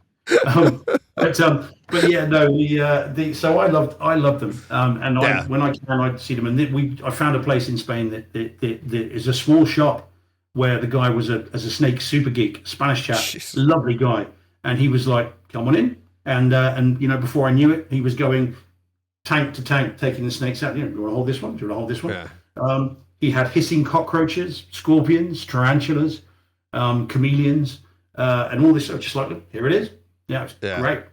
But yeah, no. So I loved them. And when I can, I'd see them. And I found a place in Spain that is a small shop where the guy was a snake super geek, Spanish chap, lovely guy, and he was like, "Come on in." And before I knew it, he was going tank to tank, taking the snakes out. Do you want to hold this one? Do you want to hold this one? Yeah. He had hissing cockroaches, scorpions, tarantulas, chameleons, and all this. So just like, look, here it is. Yeah, it's great.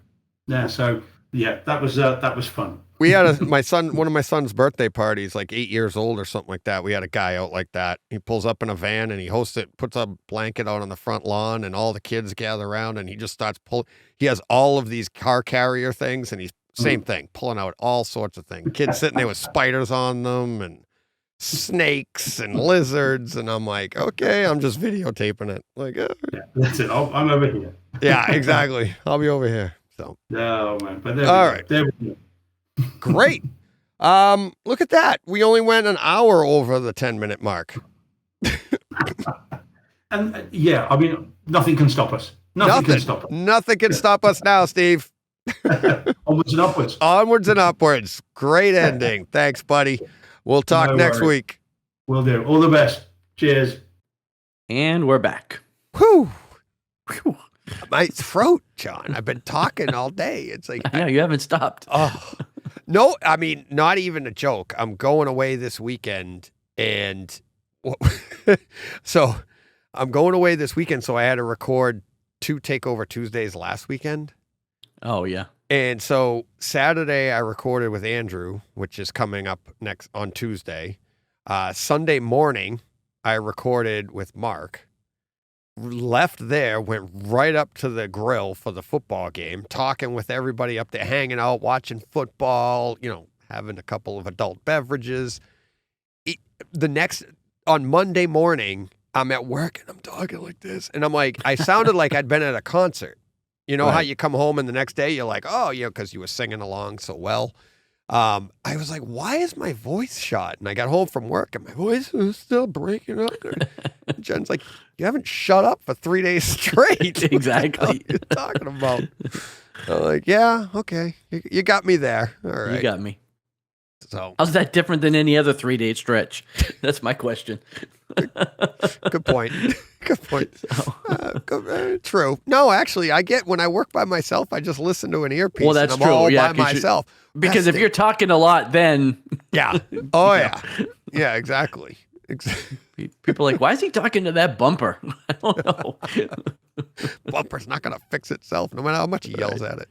Yeah, so that was fun. We had one of my son's birthday parties, like 8 years old or something like that. We had a guy out like that. He pulls up in a van and he hosts it, puts a blanket out on the front lawn, and all the kids gather around, and he just starts pulling. He has all of these car carrier things, and he's same thing, pulling out all sorts of things. Kids sitting there with spiders on them and snakes and lizards, and I'm like, okay, I'm just videotaping it. Like, that's it. I'm over here. Yeah, exactly. I'll be over here. So, oh man, but all right, there we go. Great. Look at that. We only went an hour over the 10-minute mark. And I mean, nothing can stop us. Nothing can stop us. Nothing can stop us now, Steve. Onwards and upwards. Onwards and upwards. Great ending. Thanks, buddy. We'll talk next week. Will do. All the best. Cheers. And we're back. Whew. My throat, John. I've been talking all day. It's like, yeah, you haven't stopped. Oh, no, I mean, not even a joke. I'm going away this weekend, and so I'm going away this weekend. So I had to record 2 Takeover Tuesdays last weekend. Oh yeah. And so Saturday I recorded with Andrew, which is coming up next on Tuesday. Sunday morning I recorded with Mark. Left there, went right up to the grill for the football game, talking with everybody up there, hanging out, watching football, having a couple of adult beverages. On Monday morning, I'm at work and I'm talking like this. And I'm like, I sounded like I'd been at a concert. You know, right. How you come home and the next day you're like, oh, because you were singing along so well. I was like, why is my voice shot? And I got home from work and my voice was still breaking up. Jen's like, you haven't shut up for 3 days straight. Exactly. What are you talking about? I'm like, yeah, okay. You got me there. All right. You got me. So how's that different than any other 3-day stretch? That's my question. Good point. Good point. True. No, actually, I get when I work by myself, I just listen to an earpiece. Well, that's and I'm true. all Yeah, by 'cause you- myself. Because if Resting. you're talking a lot, then Yeah. Oh, yeah. Yeah, exactly. people are like, why is he talking to that bumper? I don't know. Bumper's not going to fix itself no matter how much he yells at it.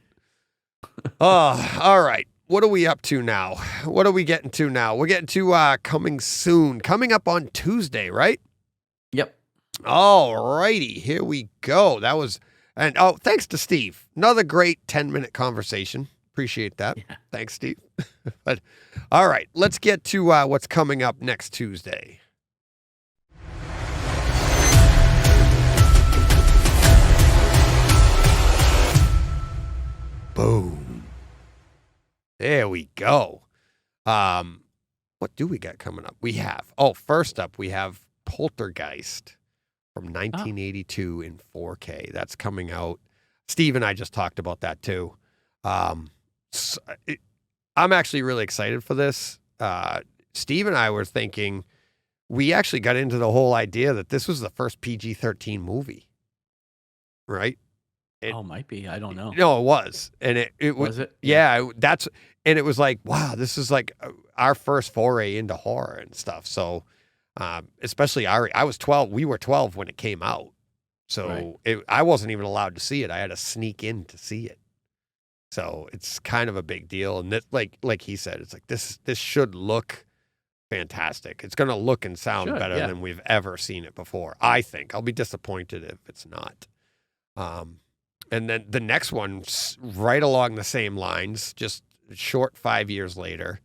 Oh, all right. What are we up to now? What are we getting to now? We're getting to coming soon. Coming up on Tuesday, right? Yep. All righty. Here we go. That was, and oh, thanks to Steve. Another great 10-minute conversation. Appreciate that. Yeah. Thanks, Steve. But all right, let's get to what's coming up next Tuesday. Boom. There we go. What do we got coming up? We have, first up, we have Poltergeist from 1982 in 4K. That's coming out. Steve and I just talked about that too. I'm actually really excited for this. Steve and I were thinking, we actually got into the whole idea that this was the first PG-13 movie, right? Might be. I don't know. No, it was. And it Was it? Yeah, and it was like, wow, this is like our first foray into horror and stuff. So, especially I was 12. We were 12 when it came out. So I wasn't even allowed to see it. I had to sneak in to see it. So it's kind of a big deal. And that, like he said, it's like this should look fantastic. It's going to look and sound better than we've ever seen it before. I think I'll be disappointed if it's not. And then the next one, right along the same lines, just short 5 years later.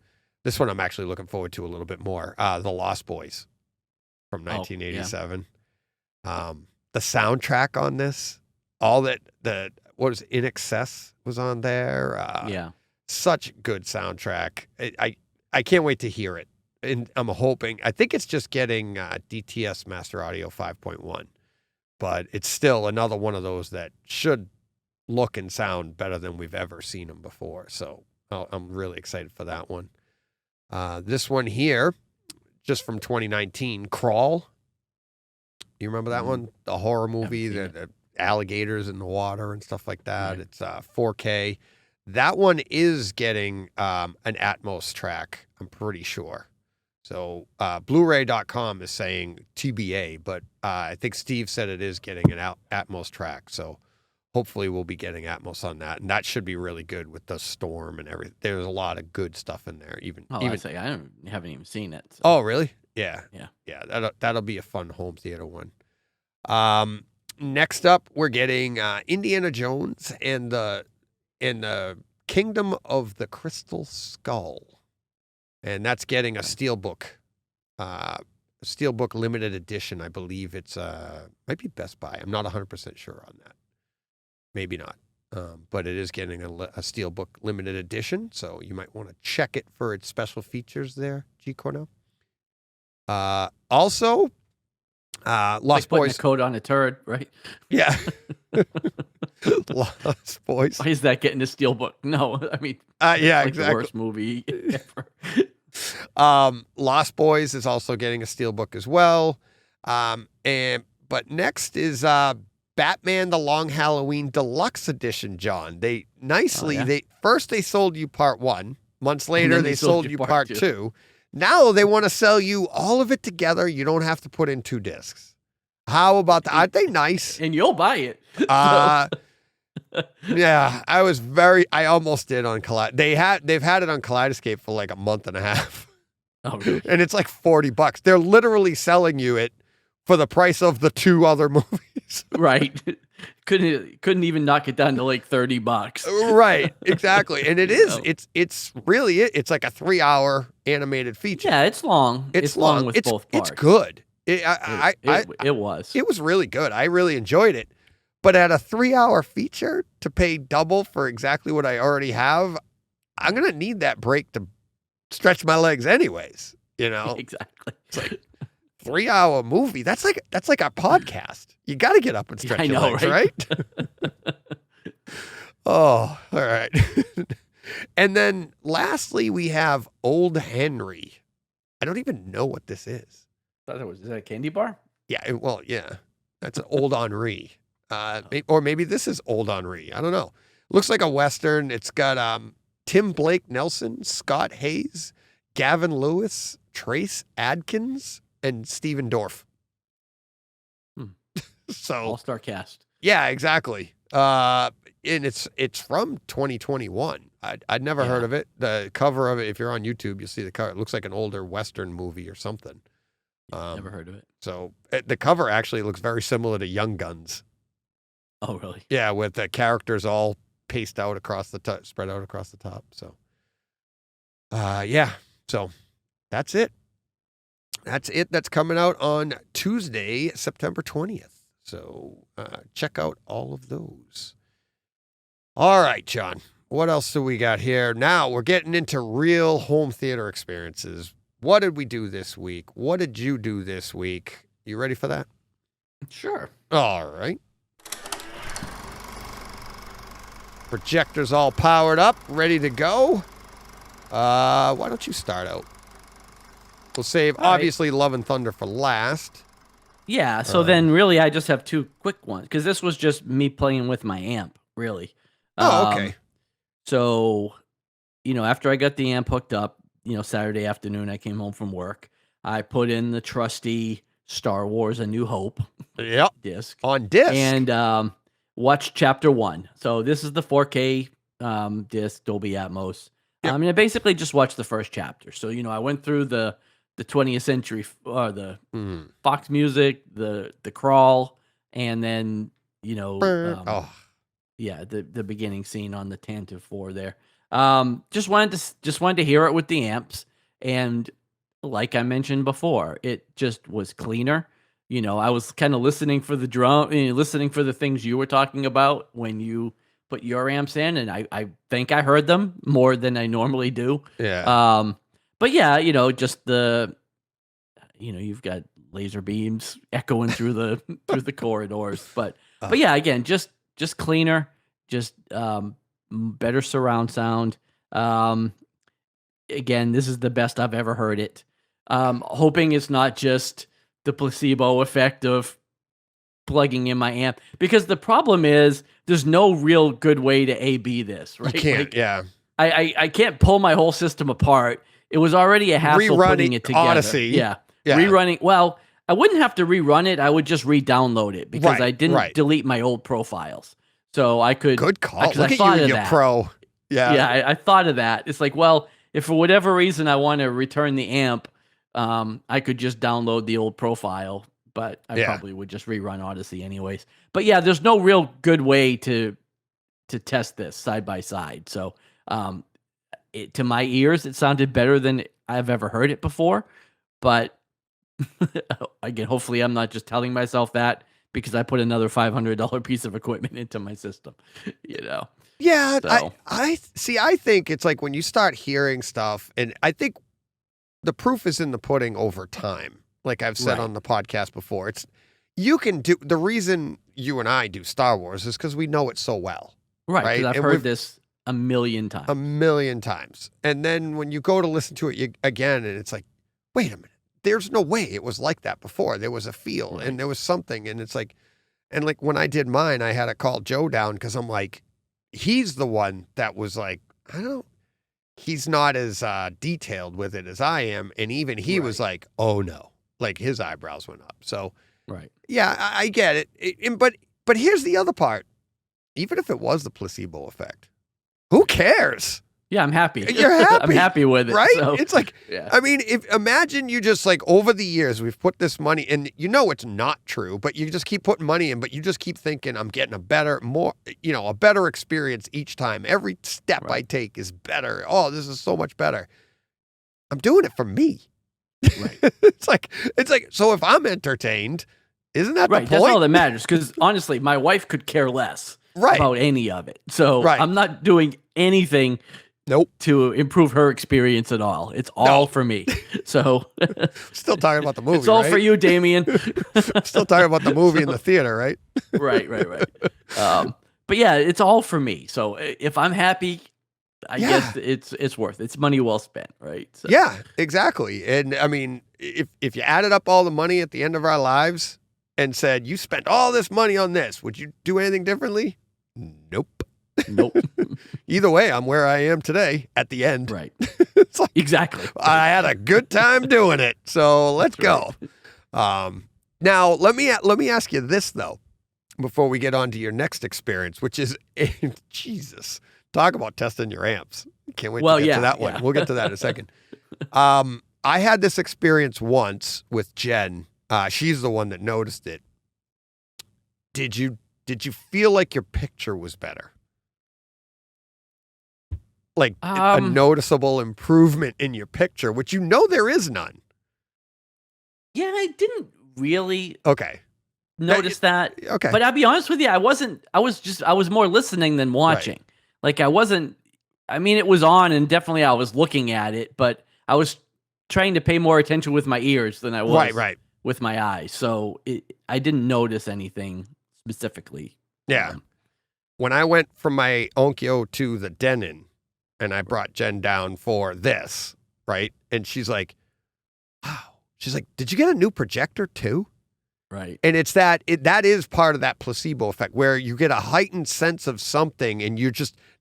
This one I'm actually looking forward to a little bit more. The Lost Boys from 1987. The soundtrack on this, all that, what was In Excess was on there. Such good soundtrack. I can't wait to hear it. And I'm hoping, I think it's just getting DTS Master Audio 5.1, but it's still another one of those that should look and sound better than we've ever seen them before. So I'm really excited for that one. This one here, just from 2019, Crawl. You remember that one? The horror movie, the alligators in the water and stuff like that. Right. It's 4K. That one is getting an Atmos track, I'm pretty sure. So Blu-ray.com is saying TBA, but I think Steve said it is getting an Atmos track. So hopefully we'll be getting Atmos on that. And that should be really good with the storm and everything. There's a lot of good stuff in there. I haven't even seen it. So. Oh, really? Yeah. Yeah. That'll be a fun home theater one. Next up, we're getting Indiana Jones and the Kingdom of the Crystal Skull. And that's getting a steelbook limited edition. I believe it's might be Best Buy. I'm not 100% sure on that. Maybe not. But it is getting a steelbook limited edition, so you might want to check it for its special features there, G. Cornell. Also, Lost putting Boys. a coat on a turd, right? Yeah. Lost Boys. Why is that getting a steelbook? No, I mean, yeah, like exactly. the worst movie ever. Lost Boys is also getting a steelbook as well. But next is Batman: The Long Halloween Deluxe Edition. John, they first they sold you part 1. Months later, they sold you part 2. Now they want to sell you all of it together. You don't have to put in 2 discs. How about that? Aren't they nice? And you'll buy it. Yeah, I almost did on they've had it on Kaleidescape for like a month and a half. Oh, really? And it's like $40. They're literally selling you it for the price of the 2 other movies. Right. Couldn't even knock it down to like $30. Right, exactly. And it is, it's really, it's like a 3-hour animated feature. Yeah, it's long. It's long with both parts. It's good. It was. It was really good. I really enjoyed it. But at a 3-hour feature to pay double for exactly what I already have, I'm going to need that break to stretch my legs anyways, you know? Exactly. It's like 3-hour movie. That's like a podcast. You got to get up and stretch your legs, right? Oh, all right. And then lastly, we have Old Henry. I don't even know what this is. Is that a candy bar? Yeah. Well, yeah. That's an old Henri. Or maybe this is old Henri. I don't know. Looks like a Western. It's got Tim Blake Nelson, Scott Hayes, Gavin Lewis, Trace Adkins, and Steven Dorff. So All-star cast. yeah, exactly. And it's from 2021. I'd never heard of it. The cover of it, if you're on YouTube, you'll see the cover. It looks like an older Western movie or something. Never heard of it. So the cover actually looks very similar to Young Guns. Oh, really? Yeah, with the characters all paced out across the top, spread out across the top. So, yeah. So that's it. That's it. That's coming out on Tuesday, September 20th. So check out all of those. All right, John. What else do we got here? Now we're getting into real home theater experiences. What did we do this week? What did you do this week? You ready for that? Sure. All right. Projector's all powered up, ready to go. Why don't you start out? We'll save, obviously, Love and Thunder for last. Yeah, so then really I just have two quick ones, because this was just me playing with my amp, really. Oh, okay. So, after I got the amp hooked up, Saturday afternoon I came home from work. I put in the trusty Star Wars A New Hope Yep. disc. On disc. And watched Chapter 1. So this is the 4K disc, Dolby Atmos. Yep. I basically just watched the first chapter. So, I went through the 20th century, the Fox Music, the Crawl, and then, the beginning scene on the Tantive 4 there. Just wanted to hear it with the amps, and like I mentioned before, it just was cleaner. I was kind of listening for the drum, listening for the things you were talking about when you put your amps in, and I think I heard them more than I normally do. Yeah. But yeah, just the, you've got laser beams echoing through the corridors, but yeah, again, just cleaner, just better surround sound. Again, this is the best I've ever heard it. Hoping it's not just the placebo effect of plugging in my amp, because the problem is there's no real good way to A/B this, right? You can't, yeah. I can't pull my whole system apart. It was already a hassle putting it together. Odyssey. Yeah. Rerunning. Well, I wouldn't have to rerun it. I would just re-download it, because I didn't delete my old profiles. So I could. Good call. Look at you, pro. Yeah. Yeah, I thought of that. It's like, well, if for whatever reason I want to return the amp, I could just download the old profile, but I probably would just rerun Odyssey anyways. But yeah, there's no real good way to test this side by side. So to my ears, it sounded better than I've ever heard it before. But again, hopefully I'm not just telling myself that because I put another $500 piece of equipment into my system, Yeah, So. I see. I think it's like when you start hearing stuff, and I think the proof is in the pudding over time. Like I've said on the podcast before, you can do the reason you and I do Star Wars is because we know it so well. Right. Because I've heard this a million times. A million times. And then when you go to listen to it again, and it's like, wait a minute, there's no way it was like that before. There was a feel and there was something. And it's like, and like when I did mine, I had to call Joe down because I'm like, he's the one that was like, he's not as detailed with it as I am. And even he was like, oh no, like his eyebrows went up. So, yeah, I get it. But here's the other part. Even if it was the placebo effect, who cares? Yeah, I'm happy. You're happy. I'm happy with it. Right? So, it's like, I mean, imagine you just like over the years, we've put this money and it's not true, but you just keep putting money in, but you just keep thinking I'm getting a better experience each time. Every step I take is better. Oh, this is so much better. I'm doing it for me. Right. It's like, so if I'm entertained, isn't that the point? That's all that matters. Because honestly, my wife could care less about any of it. So I'm not doing anything to improve her experience at all. It's all for me. So still talking about the movie. It's all for you, Damien. Still talking about the movie in the theater, right? Right. But yeah, it's all for me. So if I'm happy, I guess it's worth it. It's money well spent, right? So. Yeah, exactly. And I mean, if you added up all the money at the end of our lives, and said, you spent all this money on this, would you do anything differently? Nope. Nope. Either way, I'm where I am today at the end. Right. It's like, Exactly. I had a good time doing it. So let's go. Now, let me ask you this, though, before we get on to your next experience, which is, Jesus, talk about testing your amps. Can't wait to get to that one. yeah. We'll get to that in a second. I had this experience once with Jen. She's the one that noticed it. Did you feel like your picture was better? Like a noticeable improvement in your picture, which there is none. Yeah, I didn't really Okay. notice that. Okay. But I'll be honest with you, I was more listening than watching. Like I wasn't, I mean, it was on and definitely I was looking at it, but I was trying to pay more attention with my ears than I was with my eyes. So I didn't notice anything specifically. Yeah. When I went from my Onkyo to the Denon and I brought Jen down for this, right? And she's like, wow. She's like, did you get a new projector too? Right. And it's that is part of that placebo effect where you get a heightened sense of something and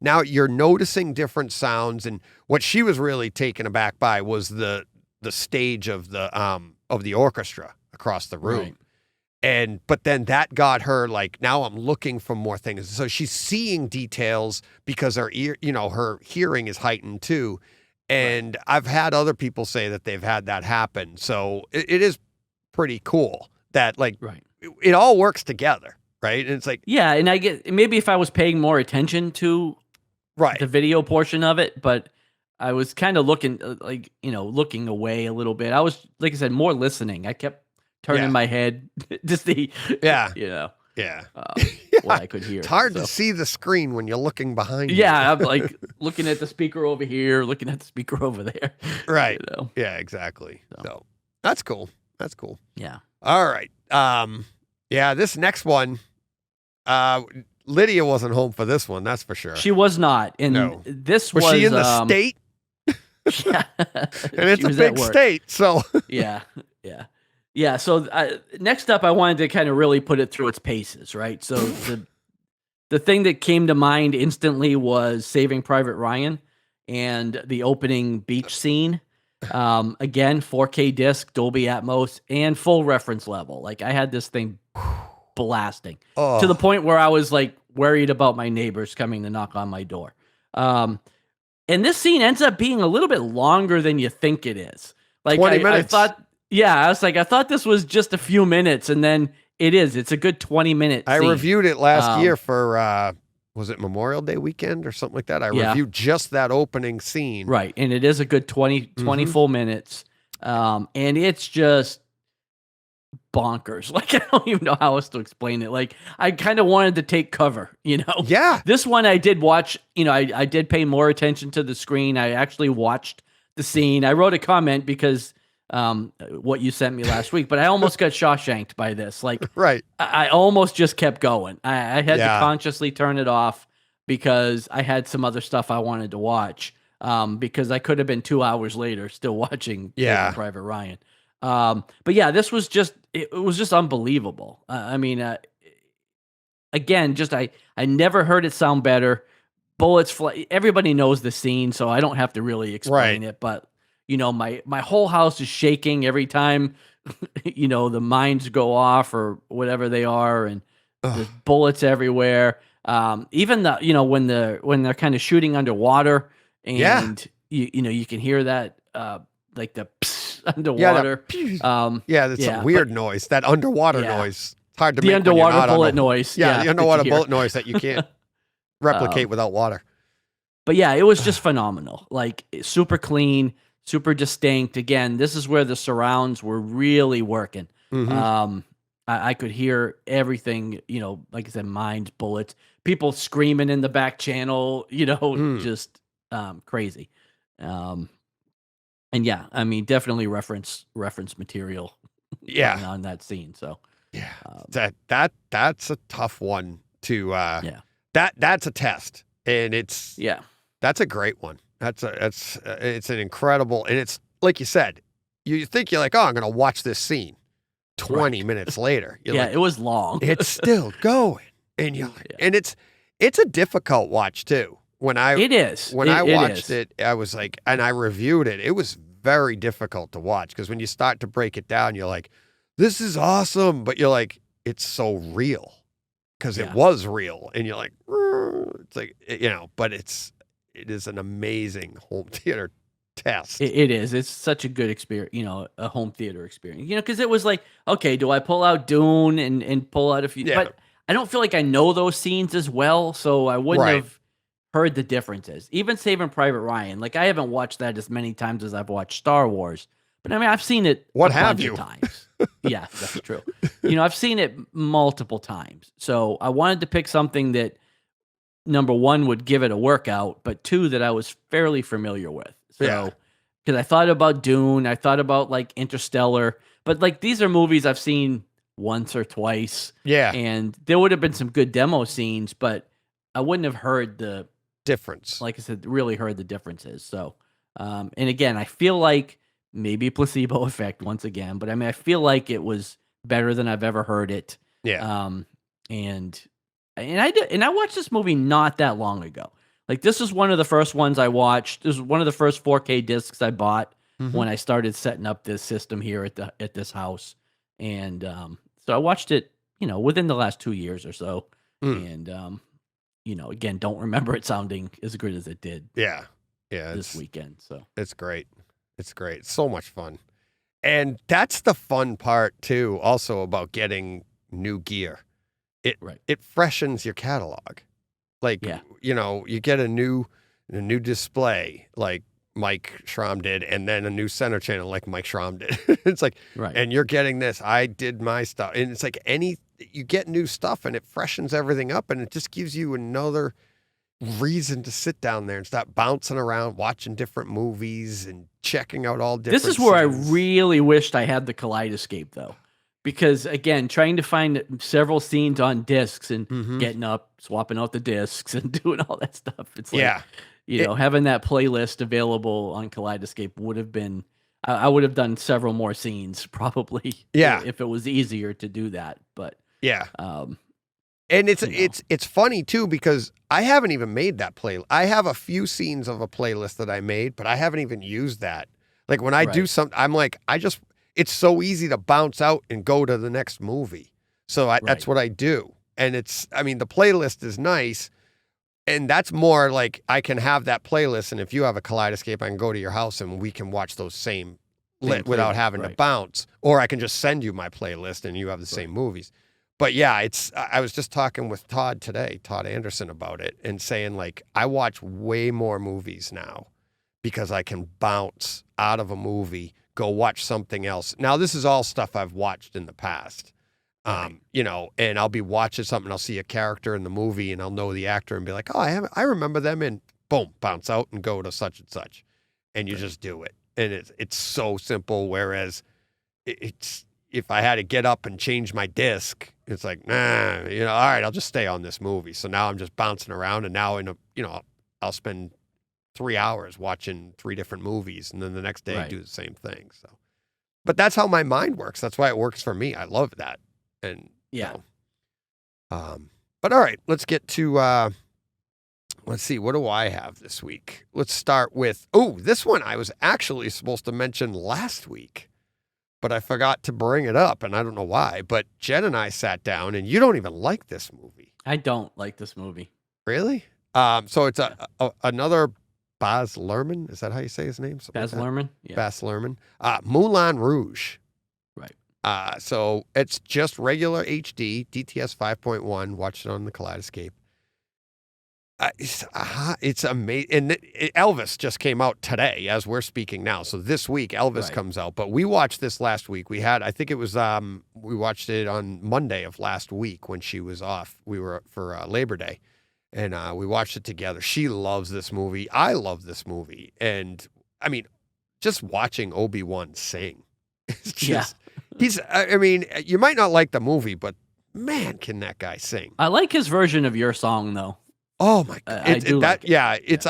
now you're noticing different sounds. And what she was really taken aback by was the stage of the orchestra across the room. Right. But then that got her like, now I'm looking for more things. So she's seeing details because her her hearing is heightened too. And I've had other people say that they've had that happen. So it is pretty cool that like it all works together, right? And it's like, yeah, and I get maybe if I was paying more attention to the video portion of it, but I was kind of looking looking away a little bit. I was, like I said, more listening. I kept turning my head to see, what I could hear. It's hard to see the screen when you're looking behind you. Yeah, I'm like looking at the speaker over here, looking at the speaker over there. Right. Yeah, exactly. So that's cool. That's cool. Yeah. All right. This next one, Lydia wasn't home for this one, that's for sure. She was not. And this was she in the state? Yeah. And it's a big state, so. Yeah. So next up, I wanted to kind of really put it through its paces, right? So the thing that came to mind instantly was Saving Private Ryan and the opening beach scene. Again, 4K disc, Dolby Atmos, and full reference level. Like I had this thing blasting to the point where I was like worried about my neighbors coming to knock on my door. And this scene ends up being a little bit longer than you think it is. Like 20 minutes. I thought this was just a few minutes, and then it's a good 20-minute I scene. reviewed it last year for, was it Memorial Day weekend or something like that? I reviewed just that opening scene. Right, and it is a good 20 full minutes. And it's just bonkers. Like, I don't even know how else to explain it. Like, I kind of wanted to take cover, Yeah. This one I did watch, I did pay more attention to the screen. I actually watched the scene. I wrote a comment because what you sent me last week, but I almost got Shawshanked by this. Like, I almost just kept going. I had to consciously turn it off because I had some other stuff I wanted to watch. Because I could have been 2 hours later still watching Saving Private Ryan. But yeah, this was it was just unbelievable. I mean, again, I never heard it sound better. Bullets fly. Everybody knows the scene, so I don't have to really explain it. But my whole house is shaking every time the mines go off or whatever they are, and there's bullets everywhere. Even when they're kind of shooting underwater, and you can hear that like the pss underwater. That's a weird noise. That underwater noise. It's hard to make the underwater when you're not bullet noise. Yeah, the underwater bullet noise that you can't replicate without water. But yeah, it was just phenomenal. Like super clean, super distinct. Again, this is where the surrounds were really working. I could hear everything, like I said, mines, bullets, people screaming in the back channel, just crazy. And yeah, I mean, definitely reference material on that scene. So yeah, that's a tough one to that's a test, and that's a great one. It's an incredible, and it's like you said, you think you're like, oh, I'm gonna watch this scene, 20 minutes later. You're Yeah, like, it was long. it's still going. And you're like, and it's a difficult watch too. It is. When I watched it, I was like, and I reviewed it, it was very difficult to watch because when you start to break it down, you're like, this is awesome. But you're like, it's so real because it was real. And you're like, it's like, but it is an amazing home theater test. It is. It's such a good experience, a home theater experience. Because it was like, okay, do I pull out Dune and pull out a few? Yeah. But I don't feel like I know those scenes as well, so I wouldn't have heard the differences. Even Saving Private Ryan, like I haven't watched that as many times as I've watched Star Wars, but I mean I've seen it. What a have bunch you? of times? Yeah, that's true. I've seen it multiple times, so I wanted to pick something that number one would give it a workout, but two that I was fairly familiar with. So because I thought about Dune, I thought about like Interstellar, but like these are movies I've seen once or twice. Yeah. And there would have been some good demo scenes, but I wouldn't have heard the difference. Like I said, really heard the differences. So, and again, I feel like maybe placebo effect once again, but I mean, I feel like it was better than I've ever heard it. Yeah. And I watched this movie not that long ago. Like this is one of the first ones I watched. This was one of the first 4K discs I bought when I started setting up this system here at this house. And so I watched it, within the last 2 years or so. And again, don't remember it sounding as good as it did. Yeah. This weekend. So it's great. It's great. So much fun. And that's the fun part too, also about getting new gear. It freshens your catalog. Like, you get a new display like Mike Schramm did, and then a new center channel like Mike Schramm did. It's like, and you're getting this. I did my stuff. And it's like you get new stuff and it freshens everything up and it just gives you another reason to sit down there and start bouncing around, watching different movies and checking out all different This is where scenes. I really wished I had the Kaleidescape though. Because again, trying to find several scenes on discs and getting up, swapping out the discs and doing all that stuff. It's like, having that playlist available on Kaleidescape would have been, I would have done several more scenes probably. If it was easier to do that. But and it's funny too, because I haven't even made that playlist. I have a few scenes of a playlist that I made, but I haven't even used that. Like when I do something, I'm like, it's so easy to bounce out and go to the next movie. So that's what I do. And the playlist is nice. And that's more like I can have that playlist. And if you have a Kaleidescape, I can go to your house and we can watch those same without having to bounce. Or I can just send you my playlist and you have the same movies. But yeah, I was just talking with Todd today, Todd Anderson, about it and saying like, I watch way more movies now because I can bounce out of a movie, go watch something else. Now, this is all stuff I've watched in the past, and I'll be watching something. I'll see a character in the movie and I'll know the actor and be like, oh, I remember them, and boom, bounce out and go to such and such. And you just do it. And it's so simple. Whereas if I had to get up and change my disc, it's like, all right, I'll just stay on this movie. So now I'm just bouncing around, and now I'll spend 3 hours watching 3 different movies, and then the next day do the same thing. So, but that's how my mind works. That's why it works for me. I love that. And but all right, let's get to let's see, what do I have this week? Let's start with this one I was actually supposed to mention last week, but I forgot to bring it up, and I don't know why. But Jen and I sat down, and you don't even like this movie. I don't like this movie. Really? So it's another Baz Luhrmann, is that how you say his name? Baz Luhrmann? Yeah. Baz Luhrmann. Moulin Rouge. Right. So it's just regular HD, DTS 5.1. Watch it on the Kaleidescape. It's amazing. And Elvis just came out today as we're speaking now. So this week Elvis comes out. But we watched this last week. We watched it on Monday of last week when she was off. We were for Labor Day. And we watched it together. She loves this movie. I love this movie. And just watching Obi-Wan sing. It's just, you might not like the movie, but man, can that guy sing. I like his version of your song though. Oh my God.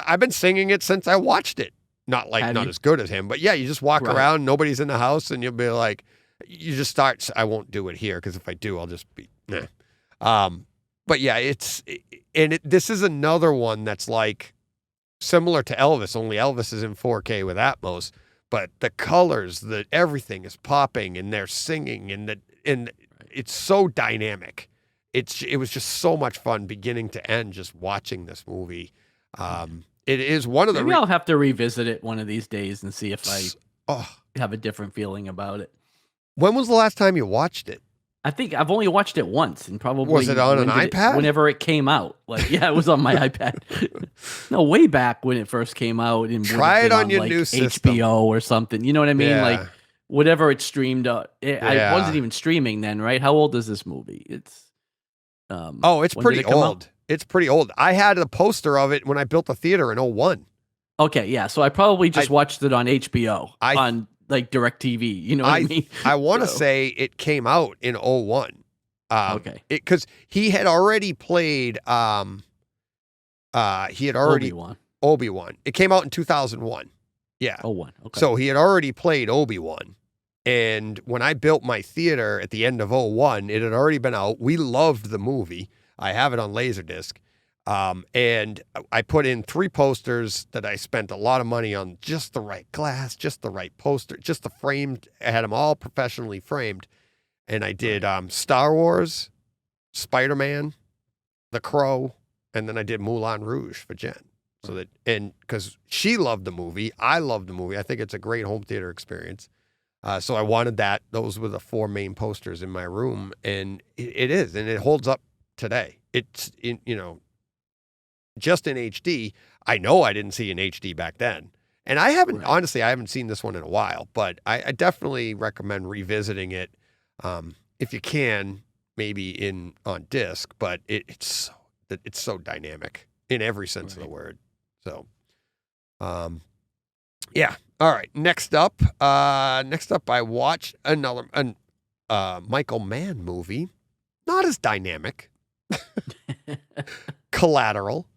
I've been singing it since I watched it. Not as good as him, but yeah, you just walk around, nobody's in the house, and you'll be like, you just start. I won't do it here because if I do, I'll just be. Nah. But yeah, this is another one that's like similar to Elvis, only Elvis is in 4K with Atmos. But the colors, everything is popping, and they're singing, and it's so dynamic. It was just so much fun, beginning to end, just watching this movie. It is one of the. Maybe I'll have to revisit it one of these days and see if I Oh, have a different feeling about it. when was the last time you watched it? I think I've only watched it once, and probably Was it on an iPad? Whenever it came out, like it was on my iPad. No, way back when it first came out, and Try it on your like new system. HBO or something. You know what I mean? Yeah. Like whatever it streamed. I Yeah. wasn't even streaming then, right? How old is this movie? It's It's when did pretty it come out? old. It's pretty old. I had a poster of it when I built the theater in 01. Okay, yeah. So I probably just watched it on HBO I- on like DirecTV. You know what I mean? I want to So- say it came out in 01. Okay. Because he had already played. He had already Obi-Wan. It came out in 2001. Yeah. Oh, one. Okay. So he had already played Obi-Wan. And when I built my theater at the end of 01, it had already been out. We loved the movie. I have it on Laserdisc. And I put in 3 posters that I spent a lot of money on, just the right glass, just the right poster, just the framed. I had them all professionally framed. And I did Star Wars, Spider-Man, The Crow, and then I did Moulin Rouge for Jen. So that, and because she loved the movie, I loved the movie. I think it's a great home theater experience. So I wanted that. Those were the 4 main posters in my room, and it is, and it holds up today. It's in, just in HD. I know I didn't see in HD back then, and I haven't honestly. I haven't seen this one in a while, but I definitely recommend revisiting it if you can, maybe on disc. But it's so dynamic in every sense of the word. So, yeah. All right. Next up, I watched another Michael Mann movie. Not as dynamic. Collateral.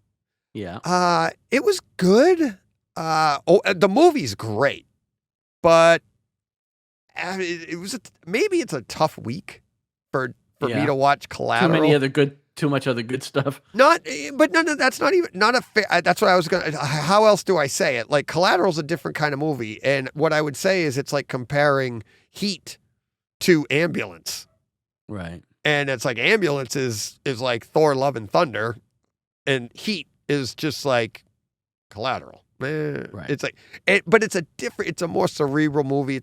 Yeah. It was good. The movie's great, but it was maybe it's a tough week for me to watch Collateral. Too much other good stuff. No, that's not a fair. That's what I was going to. How else do I say it? Like, Collateral's a different kind of movie. And what I would say is it's like comparing Heat to Ambulance. Right. And it's like Ambulance is like Thor, Love and Thunder, and Heat is just like Collateral. Right. It's like, but it's a more cerebral movie.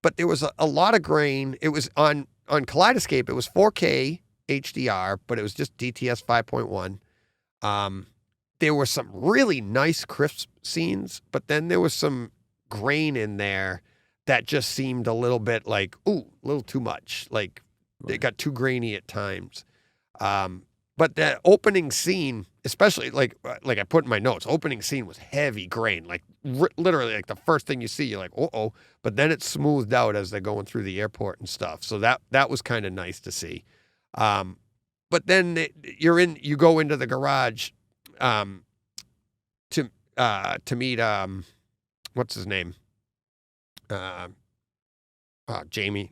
But there was a lot of grain. It was on Kaleidescape. It was 4K. HDR, but it was just DTS 5.1. There were some really nice crisp scenes, but then there was some grain in there that just seemed a little bit like, a little too much. Like, it got too grainy at times. But the opening scene, especially like I put in my notes, opening scene was heavy grain. Like, literally, like the first thing you see, you're like, uh-oh. But then it's smoothed out as they're going through the airport and stuff. So that was kind of nice to see. But then you go into the garage, to meet, what's his name? Jamie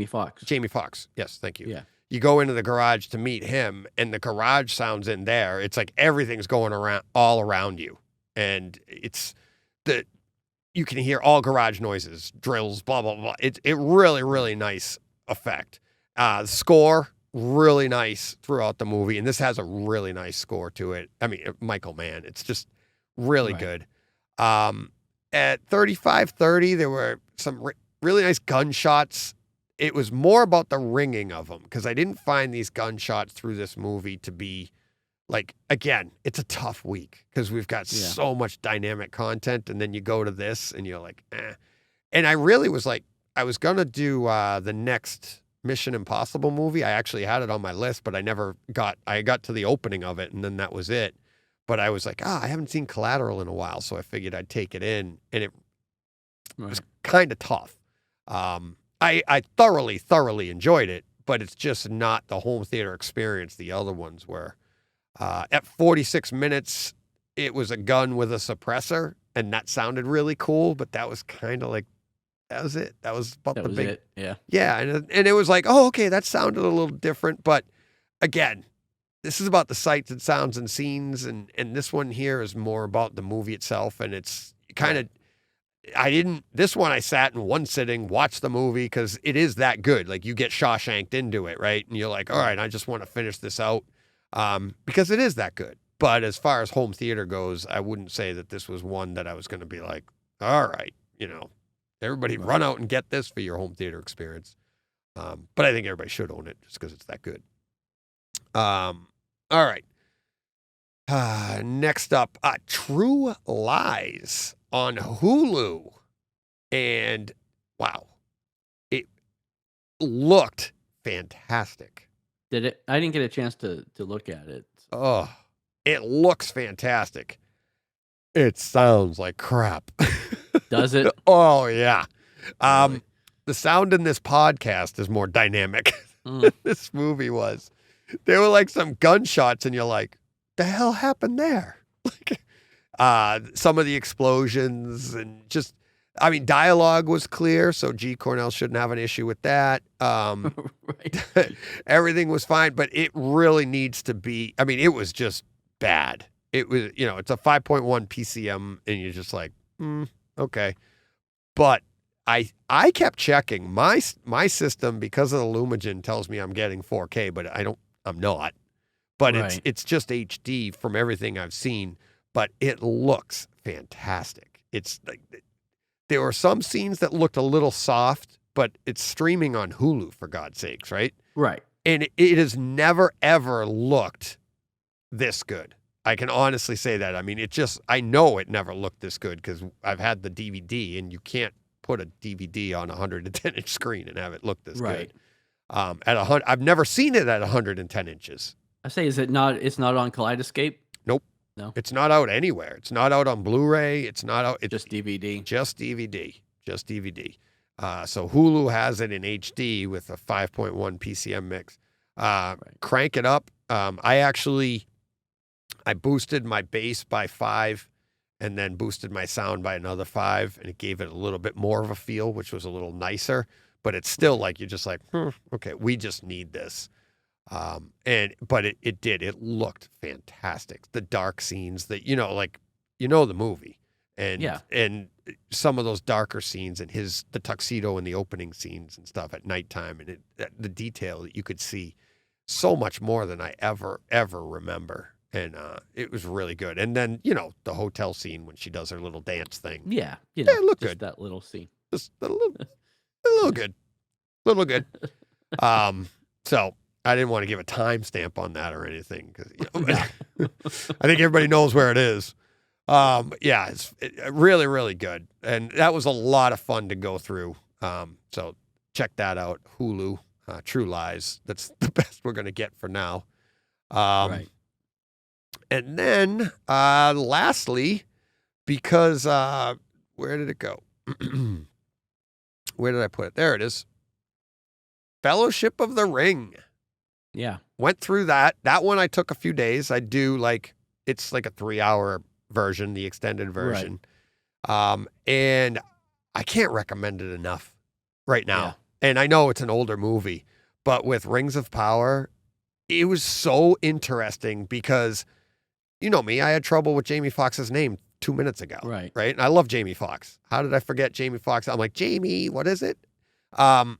Foxx. Jamie Foxx. Yes. Thank you. Yeah. You go into the garage to meet him, and the garage sounds in there. It's like everything's going around all around you. And you can hear all garage noises, drills, blah, blah, blah. It really, really nice effect. The score, really nice throughout the movie, and this has a really nice score to it. I mean, Michael Mann, it's just really good. At 35:30, there were some really nice gunshots. It was more about the ringing of them, because I didn't find these gunshots through this movie to be like, again, it's a tough week because we've got so much dynamic content, and then you go to this and you're like, eh. And I really was like, I was going to do the next Mission Impossible movie. I actually had it on my list, but I got to the opening of it, and then that was it. But I was like, I haven't seen Collateral in a while, so I figured I'd take it in, and it was kind of tough. I thoroughly enjoyed it, but it's just not the home theater experience the other ones were. At 46 minutes, it was a gun with a suppressor, and that sounded really cool, but that was kind of like, That was it. That was about That the was big. it. Yeah. Yeah, and it was like, oh, okay, that sounded a little different, but again, this is about the sights and sounds and scenes, and this one here is more about the movie itself, and it's kind of. This one I sat in one sitting, watched the movie because it is that good. Like you get Shawshanked into it, right? And you're like, all right, I just want to finish this out because it is that good. But as far as home theater goes, I wouldn't say that this was one that I was going to be like, all right, everybody run out and get this for your home theater experience. But I think everybody should own it just because it's that good. All right. Next up, True Lies on Hulu. And wow, it looked fantastic. Did it? I didn't get a chance to look at it. Oh, it looks fantastic. It sounds like crap. Does it? Oh, yeah. Really? The sound in this podcast is more dynamic Mm. than this movie was. There were like some gunshots, and you're like, the hell happened there? Like, some of the explosions and just, dialogue was clear, so G. Cornell shouldn't have an issue with that. Right. Everything was fine, but it really needs to be, it was just bad. It was, it's a 5.1 PCM, and you're just like, okay. But I kept checking my system because of the Lumagen tells me I'm getting 4K, but I'm not. But Right. it's just HD from everything I've seen, but it looks fantastic. It's like there were some scenes that looked a little soft, but it's streaming on Hulu for God's sakes, right? Right. And it has never ever looked this good. I can honestly say that. I know it never looked this good because I've had the DVD, and you can't put a DVD on a 110-inch screen and have it look this Right. good. I've never seen it at 110 inches. I say, is it not? It's not on Kaleidescape. Nope. No. It's not out anywhere. It's not out on Blu-ray. It's not out. It's Just DVD. Just DVD. Just DVD. So Hulu has it in HD with a 5.1 PCM mix. Crank it up. I boosted my bass by 5 and then boosted my sound by another 5, and it gave it a little bit more of a feel, which was a little nicer, but it's still like, you're just like, okay, we just need this. But it did. It looked fantastic. The dark scenes that, the movie, and some of those darker scenes and the tuxedo in the opening scenes and stuff at nighttime, and the detail that you could see so much more than I ever remember. And it was really good. And then, the hotel scene when she does her little dance thing. Yeah. it looked just good. That little scene. Just a little good. Little good. So I didn't want to give a timestamp on that or anything because I think everybody knows where it is. It's really, really good. And that was a lot of fun to go through. So check that out. Hulu, True Lies. That's the best we're going to get for now. Right. And then, lastly, because where did it go? Where did I put it? There it is. Fellowship of the Ring. Yeah. Went through that. That one I took a few days. I do it's like a 3-hour version, the extended version. And I can't recommend it enough right now. Yeah. And I know it's an older movie, but with Rings of Power, it was so interesting because, you know me, I had trouble with Jamie Foxx's name 2 minutes ago. Right. Right. And I love Jamie Foxx. How did I forget Jamie Foxx? I'm like, Jamie, what is it? I'm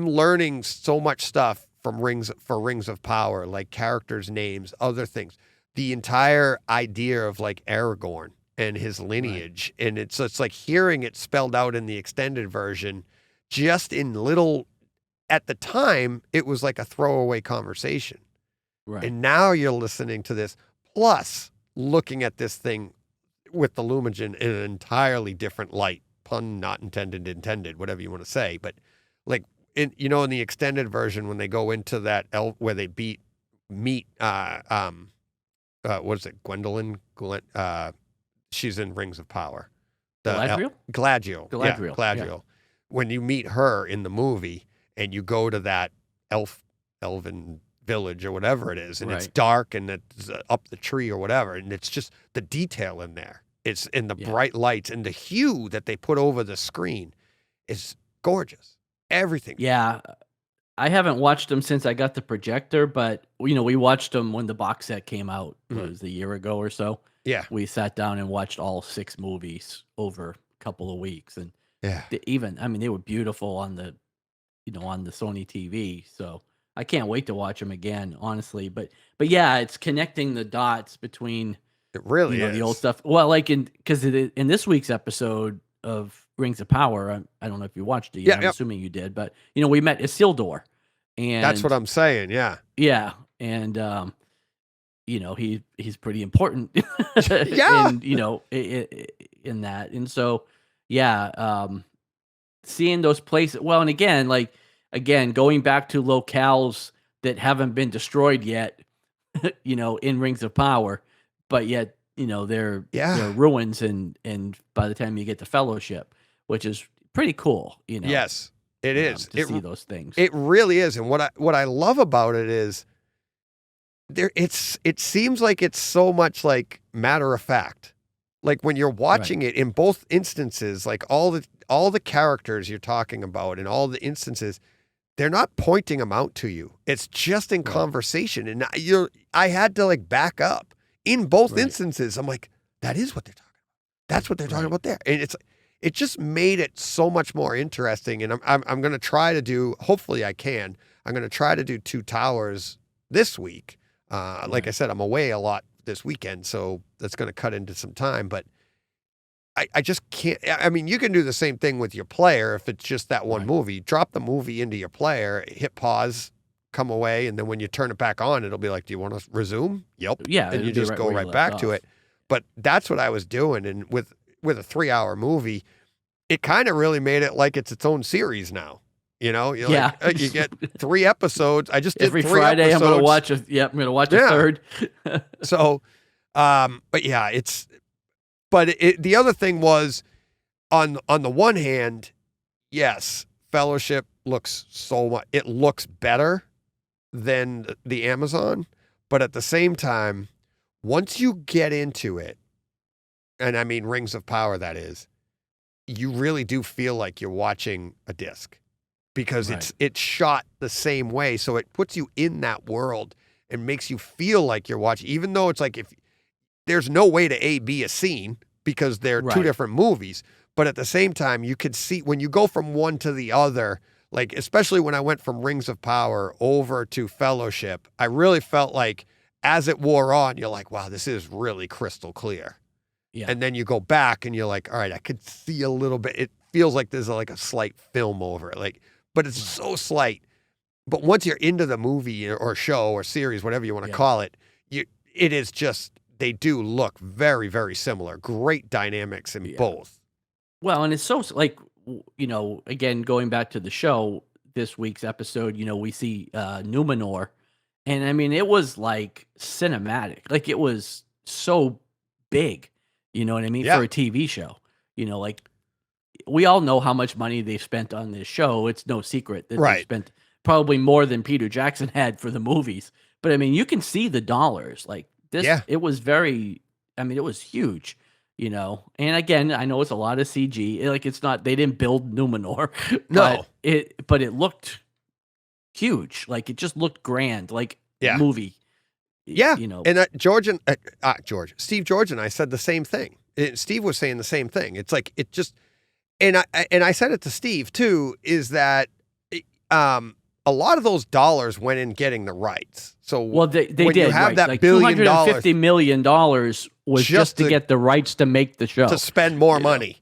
learning so much stuff from Rings of Power, like characters' names, other things. The entire idea of like Aragorn and his lineage. Right. And it's like hearing it spelled out in the extended version, just in little, at the time, it was like a throwaway conversation. Right. And now you're listening to this, plus looking at this thing with the Lumagen in an entirely different light. Pun not intended, whatever you want to say. But like, in the extended version, when they go into that where they meet, what is it, Gwendolyn? She's in Rings of Power. Galadriel? Galadriel. Yeah, Galadriel. Yeah. When you meet her in the movie and you go to that elven village or whatever it is, and it's dark and it's up the tree or whatever, and it's just the detail in there. It's in the bright lights, and the hue that they put over the screen is gorgeous. Everything. Yeah. I haven't watched them since I got the projector, but we watched them when the box set came out. It was a year ago or so. Yeah. We sat down and watched all 6 movies over a couple of weeks, and Yeah. they were beautiful on the on the Sony TV. So I can't wait to watch them again, honestly. But yeah, it's connecting the dots between It really is. the old stuff. Well, like in this week's episode of Rings of Power, I don't know if you watched it yet. I'm assuming you did, but we met Isildur, and That's what I'm saying. Yeah. yeah, and he's pretty important. Yeah. in that, and so yeah, seeing those places. Well, and again, going back to locales that haven't been destroyed yet, in Rings of Power, but yet they're ruins, and by the time you get to Fellowship, which is pretty cool. Yes, it is. To see those things. It really is. And what I love about it is it seems like it's so much like matter of fact. Like when you're watching it in both instances, like all the characters you're talking about and all the instances, they're not pointing them out to you. It's just in conversation. And I had to like back up in both instances. I'm like, that is what they're talking about. That's what they're talking about there. And it just made it so much more interesting. And I'm going to try to do, hopefully I can, I'm going to try to do 2 towers this week. Like I said, I'm away a lot this weekend, so that's going to cut into some time, but I just can't. I mean, you can do the same thing with your player if it's just that one movie. Drop the movie into your player, hit pause, come away, and then when you turn it back on, it'll be like, do you want to resume? Yep. Yeah. And you just go right back to it. But that's what I was doing. And with a 3-hour movie, it kind of really made it like it's its own series now. You're like, you get 3 episodes. I just did every 3 Friday episodes. I'm going to watch I'm going to watch a third. So, but yeah, the other thing was on the one hand, yes, Fellowship looks it looks better than the Amazon, but at the same time, once you get into it, and I mean Rings of Power, that is, you really do feel like you're watching a disc because it's shot the same way. So it puts you in that world and makes you feel like you're watching, even though it's like if there's no way to A-B a scene because they're 2 different movies. But at the same time, you could see when you go from one to the other, like especially when I went from Rings of Power over to Fellowship, I really felt like as it wore on, you're like, wow, this is really crystal clear. Yeah. And then you go back and you're like, all right, I could see a little bit. It feels like there's like a slight film over it, but it's so slight. But once you're into the movie or show or series, whatever you want to call it, it is just, they do look very, very similar. Great dynamics in both. Well, and it's so like, again, going back to the show, this week's episode, we see Numenor, and I mean, it was like cinematic. Like it was so big, you know what I mean? For a TV show, like we all know how much money they've spent on this show. It's no secret that they spent probably more than Peter Jackson had for the movies. But I mean, you can see the dollars. Like this, it was it was huge, And again, I know it's a lot of CG. Like it's not, they didn't build Numenor. But it looked huge. Like it just looked grand, like movie. Yeah. And Steve George and I said the same thing. Steve was saying the same thing. It's like, it just, and I said it to Steve too, is that a lot of those dollars went in getting the rights. So they when did you have that like $1 billion, $250 million was just to get the rights to make the show, to spend more money.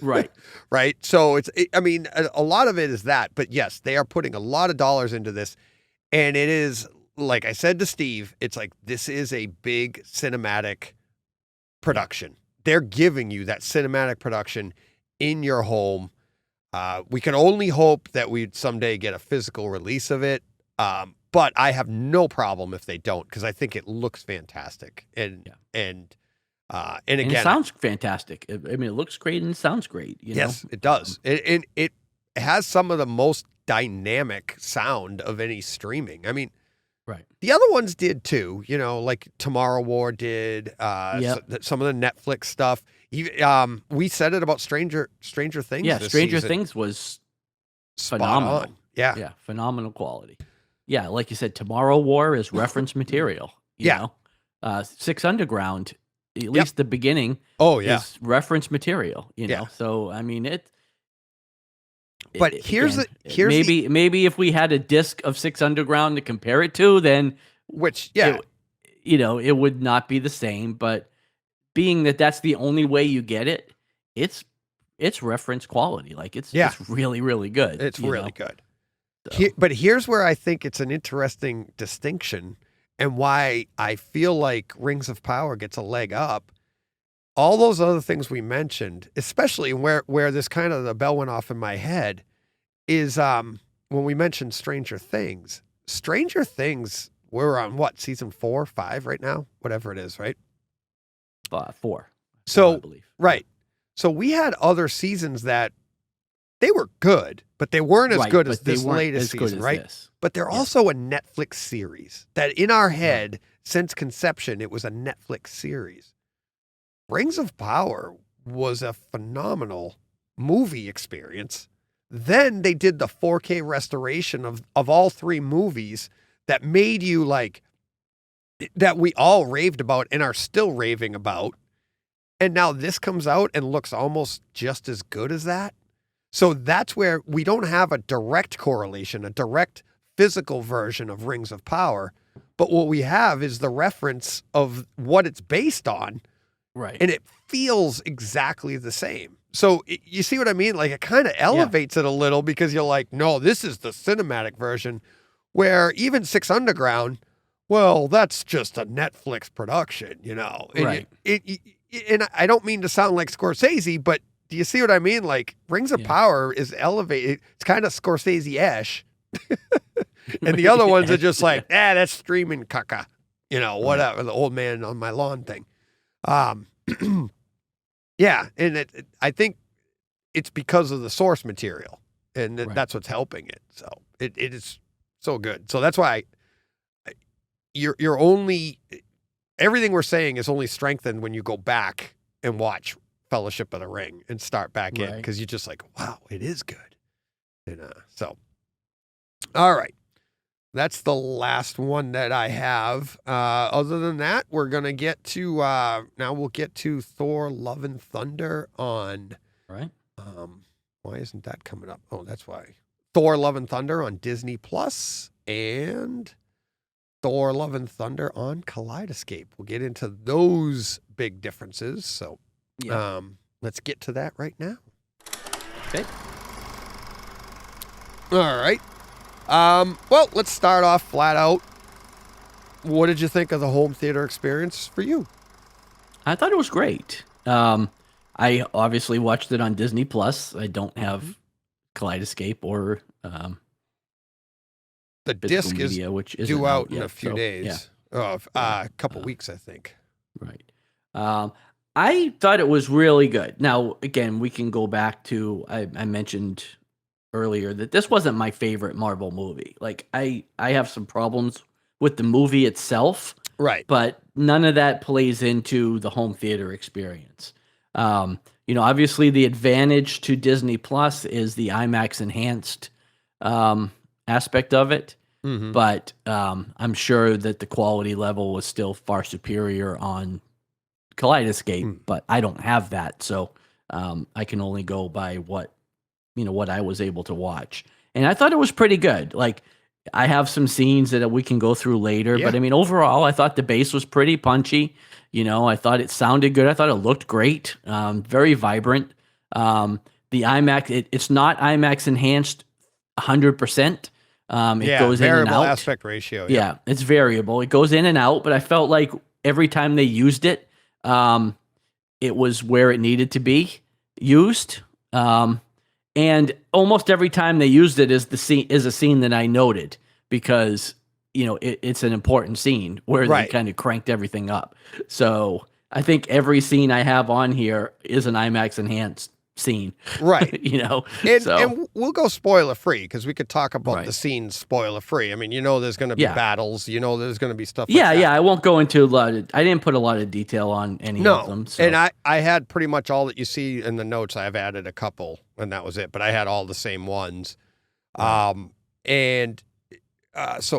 Right. Right. So a lot of it is that, but yes, they are putting a lot of dollars into this, and it is, like I said to Steve, it's like, this is a big cinematic production. They're giving you that cinematic production in your home. We can only hope that we'd someday get a physical release of it. But I have no problem if they don't, because I think it looks fantastic. And again, it sounds fantastic. I mean, it looks great and it sounds great. Yes, it does. It has some of the most dynamic sound of any streaming. I mean, Right. The other ones did too, like Tomorrow War did, some of the Netflix stuff. We said it about Stranger Things. Yeah, this Stranger season. Things was Spot phenomenal. on. Yeah. Yeah, phenomenal quality. Yeah, like you said, Tomorrow War is reference material. You Yeah. know? Six Underground, at least the beginning, Oh yeah. is reference material. You Yeah. know, so I mean it. But maybe if we had a disc of Six Underground to compare it to, then it would not be the same. But being that that's the only way you get it, it's reference quality. Like it's really, really good. It's really good. So. But here's where I think it's an interesting distinction and why I feel like Rings of Power gets a leg up. All those other things we mentioned, especially where this kind of the bell went off in my head, is when we mentioned Stranger Things. Stranger Things, we're on season 4 or 5 right now? Whatever it is, right? 4. So, I believe. Right. So we had other seasons that they were good, but they weren't as good as this latest season, right? But they're also a Netflix series that in our head, since conception, it was a Netflix series. Rings of Power was a phenomenal movie experience. Then they did the 4K restoration of all 3 movies that made you that we all raved about and are still raving about. And now this comes out and looks almost just as good as that. So that's where we don't have a direct correlation, a direct physical version of Rings of Power. But what we have is the reference of what it's based on. Right. And it feels exactly the same. So you see what I mean? Like it kind of elevates it a little because you're like, no, this is the cinematic version. Where even Six Underground, well, that's just a Netflix production, And right. And I don't mean to sound like Scorsese, but do you see what I mean? Like Rings of Power is elevated. It's kind of Scorsese-ish. And the other ones are just like, that's streaming caca. Whatever, the old man on my lawn thing. Yeah, and I think it's because of the source material, and that's what's helping it. So it is so good. So that's why you're only everything we're saying is only strengthened when you go back and watch Fellowship of the Ring and start back in because you're just like, wow, it is good. And so, all right. That's the last one that I have. Other than that, we're going to get to, now we'll get to Thor Love and Thunder on, right. Why isn't that coming up? Oh, that's why. Thor Love and Thunder on Disney Plus and Thor Love and Thunder on Kaleidescape. We'll get into those big differences. So let's get to that right now. Okay. All right. Well, let's start off flat out. What did you think of the home theater experience for you? I thought it was great. I obviously watched it on Disney Plus. I don't have Kaleidescape or the disc media, which is due out in a few days. Yeah. A couple weeks, I think. Right. I thought it was really good. Now, again, we can go back to I mentioned earlier that this wasn't my favorite Marvel movie. Like I have some problems with the movie itself, right? But none of that plays into the home theater experience. Obviously the advantage to Disney Plus is the IMAX enhanced aspect of it, but I'm sure that the quality level was still far superior on Kaleidescape, but I don't have that, so I can only go by what I was able to watch. And I thought it was pretty good. Like, I have some scenes that we can go through later, but I mean, overall, I thought the bass was pretty punchy. I thought it sounded good. I thought it looked great. Very vibrant. The IMAX, it's not IMAX enhanced 100%. It goes in and out. Variable aspect ratio. Yeah, it's variable. It goes in and out, but I felt like every time they used it, it was where it needed to be used. And almost every time they used it is a scene that I noted because, it's an important scene where they kind of cranked everything up. So I think every scene I have on here is an IMAX enhanced scene. Right. You know, And we'll go spoiler free because we could talk about Right. the scenes spoiler free. I mean, there's going to be Yeah. battles. There's going to be stuff like yeah, that. yeah. I won't go into a lot of. I didn't put a lot of detail on any of them. So. And I had pretty much all that you see in the notes. I've added a couple, and that was it. But I had all the same ones. So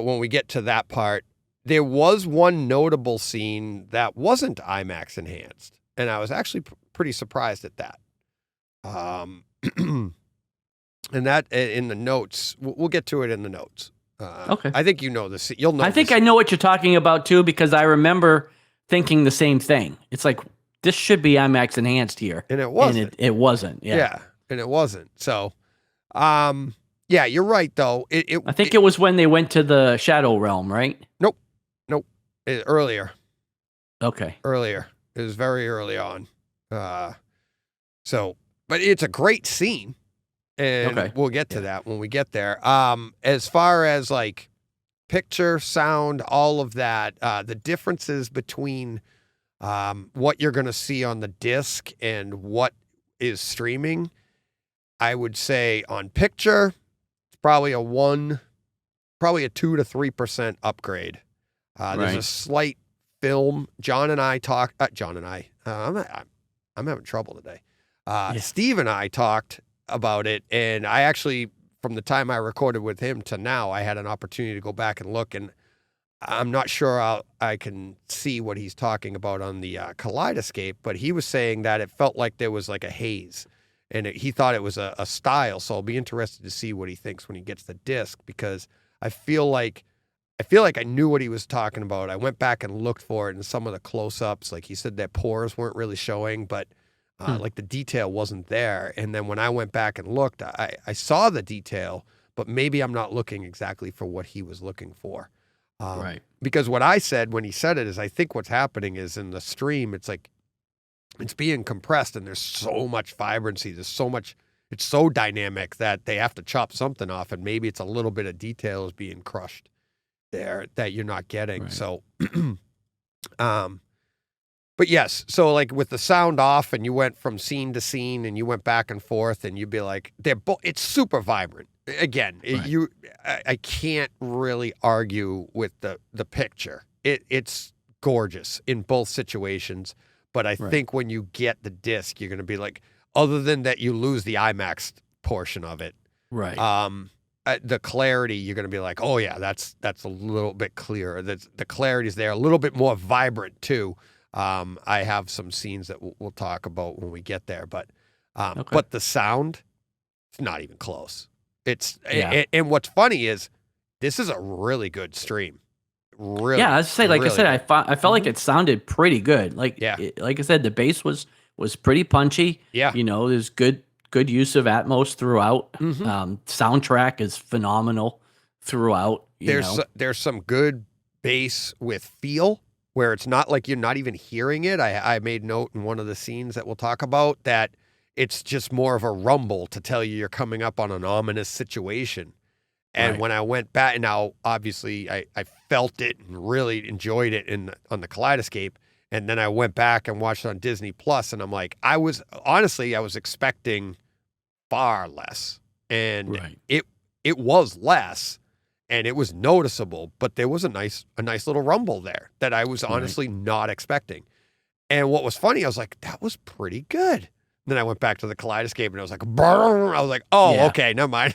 when we get to that part, there was one notable scene that wasn't IMAX enhanced, and I was actually pretty surprised at that. And that in the notes, we'll get to it in the notes. Okay. I think you know this. You'll know. I think I know what you're talking about too, because I remember thinking the same thing. It's like this should be IMAX enhanced here, and it wasn't. And it wasn't. Yeah. And it wasn't. So, yeah, you're right though. I think it was when they went to the Shadow Realm, right? Nope. Earlier. Okay. Earlier. It was very early on. But it's a great scene. And we'll get to that when we get there. As far as like picture, sound, all of that, the differences between what you're going to see on the disc and what is streaming, I would say on picture, it's probably a 2 to 3% upgrade. There's a slight film. I'm having trouble today. Steve and I talked about it, and I actually, from the time I recorded with him to now, I had an opportunity to go back and look, and I'm not sure I can see what he's talking about on the Kaleidescape, but he was saying that it felt like there was like a haze, and he thought it was a style, so I'll be interested to see what he thinks when he gets the disc, because I feel like I knew what he was talking about. I went back and looked for it in some of the close-ups, like he said that pores weren't really showing, but like the detail wasn't there. And then when I went back and looked, I saw the detail, but maybe I'm not looking exactly for what he was looking for. Right. Because what I said when he said it is, I think what's happening is in the stream, it's like, it's being compressed and there's so much vibrancy. There's so much, it's so dynamic that they have to chop something off, and maybe it's a little bit of detail is being crushed there that you're not getting. Right. So, but yes, so like with the sound off and you went from scene to scene and you went back and forth and you'd be like, it's super vibrant. Again, right. I can't really argue with the picture. It's gorgeous in both situations, but I think when you get the disc, you're going to be like, other than that you lose the IMAX portion of it. Right. The clarity, you're going to be like, oh yeah, that's a little bit clearer. The clarity's there, a little bit more vibrant too. I have some scenes that we'll talk about when we get there, but the sound, it's not even close. And what's funny is this is a really good stream. Really, I was say, like really I said, I felt like it sounded pretty good. Like, like I said, the bass was pretty punchy. Yeah, there's good use of Atmos throughout. Mm-hmm. Soundtrack is phenomenal throughout. There's some good bass with feel, where it's not like you're not even hearing it. I made note in one of the scenes that we'll talk about that it's just more of a rumble to tell you you're coming up on an ominous situation. And when I went back, now obviously I felt it and really enjoyed it on the Kaleidescape. And then I went back and watched it on Disney Plus, and I'm like, I was expecting far less. And it was less. And it was noticeable, but there was a nice little rumble there that I was honestly not expecting. And what was funny, I was like, that was pretty good. And then I went back to the Kaleidescape and I was like, brrr. I was like, okay, never mind.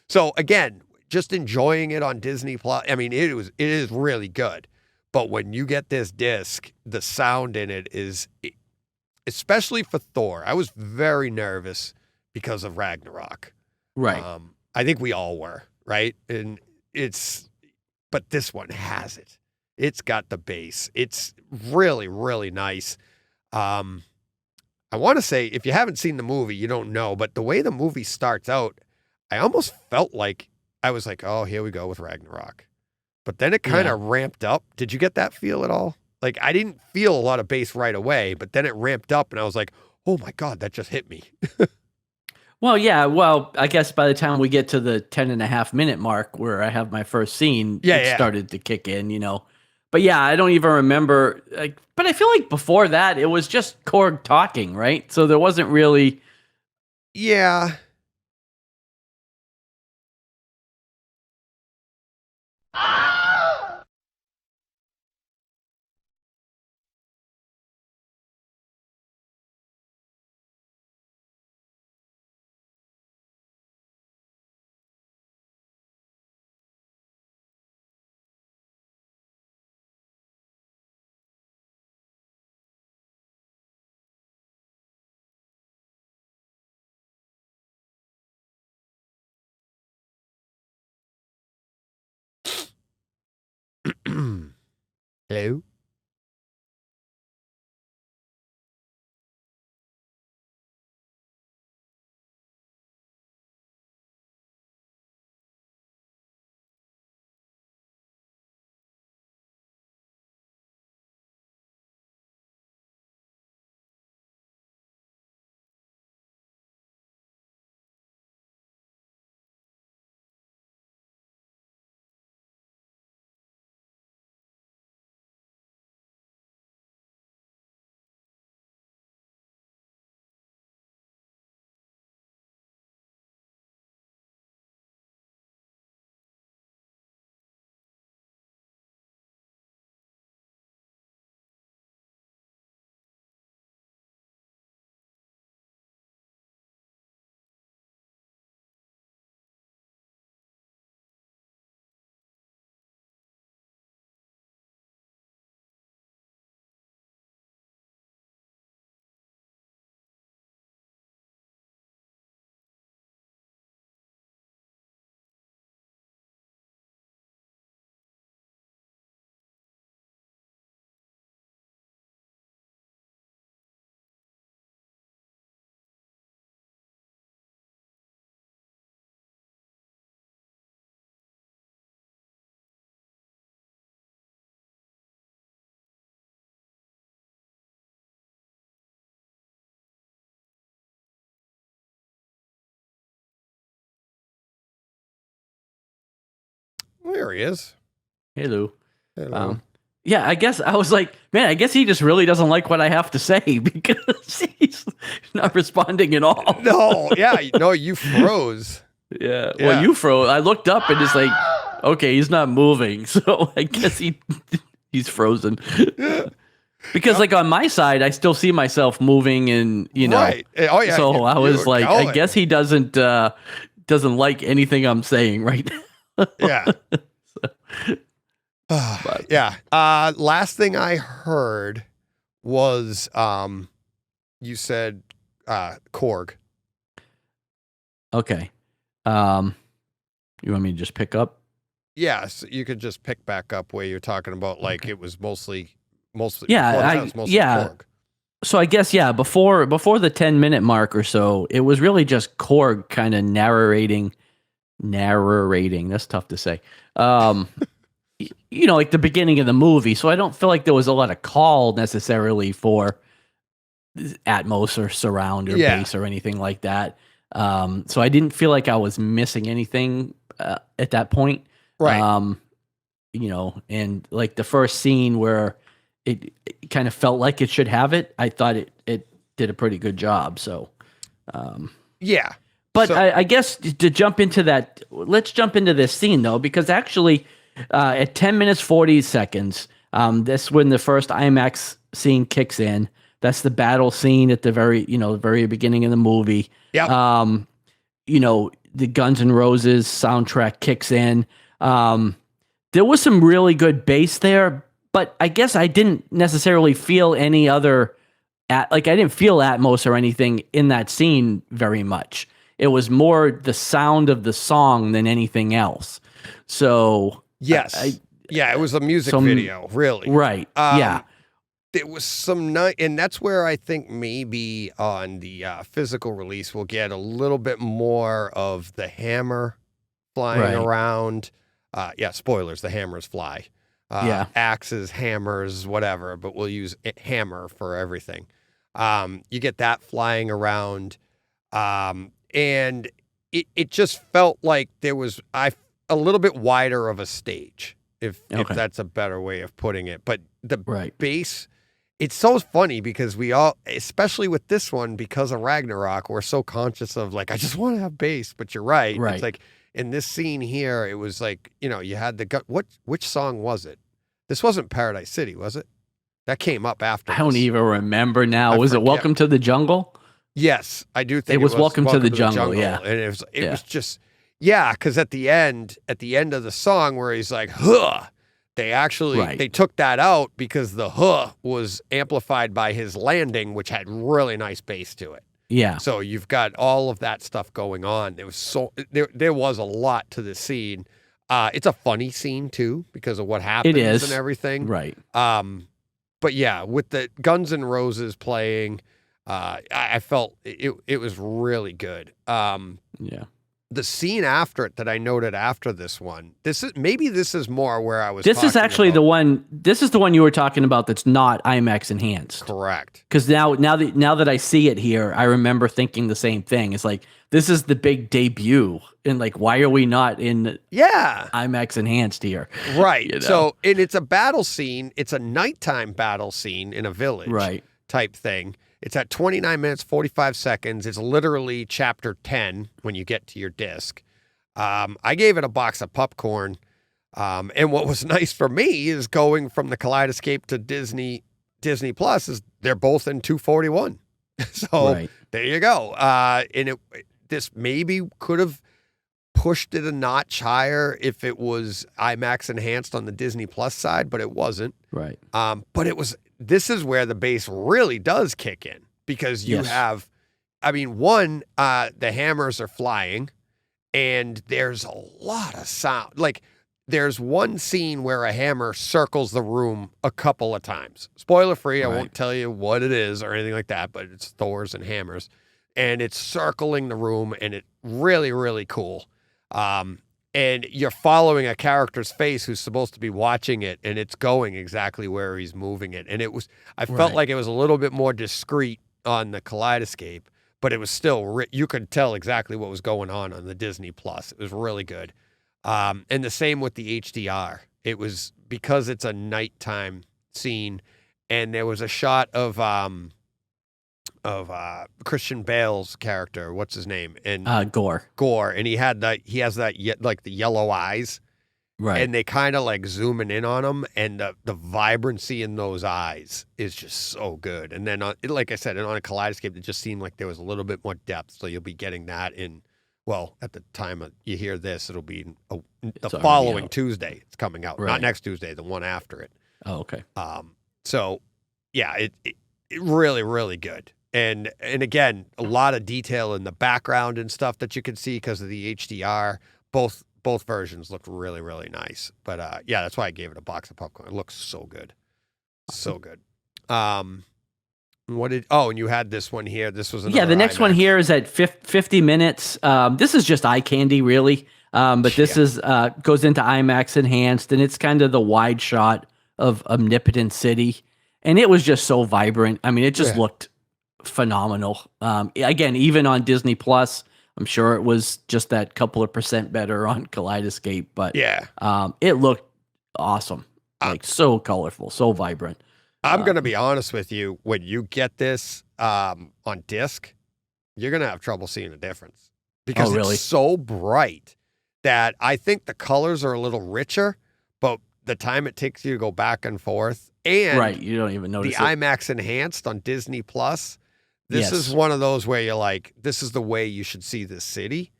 So again, just enjoying it on Disney Plus. I mean, it is really good. But when you get this disc, the sound in it is, especially for Thor, I was very nervous because of Ragnarok. Right. I think we all were. Right. And but this one has it. It's got the bass. It's really, really nice. I want to say, if you haven't seen the movie, you don't know, but the way the movie starts out, I almost felt like I was like, oh, here we go with Ragnarok. But then it kind of ramped up. Did you get that feel at all? Like, I didn't feel a lot of bass right away, but then it ramped up and I was like, oh my God, that just hit me. Well, yeah. Well, I guess by the time we get to the 10.5-minute mark where I have my first scene, it started to kick in, But yeah, I don't even remember. Like, but I feel like before that, it was just Korg talking, right? So there wasn't really. Yeah. Hello? There he is. Hey, Lou. Hello. Yeah, I guess I was like, man, I guess he just really doesn't like what I have to say because he's not responding at all. No, yeah, no, you froze. Yeah. Yeah. Well, you froze. I looked up and it's like, okay, he's not moving. So I guess he's frozen. Because like on my side, I still see myself moving and, you know. Right. Oh, yeah. So I you was were like, I going. guess he doesn't like anything I'm saying right now. Yeah. Yeah. Last thing I heard was you said Korg. Okay. You want me to just pick up? Yes, you could just pick back up where you're talking about like it was mostly Yeah, well, it was mostly Korg. So I guess before the 10-minute mark or so, it was really just Korg kind of narrating. That's tough to say. You know, like the beginning of the movie. So I don't feel like there was a lot of call necessarily for Atmos or surround or bass or anything like that. So I didn't feel like I was missing anything at that point. Right. You know, and like the first scene where it kind of felt like it should have it, I thought it did a pretty good job. So, Yeah. but So- I guess to jump into that, let's jump into this scene though, because actually at 10 minutes, 40 seconds, that's when the first IMAX scene kicks in. That's the battle scene at the very beginning of the movie. Yeah. You know, the Guns N' Roses soundtrack kicks in. There was some really good bass there, but I guess I didn't necessarily feel any other, I didn't feel Atmos or anything in that scene very much. It was more the sound of the song than anything else. So Yes. Yeah, it was a music video, really. Right. Yeah. There was some night, and that's where I think maybe on the physical release we'll get a little bit more of the hammer flying around. Yeah, spoilers, the hammers fly. Axes, hammers, whatever, but we'll use hammer for everything. You get that flying around, and it just felt like there was a little bit wider of a stage. if Okay. that's a better way of putting it. But the Right. bass, it's so funny because we all, especially with this one, because of Ragnarok, we're so conscious of like, I just want to have bass. But you're right. Right. It's like in this scene here, it was like, you had the gun. Which song was it? This wasn't Paradise City, was it? That came up after. I don't this. even remember now. Was it forget. Welcome to the Jungle? Yes, I do think It was Welcome to the Jungle, yeah. And it Yeah. was just, yeah, because at the end of the song where he's like, huh, they actually, Right. they took that out because the huh was amplified by his landing, which had really nice bass to it. Yeah. So you've got all of that stuff going on. There was a lot to the scene. It's a funny scene too because of what happens is. and everything. Right. But yeah, with the Guns N' Roses playing, I felt it was really good. Yeah. The scene after it that I noted after this one, this is more where I was. This is talking actually about. the one. This is the one you were talking about. That's not IMAX enhanced. Correct. Because now that I see it here, I remember thinking the same thing. It's like this is the big debut, and like, why are we not in Yeah. IMAX enhanced here? Right. You know? So, and it's a battle scene. It's a nighttime battle scene in a village. Right. Type thing. It's at 29 minutes, 45 seconds. It's literally chapter 10 when you get to your disc. I gave it a box of popcorn. And what was nice for me is going from the Kaleidescape to Disney Plus is they're both in 241. So Right. there you go. And this maybe could have pushed it a notch higher if it was IMAX enhanced on the Disney Plus side, but it wasn't. Right. But this is where the bass really does kick in because you Yes. have, I mean, one, the hammers are flying and there's a lot of sound. Like there's one scene where a hammer circles the room a couple of times. Spoiler free. I Right. won't tell you what it is or anything like that, but it's Thor's and hammers and it's circling the room and it really, really cool. And you're following a character's face who's supposed to be watching it, and it's going exactly where he's moving it. And I felt Right. like it was a little bit more discreet on the Kaleidescape, but it was still, you could tell exactly what was going on the Disney Plus. It was really good. And the same with the HDR. It was because it's a nighttime scene, and there was a shot of Christian Bale's character. What's his name? And Gore. Gore, and he has that like the yellow eyes, Right. and they kind of like zooming in on him, and the vibrancy in those eyes is just so good. And then, like I said, on a Kaleidescape, it just seemed like there was a little bit more depth. So you'll be getting that in. Well, at the time you hear this, it'll be the already following out. Tuesday. It's coming out, not Right. next Tuesday, the one after it. Oh, okay. So yeah, it really, really good. And again, a lot of detail in the background and stuff that you can see because of the HDR. Both versions looked really, really nice. But yeah, that's why I gave it a box of popcorn. It looks so good. So good. And you had this one here. This was Yeah, another the next one IMAX. here is at 50 minutes. This is just eye candy, really. But this is goes into IMAX enhanced, and it's kind of the wide shot of Omnipotent City, and it was just so vibrant. I mean, it just looked phenomenal. Again, even on Disney Plus, I'm sure it was just that couple of percent better on Kaleidescape, but Yeah. it looked awesome, like so colorful, so vibrant. I'm going to be honest with you. When you get this on disc, you're going to have trouble seeing the difference because really? it's so bright that I think the colors are a little richer, but the time it takes you to go back and forth and Right, you don't even the notice it. IMAX enhanced on Disney Plus, this is Yes. one of those where you're like, this is the way you should see this city.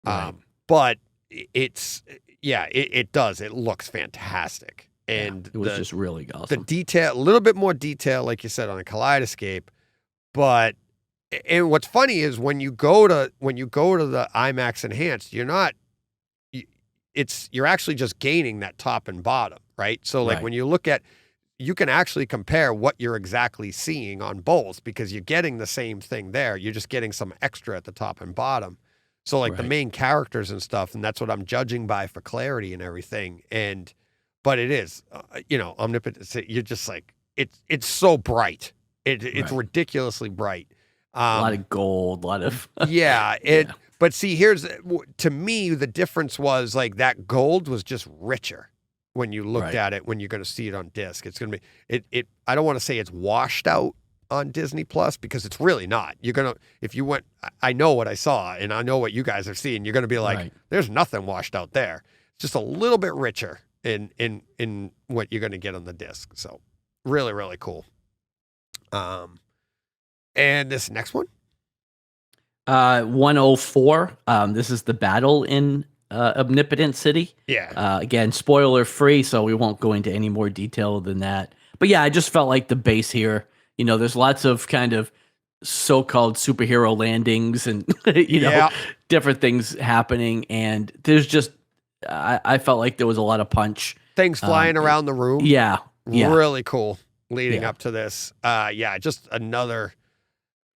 Right. But it does. It looks fantastic. And It was just really the awesome. detail, a little bit more detail, like you said, on a Kaleidescape. But and what's funny is when you go to the IMAX enhanced, you're actually just gaining that top and bottom, right? So like Right. when you look at, you can actually compare what you're exactly seeing on both because you're getting the same thing there. You're just getting some extra at the top and bottom. So like the Right. main characters and stuff, and that's what I'm judging by for clarity and everything. But it is, omnipotent. You're just like, it's so bright. It's Right. ridiculously bright. A lot of gold, a lot of Yeah. Yeah. But see, to me, the difference was like that gold was just richer. when you looked Right. at it, when you're going to see it on disc. It's going to be it. I don't want to say it's washed out on Disney Plus because it's really not. You're gonna if you went. I know what I saw, and I know what you guys are seeing. You're going to be like, Right. there's nothing washed out there. It's just a little bit richer in what you're going to get on the disc. So really, really cool. And this next one. 104. This is the battle in Omnipotent City. Yeah. Again, spoiler free, so we won't go into any more detail than that. But yeah, I just felt like the base here, there's lots of kind of so-called superhero landings and, Yeah. different things happening. And there's just, I felt like there was a lot of punch. Things flying around the room. Yeah. Yeah. Really cool leading Yeah. up to this. Just another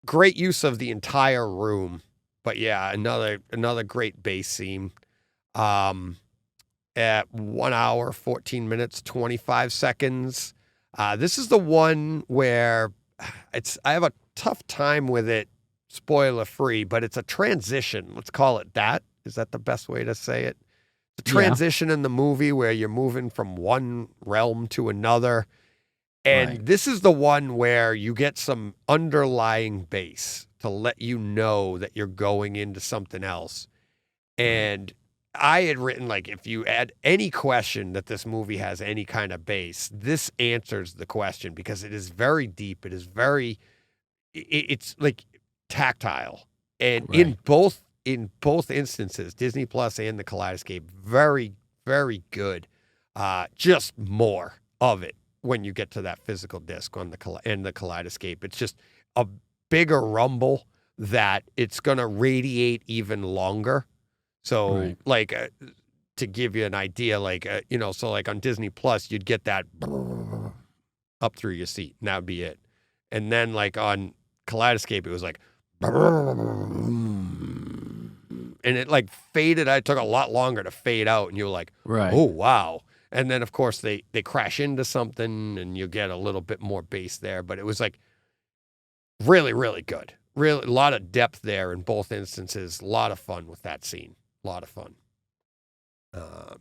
great use of the entire room. But yeah, another great bass scene. At 1 hour, 14 minutes, 25 seconds. This is the one where I have a tough time with it, spoiler free, but it's a transition. Let's call it that. Is that the best way to say it? The transition in the movie where you're moving from one realm to another. And Right. this is the one where you get some underlying bass to let you know that you're going into something else. And I had written, like, if you add any question that this movie has any kind of bass, this answers the question because it is very deep. It is it's like tactile. And in both instances, Disney Plus and the Kaleidescape, very, very good. Just more of it when you get to that physical disc on the Kaleidescape. It's just a bigger rumble that it's going to radiate even longer. So to give you an idea, so like on Disney Plus, you'd get that up through your seat and that would be it. And then like on Kaleidescape, it was like, and it like faded. It took a lot longer to fade out. And you were like, Right. oh, wow. And then of course they crash into something and you get a little bit more bass there, but it was like really, really good. Really, a lot of depth there in both instances. A lot of fun with that scene. A lot of fun.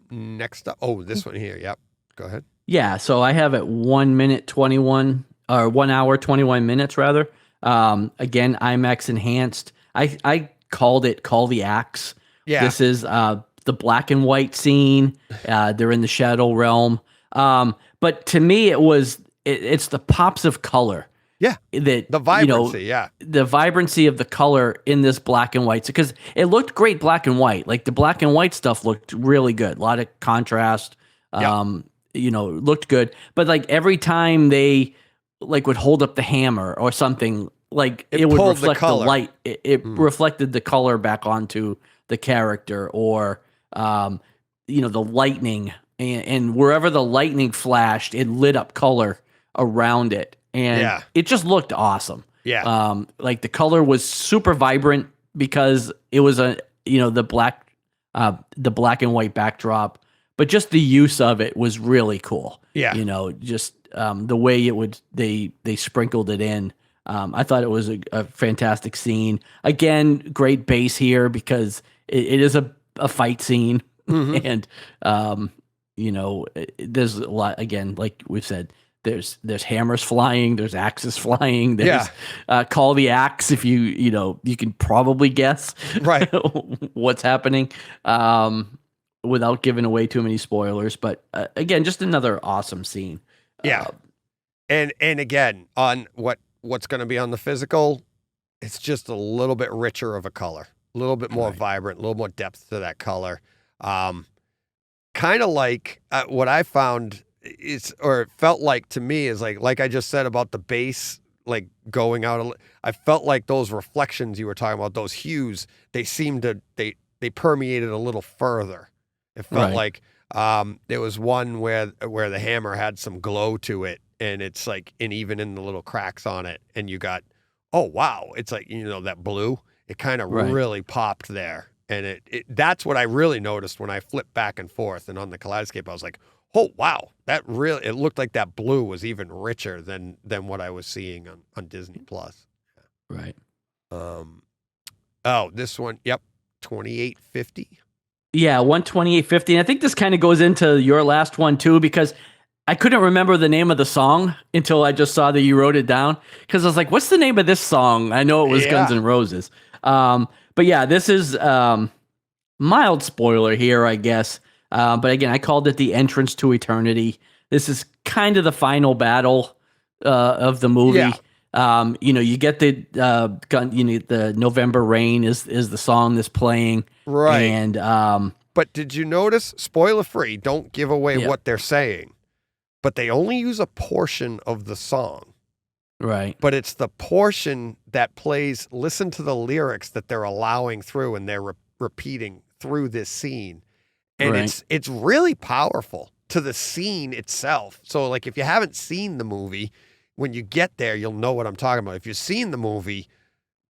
Next up. Oh, this one here. Yep. Go ahead. Yeah, so I have it 1 minute 21 or 1 hour 21 minutes rather. Again, IMAX enhanced. I called it Call the Axe. Yeah. This is the black and white scene. They're in the shadow realm. But to me, it's the pops of color. Yeah. That The vibrancy. Yeah. the vibrancy of the color in this black and white, because it looked great black and white. Like the black and white stuff looked really good. A lot of contrast. Looked good. But like every time they like would hold up the hammer or something, like it would pulled the reflect the color. light. It reflected the color back onto the character, or the lightning, and wherever the lightning flashed, it lit up color around it. And it just looked awesome. Yeah. Like the color was super vibrant because it was the black and white backdrop, but just the use of it was really cool. Yeah. Just the way they sprinkled it in. I thought it was a fantastic scene. Again, great bass here because it is a fight scene. And there's a lot, again, like we've said, there's hammers flying, there's axes flying, there's Call the Axe if you can probably guess Right. what's happening without giving away too many spoilers. But again, just another awesome scene. Yeah. And again, on what's going to be on the physical, it's just a little bit richer of a color, a little bit more vibrant, a little more depth to that color. Kind of like what I found it felt like to me is like I just said about the bass, like going out. I felt like those reflections you were talking about, those hues, they seemed to, they permeated a little further. It felt like there was one where the hammer had some glow to it, and it's like, and even in the little cracks on it, and you got, oh wow, it's like, that blue, it kind of really popped there. And that's what I really noticed when I flipped back and forth. And on the Kaleidescape, I was like, oh wow, it looked like that blue was even richer than what I was seeing on Disney Plus. Right. Oh, this one, yep, 2850. Yeah, 128.50. And I think this kind of goes into your last one too, because I couldn't remember the name of the song until I just saw that you wrote it down. Because I was like, what's the name of this song? I know it was Guns N' Roses. But yeah, this is mild spoiler here, I guess. But again, I called it the entrance to eternity. This is kind of the final battle of the movie. Yeah. You get the the November Rain is the song that's playing. Right. And but did you notice, spoiler free, don't give away what they're saying, but they only use a portion of the song. Right. But it's the portion that plays, listen to the lyrics that they're allowing through and they're repeating through this scene. And it's really powerful to the scene itself. So like if you haven't seen the movie, when you get there, you'll know what I'm talking about. If you've seen the movie,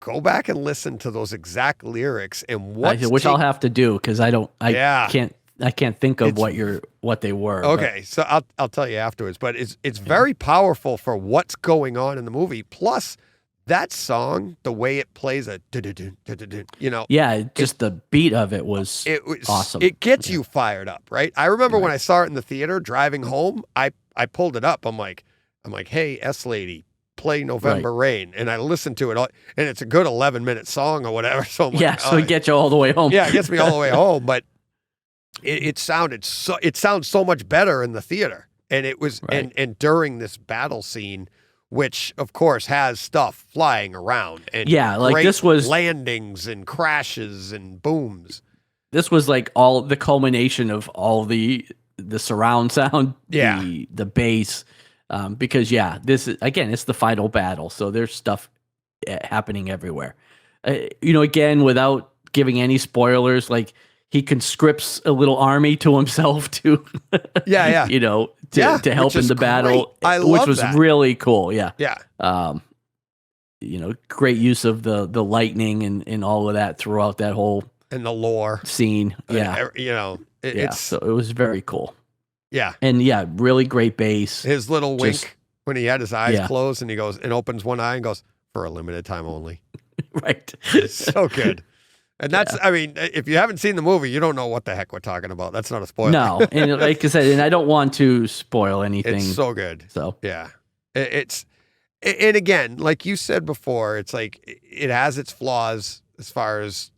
go back and listen to those exact lyrics and which I'll have to do because I can't think of what they were. Okay, so I'll tell you afterwards. But it's very powerful for what's going on in the movie. Plus, that song, the way it plays yeah, just the beat of it was awesome. It gets you fired up, right? I remember when I saw it in the theater driving home, I pulled it up. I'm like, hey, S lady, play November Rain, and I listened to it all, and it's a good 11-minute song or whatever. So I'm like, so it gets you all the way home. Yeah, it gets me all the way home. But it sounds so much better in the theater, and it was and during this battle scene, which of course has stuff flying around and this was landings and crashes and booms. This was like all the culmination of all the surround sound, the bass, because this is again, it's the final battle, so there's stuff happening everywhere. Again, without giving any spoilers, like he conscripts a little army to himself to to help in the battle, which was really cool. Great use of the lightning and all of that throughout that whole and the lore scene. So it was very cool. And really great bass. His little wink when he had his eyes closed and he goes and opens one eye and goes, for a limited time only. Right. It's so good. And that's, I mean, if you haven't seen the movie, you don't know what the heck we're talking about. That's not a spoiler. No. And like I said, and I don't want to spoil anything. It's so good. So, yeah. And again, like you said before, it's like it has its flaws as far as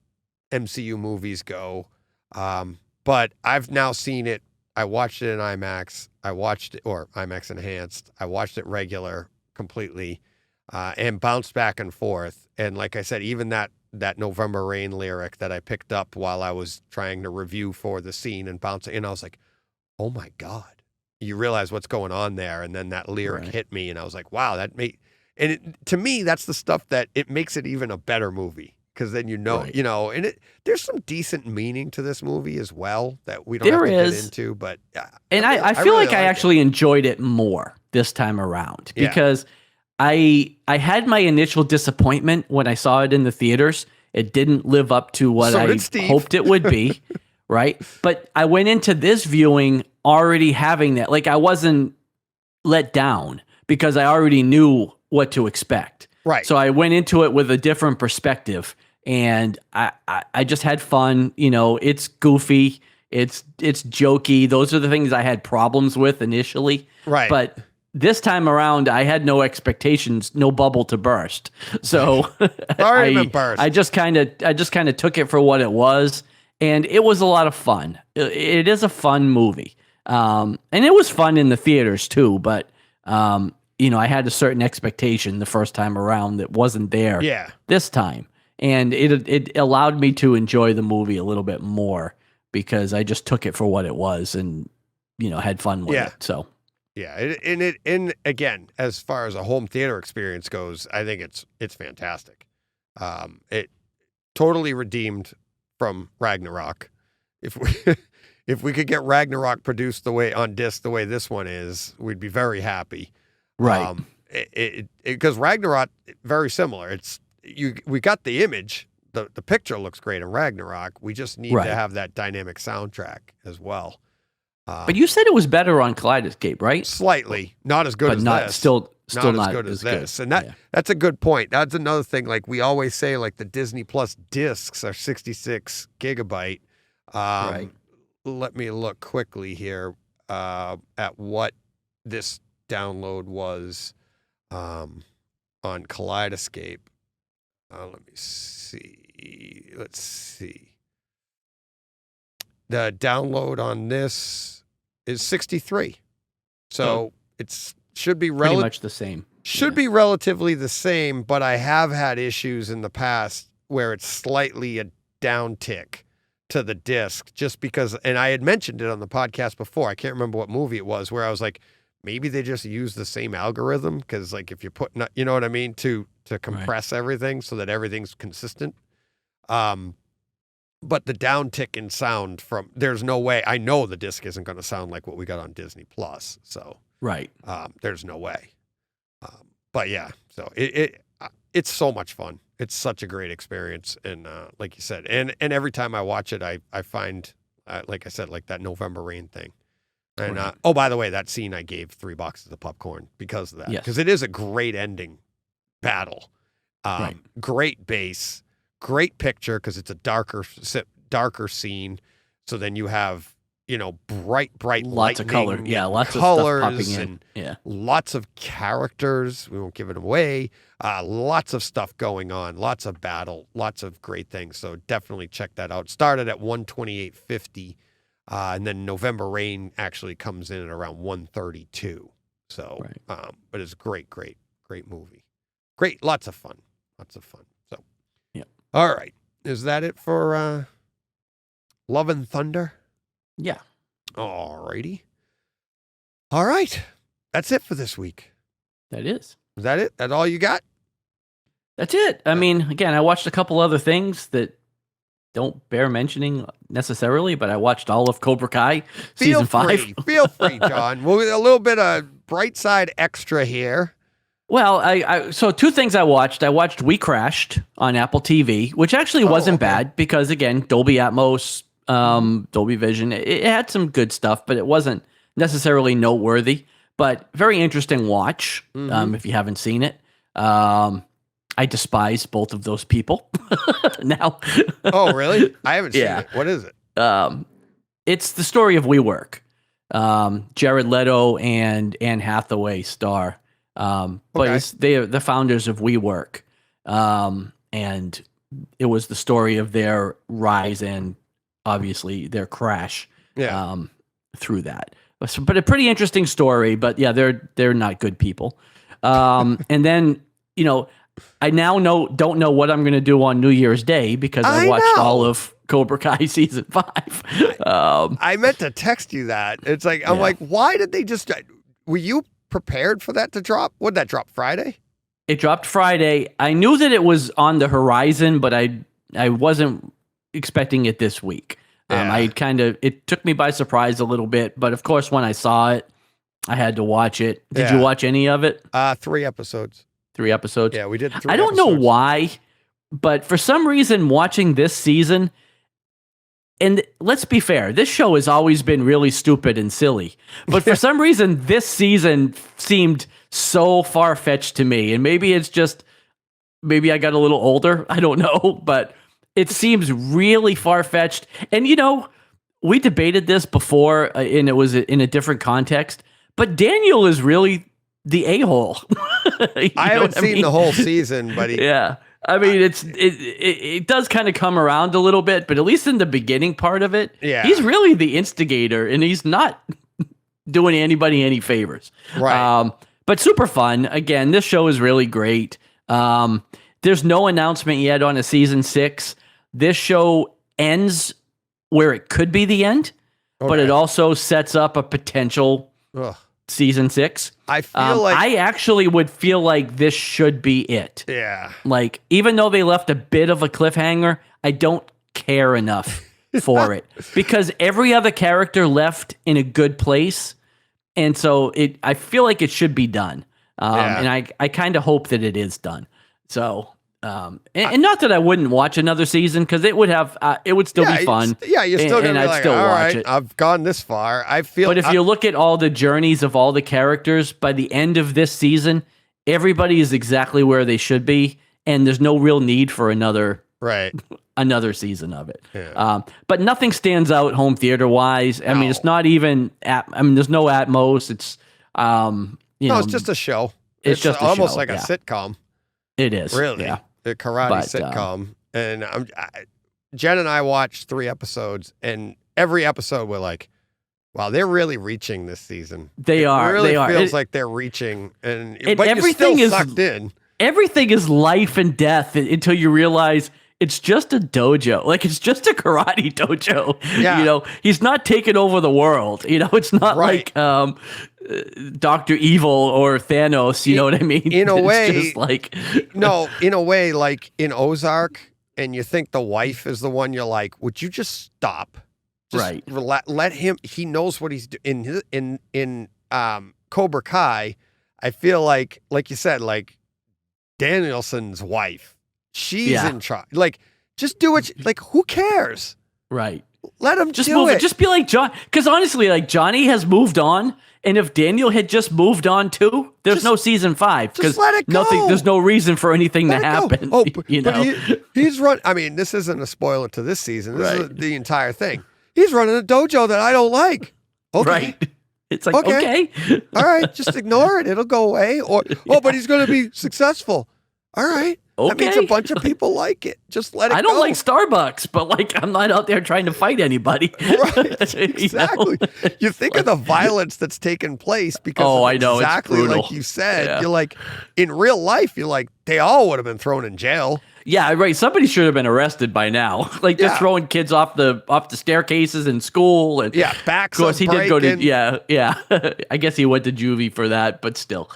MCU movies go. But I've now seen it. I watched it in IMAX. Or IMAX Enhanced. I watched it regular completely and bounced back and forth. And like I said, even that November Rain lyric that I picked up while I was trying to review for the scene and bouncing, and I was like, oh my God, you realize what's going on there. And then that lyric hit me and I was like, wow, to me, that's the stuff that it makes it even a better movie. Cause then, and there's some decent meaning to this movie as well that we don't have to get into, but. And I feel like I actually enjoyed it more this time around because I had my initial disappointment when I saw it in the theaters. It didn't live up to what I hoped it would be, right? But I went into this viewing already having that. Like I wasn't let down because I already knew what to expect. Right. So I went into it with a different perspective, and I just had fun. It's goofy, it's jokey. Those are the things I had problems with initially. Right. But this time around, I had no expectations, no bubble to burst. So I just kind of took it for what it was, and it was a lot of fun. It is a fun movie, and it was fun in the theaters too. But I had a certain expectation the first time around that wasn't there this time, and it allowed me to enjoy the movie a little bit more because I just took it for what it was and had fun with it. So. Yeah, and again, as far as a home theater experience goes, I think it's fantastic. It totally redeemed from Ragnarok. If we could get Ragnarok produced on disc the way this one is, we'd be very happy. Right. Because Ragnarok very similar. We got the image, the picture looks great in Ragnarok. We just need to have that dynamic soundtrack as well. But you said it was better on Kaleidescape, right? Slightly, not as good as this. Still not as good as this. And that's a good point. That's another thing. Like we always say, like the Disney Plus discs are 66 gigabyte. Right. Let me look quickly here at what this download was on Kaleidescape. Let me see. Let's see. The download on this is 63. So it's should be Pretty much the same. should be relatively the same, but I have had issues in the past where it's slightly a downtick to the disc just because, and I had mentioned it on the podcast before. I can't remember what movie it was where I was like, maybe they just use the same algorithm because like if you're putting, you know what I mean, to compress everything so that everything's consistent. But the downtick in sound from, there's no way, I know the disc isn't going to sound like what we got on Disney Plus. So Right. there's no way. But yeah, so it's so much fun. It's such a great experience. And like you said, and every time I watch it, I find, like I said, like that November Rain thing. And Right. oh, by the way, that scene I gave 3 boxes of popcorn because of that. Yes. Because it is a great ending battle. Right. Great bass, great picture because it's a darker scene. So then you have, bright Lots of color. lightning Yeah, and lots of colors stuff popping in. and Yeah. lots of characters. We won't give it away. Lots of stuff going on. Lots of battle. Lots of great things. So definitely check that out. Started at 128.50, and then November Rain actually comes in at around 132. So, Right. but it's great movie. Great, lots of fun. So, yeah. All right, is that it for Love and Thunder? Yeah. All righty. All right, that's it for this week. That is. Is that it? That all you got? That's it. I mean, again, I watched a couple other things that don't bear mentioning necessarily, but I watched all of Cobra Kai season 5. Feel free, John. Well, a little bit of bright side extra here. Well, so 2 things I watched. I watched We Crashed on Apple TV, which actually wasn't okay. bad because, again, Dolby Atmos, Dolby Vision. It had some good stuff, but it wasn't necessarily noteworthy. But very interesting watch if you haven't seen it. I despise both of those people now. Oh, really? I haven't seen Yeah. it. What is it? It's the story of WeWork. Jared Leto and Anne Hathaway star. But Okay. they're the founders of WeWork. And it was the story of their rise and obviously their crash Yeah. through that. But a pretty interesting story, but yeah, they're not good people. And then, I now don't know what I'm going to do on New Year's Day because I watched all of Cobra Kai season 5. I meant to text you that. It's like, I'm like, why did they just, were you prepared for that to drop? Would that drop Friday? It dropped Friday. I knew that it was on the horizon, but I wasn't expecting it this week. Yeah. It took me by surprise a little bit, but of course, when I saw it, I had to watch it. Did Yeah. you watch any of it? 3 episodes. 3 episodes? Yeah, we did 3 I don't know episodes. why, but for some reason, watching this season, and let's be fair, this show has always been really stupid and silly, but for some reason, this season seemed so far-fetched to me, and maybe it's just, maybe I got a little older, I don't know, but it seems really far-fetched, and we debated this before, and it was in a different context, but Daniel is really the a-hole. I haven't seen the whole season, but yeah. I mean, it does kind of come around a little bit, but at least in the beginning part of it, Yeah. he's really the instigator, and he's not doing anybody any favors. Right. But super fun. Again, this show is really great. There's no announcement yet on a season 6. This show ends where it could be the end, but Okay. it also sets up a potential Ugh. season 6. I feel like, I actually would feel like this should be it. yeah. Like, even though they left a bit of a cliffhanger, I don't care enough for it because every other character left in a good place. And so I feel like it should be done. And I kind of hope that it is done. So, and not that I wouldn't watch another season because it would still be fun. You're still and going to be I'd like, still all watch right, it. I've gone this far. I feel, But if you look at all the journeys of all the characters, by the end of this season, everybody is exactly where they should be, and there's no real need for another Right. another season of it. Yeah. But nothing stands out home theater wise. I mean, it's not even. There's no Atmos. It's it's just a show. It's just almost a show, like a sitcom. It is Really. Yeah. A karate sitcom. And Jen and I watched 3 episodes, and every episode we're like, wow, they're really reaching this season. They are. It really they are. feels like they're reaching, but everything you're still is sucked in. Everything is life and death until you realize it's just a dojo. Like, it's just a karate dojo. Yeah. He's not taking over the world. It's not like Dr. Evil or Thanos. You know what I mean? In a way, it's just like in a way, like in Ozark, and you think the wife is the one. You're like, would you just stop? Just let him. He knows what he's doing. In Cobra Kai, I feel like you said, like Danielson's wife, she's in charge. Like, just do it. Like, who cares? Right. Let him just do move it. Just be like John. Because honestly, like Johnny has moved on, and if Daniel had just moved on too, there's no season 5 because let it go. There's no reason for anything to happen. Oh, but he's run. I mean, this isn't a spoiler to this season. This is the entire thing. He's running a dojo that I don't like. Okay. Right. It's like, okay. All right, just ignore it. It'll go away. Or but he's going to be successful. All right. That means a bunch of people like it. Just let it go. I don't like Starbucks, but like I'm not out there trying to fight anybody. Right. Exactly. You think of the violence that's taken place because I know, exactly it's brutal. like you said. Yeah. You're like, in real life, you're like, they all would have been thrown in jail. Yeah, right. Somebody should have been arrested by now. Like they're throwing kids off the staircases in school, and backs. Of course, he did go to breaking. I guess he went to juvie for that, but still,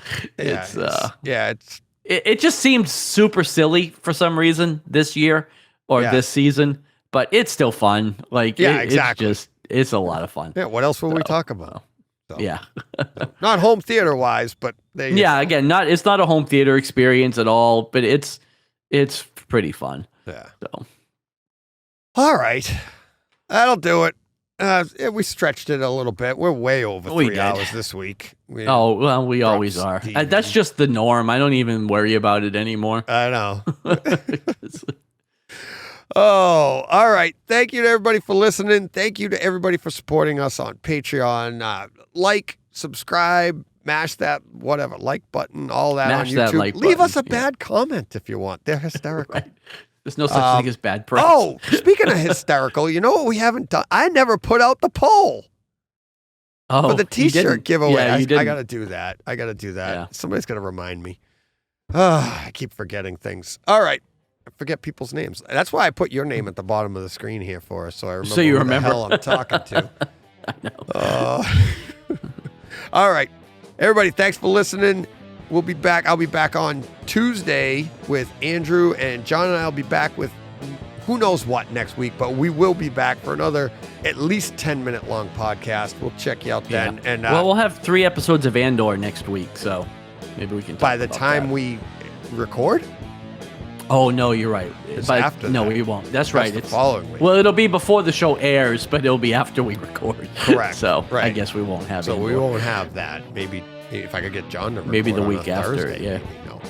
it just seemed super silly for some reason this year or this season, but it's still fun. Like exactly. It's a lot of fun. Yeah. What else will we talk about? So, Yeah, not home theater wise, but again, it's not a home theater experience at all, but it's pretty fun. Yeah. So, all right, that'll do it. We stretched it a little bit. We're way over 3 hours this week. We always are. That's just the norm. I don't even worry about it anymore. I know. Oh, all right. Thank you to everybody for listening. Thank you to everybody for supporting us on Patreon. Like, subscribe, mash that whatever like button, all that on YouTube. That like Leave button, us a bad comment if you want. They're hysterical. Right. There's no such thing as bad press. Oh, speaking of hysterical, you know what we haven't done? I never put out the poll for the T-shirt giveaway. Yeah, I got to do that. Yeah. Somebody's got to remind me. I keep forgetting things. All right. I forget people's names. That's why I put your name at the bottom of the screen here for us, so I remember you who remember. the hell I'm talking to. I know. All right. Everybody, thanks for listening. We'll be back. I'll be back on Tuesday with Andrew, and John and I will be back with who knows what next week, but we will be back for another at least 10-minute long podcast. We'll check you out then. Yeah. And we'll have 3 episodes of Andor next week, so maybe we can talk by the about time that. we record? Oh, no, you're right. After no, that. we won't. That's right. The following week. Well, it'll be before the show airs, but it'll be after we record. Correct. So right. I guess we won't have So Andor. we won't have that. Maybe if I could get John to record Maybe the on week a after, Thursday, yeah. maybe. No.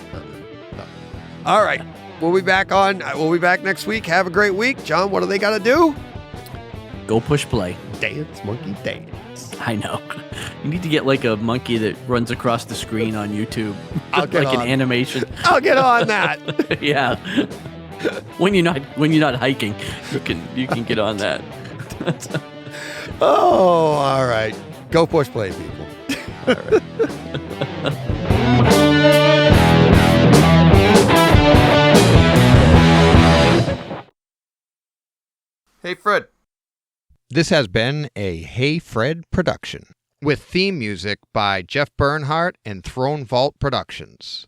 All right. We'll be back next week. Have a great week. John, what do they got to do? Go push play. Dance, monkey, dance. I know. You need to get like a monkey that runs across the screen on YouTube. I'll get like on. an animation. I'll get on that. Yeah. When you're not hiking, you can get on that. Oh, all right. Go push play, people. All right. Hey, Fred. This has been a Hey Fred production with theme music by Jeff Bernhardt and Throne Vault Productions.